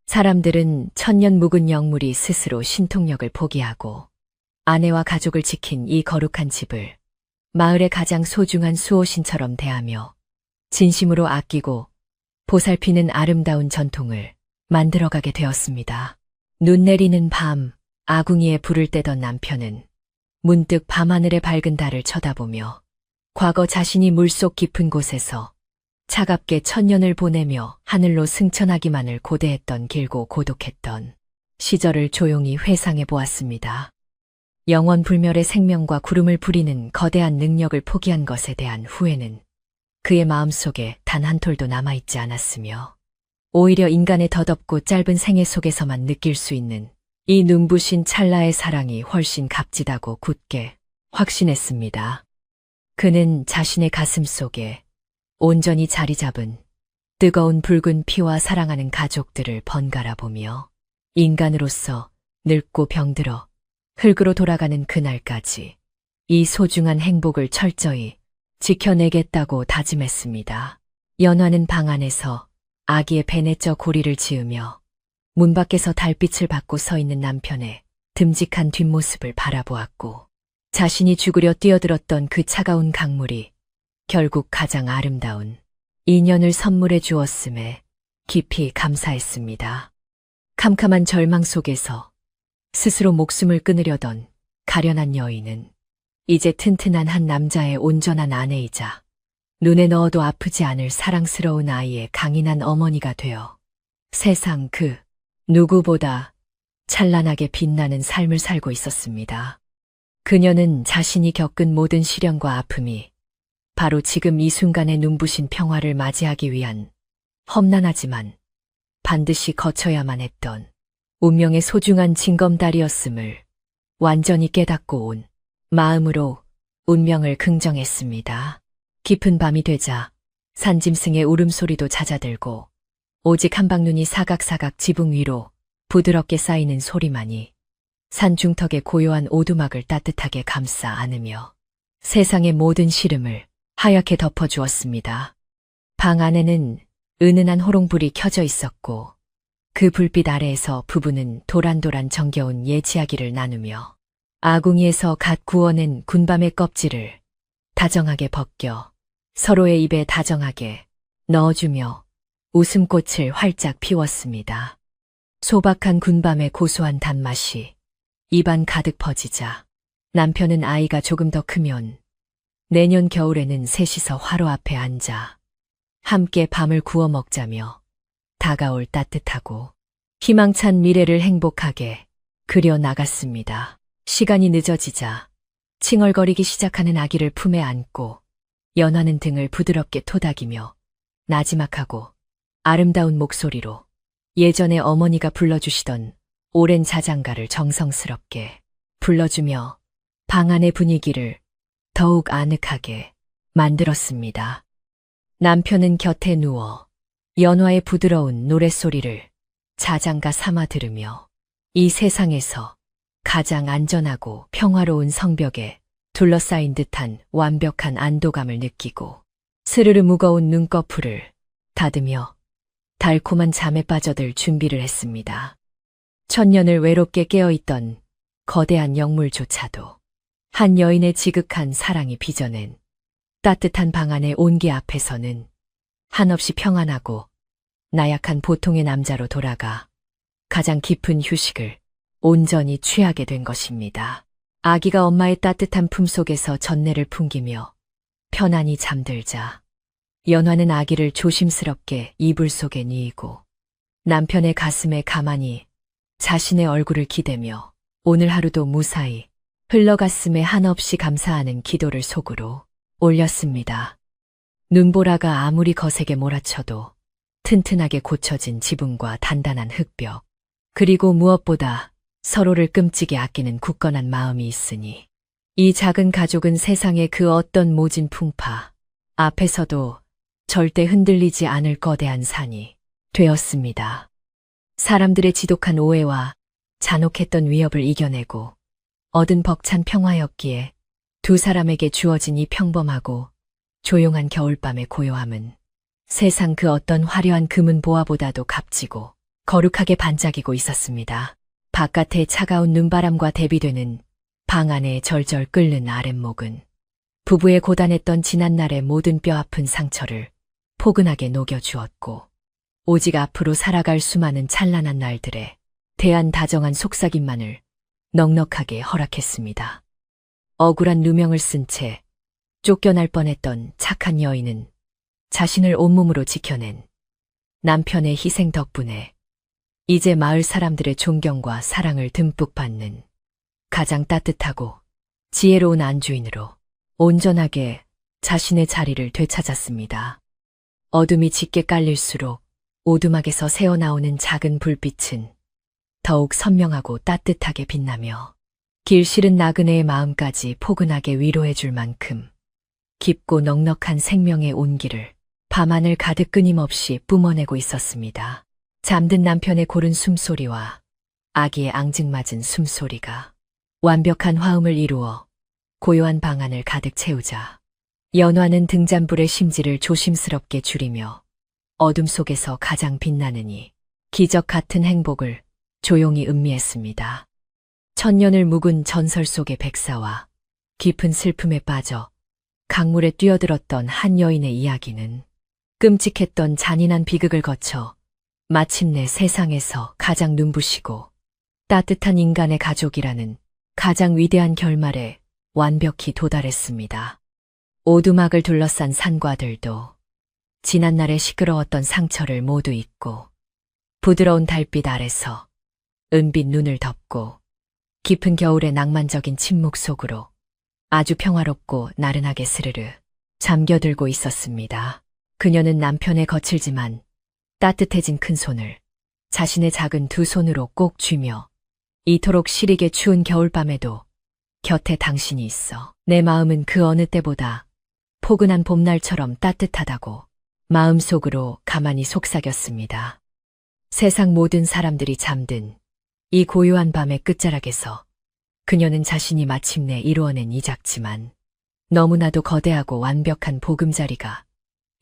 사람들은 천년 묵은 영물이 스스로 신통력을 포기하고 아내와 가족을 지킨 이 거룩한 집을 마을의 가장 소중한 수호신처럼 대하며 진심으로 아끼고 보살피는 아름다운 전통을 만들어가게 되었습니다. 눈 내리는 밤 아궁이에 불을 떼던 남편은 문득 밤하늘의 밝은 달을 쳐다보며 과거 자신이 물속 깊은 곳에서 차갑게 천년을 보내며 하늘로 승천하기만을 고대했던 길고 고독했던 시절을 조용히 회상해 보았습니다. 영원 불멸의 생명과 구름을 부리는 거대한 능력을 포기한 것에 대한 후회는 그의 마음속에 단 한 톨도 남아있지 않았으며 오히려 인간의 더덥고 짧은 생애 속에서만 느낄 수 있는 이 눈부신 찰나의 사랑이 훨씬 값지다고 굳게 확신했습니다. 그는 자신의 가슴 속에 온전히 자리 잡은 뜨거운 붉은 피와 사랑하는 가족들을 번갈아 보며 인간으로서 늙고 병들어 흙으로 돌아가는 그날까지 이 소중한 행복을 철저히 지켜내겠다고 다짐했습니다. 연화는 방 안에서 아기의 베네쩌 고리를 지으며 문 밖에서 달빛을 받고 서 있는 남편의 듬직한 뒷모습을 바라보았고, 자신이 죽으려 뛰어들었던 그 차가운 강물이 결국 가장 아름다운 인연을 선물해 주었음에 깊이 감사했습니다. 캄캄한 절망 속에서 스스로 목숨을 끊으려던 가련한 여인은 이제 튼튼한 한 남자의 온전한 아내이자 눈에 넣어도 아프지 않을 사랑스러운 아이의 강인한 어머니가 되어 세상 그 누구보다 찬란하게 빛나는 삶을 살고 있었습니다. 그녀는 자신이 겪은 모든 시련과 아픔이 바로 지금 이 순간의 눈부신 평화를 맞이하기 위한 험난하지만 반드시 거쳐야만 했던 운명의 소중한 징검다리였음을 완전히 깨닫고 온 마음으로 운명을 긍정했습니다. 깊은 밤이 되자 산짐승의 울음소리도 잦아들고 오직 한방눈이 사각사각 지붕 위로 부드럽게 쌓이는 소리만이 산 중턱의 고요한 오두막을 따뜻하게 감싸 안으며 세상의 모든 시름을 하얗게 덮어주었습니다. 방 안에는 은은한 호롱불이 켜져 있었고 그 불빛 아래에서 부부는 도란도란 정겨운 옛 이야기를 나누며 아궁이에서 갓 구워낸 군밤의 껍질을 다정하게 벗겨 서로의 입에 다정하게 넣어주며 웃음꽃을 활짝 피웠습니다. 소박한 군밤의 고소한 단맛이 입안 가득 퍼지자 남편은 아이가 조금 더 크면 내년 겨울에는 셋이서 화로 앞에 앉아 함께 밤을 구워 먹자며 다가올 따뜻하고 희망찬 미래를 행복하게 그려 나갔습니다. 시간이 늦어지자 칭얼거리기 시작하는 아기를 품에 안고 연화는 등을 부드럽게 토닥이며 나지막하고 아름다운 목소리로 예전에 어머니가 불러주시던 오랜 자장가를 정성스럽게 불러주며 방 안의 분위기를 더욱 아늑하게 만들었습니다. 남편은 곁에 누워 연화의 부드러운 노랫소리를 자장가 삼아 들으며 이 세상에서 가장 안전하고 평화로운 성벽에 둘러싸인 듯한 완벽한 안도감을 느끼고 스르르 무거운 눈꺼풀을 닫으며 달콤한 잠에 빠져들 준비를 했습니다. 천년을 외롭게 깨어있던 거대한 영물조차도 한 여인의 지극한 사랑이 빚어낸 따뜻한 방 안의 온기 앞에서는 한없이 평안하고 나약한 보통의 남자로 돌아가 가장 깊은 휴식을 온전히 취하게 된 것입니다. 아기가 엄마의 따뜻한 품속에서 전내를 풍기며 편안히 잠들자 연화는 아기를 조심스럽게 이불 속에 뉘이고 남편의 가슴에 가만히 자신의 얼굴을 기대며 오늘 하루도 무사히 흘러갔음에 한없이 감사하는 기도를 속으로 올렸습니다. 눈보라가 아무리 거세게 몰아쳐도 튼튼하게 고쳐진 지붕과 단단한 흙벽, 그리고 무엇보다 서로를 끔찍이 아끼는 굳건한 마음이 있으니 이 작은 가족은 세상의 그 어떤 모진 풍파 앞에서도 절대 흔들리지 않을 거대한 산이 되었습니다. 사람들의 지독한 오해와 잔혹했던 위협을 이겨내고 얻은 벅찬 평화였기에 두 사람에게 주어진 이 평범하고 조용한 겨울밤의 고요함은 세상 그 어떤 화려한 금은 보화보다도 값지고 거룩하게 반짝이고 있었습니다. 바깥의 차가운 눈바람과 대비되는 방 안에 절절 끓는 아랫목은 부부의 고단했던 지난날의 모든 뼈아픈 상처를 포근하게 녹여주었고 오직 앞으로 살아갈 수많은 찬란한 날들에 대한 다정한 속삭임만을 넉넉하게 허락했습니다. 억울한 누명을 쓴 채 쫓겨날 뻔했던 착한 여인은 자신을 온몸으로 지켜낸 남편의 희생 덕분에 이제 마을 사람들의 존경과 사랑을 듬뿍 받는 가장 따뜻하고 지혜로운 안주인으로 온전하게 자신의 자리를 되찾았습니다. 어둠이 짙게 깔릴수록 오두막에서 새어나오는 작은 불빛은 더욱 선명하고 따뜻하게 빛나며 길 실은 나그네의 마음까지 포근하게 위로해줄 만큼 깊고 넉넉한 생명의 온기를 밤하늘 가득 끊임없이 뿜어내고 있었습니다. 잠든 남편의 고른 숨소리와 아기의 앙증맞은 숨소리가 완벽한 화음을 이루어 고요한 방안을 가득 채우자 연화는 등잔불의 심지를 조심스럽게 줄이며 어둠 속에서 가장 빛나느니 기적 같은 행복을 조용히 음미했습니다. 천년을 묵은 전설 속의 백사와 깊은 슬픔에 빠져 강물에 뛰어들었던 한 여인의 이야기는 끔찍했던 잔인한 비극을 거쳐 마침내 세상에서 가장 눈부시고 따뜻한 인간의 가족이라는 가장 위대한 결말에 완벽히 도달했습니다. 오두막을 둘러싼 산과들도 지난날의 시끄러웠던 상처를 모두 잊고 부드러운 달빛 아래서 은빛 눈을 덮고 깊은 겨울의 낭만적인 침묵 속으로 아주 평화롭고 나른하게 스르르 잠겨들고 있었습니다. 그녀는 남편의 거칠지만 따뜻해진 큰 손을 자신의 작은 두 손으로 꼭 쥐며 이토록 시리게 추운 겨울밤에도 곁에 당신이 있어 내 마음은 그 어느 때보다 포근한 봄날처럼 따뜻하다고 마음속으로 가만히 속삭였습니다. 세상 모든 사람들이 잠든 이 고요한 밤의 끝자락에서 그녀는 자신이 마침내 이루어낸 이 작지만 너무나도 거대하고 완벽한 보금자리가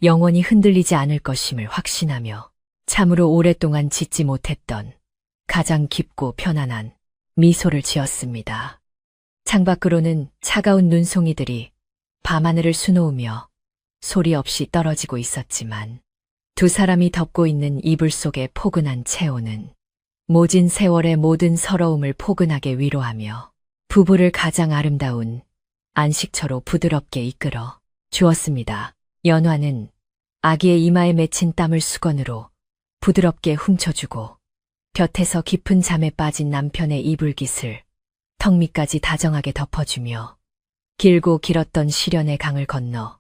영원히 흔들리지 않을 것임을 확신하며 참으로 오랫동안 짓지 못했던 가장 깊고 편안한 미소를 지었습니다. 창밖으로는 차가운 눈송이들이 밤하늘을 수놓으며 소리 없이 떨어지고 있었지만 두 사람이 덮고 있는 이불 속의 포근한 체온은 모진 세월의 모든 서러움을 포근하게 위로하며 부부를 가장 아름다운 안식처로 부드럽게 이끌어 주었습니다. 연화는 아기의 이마에 맺힌 땀을 수건으로 부드럽게 훔쳐주고 곁에서 깊은 잠에 빠진 남편의 이불깃을 턱 밑까지 다정하게 덮어주며 길고 길었던 시련의 강을 건너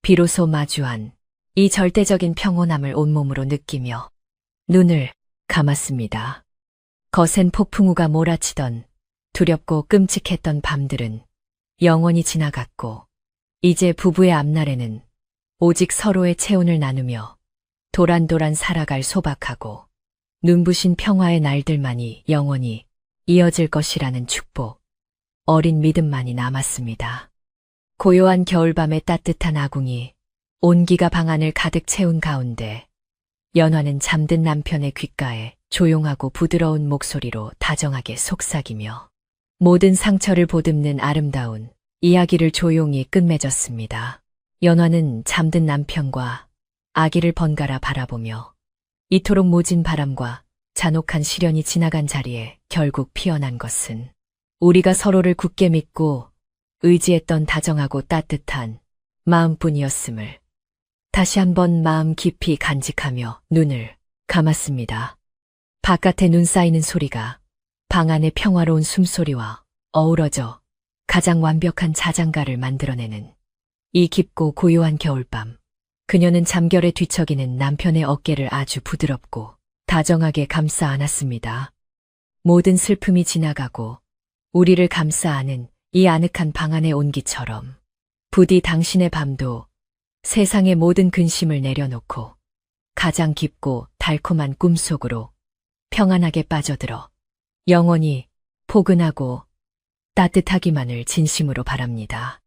비로소 마주한 이 절대적인 평온함을 온몸으로 느끼며 눈을 감았습니다. 거센 폭풍우가 몰아치던 두렵고 끔찍했던 밤들은 영원히 지나갔고 이제 부부의 앞날에는 오직 서로의 체온을 나누며 도란도란 살아갈 소박하고 눈부신 평화의 날들만이 영원히 이어질 것이라는 축복, 어린 믿음만이 남았습니다. 고요한 겨울밤의 따뜻한 아궁이 온기가 방 안을 가득 채운 가운데 연화는 잠든 남편의 귓가에 조용하고 부드러운 목소리로 다정하게 속삭이며 모든 상처를 보듬는 아름다운 이야기를 조용히 끝맺었습니다. 연화는 잠든 남편과 아기를 번갈아 바라보며 이토록 모진 바람과 잔혹한 시련이 지나간 자리에 결국 피어난 것은 우리가 서로를 굳게 믿고 의지했던 다정하고 따뜻한 마음뿐이었음을 다시 한번 마음 깊이 간직하며 눈을 감았습니다. 바깥에 눈 쌓이는 소리가 방 안의 평화로운 숨소리와 어우러져 가장 완벽한 자장가를 만들어내는 이 깊고 고요한 겨울밤. 그녀는 잠결에 뒤척이는 남편의 어깨를 아주 부드럽고 다정하게 감싸 안았습니다. 모든 슬픔이 지나가고 우리를 감싸 안은 이 아늑한 방 안의 온기처럼 부디 당신의 밤도 세상의 모든 근심을 내려놓고 가장 깊고 달콤한 꿈속으로 평안하게 빠져들어 영원히 포근하고 따뜻하기만을 진심으로 바랍니다.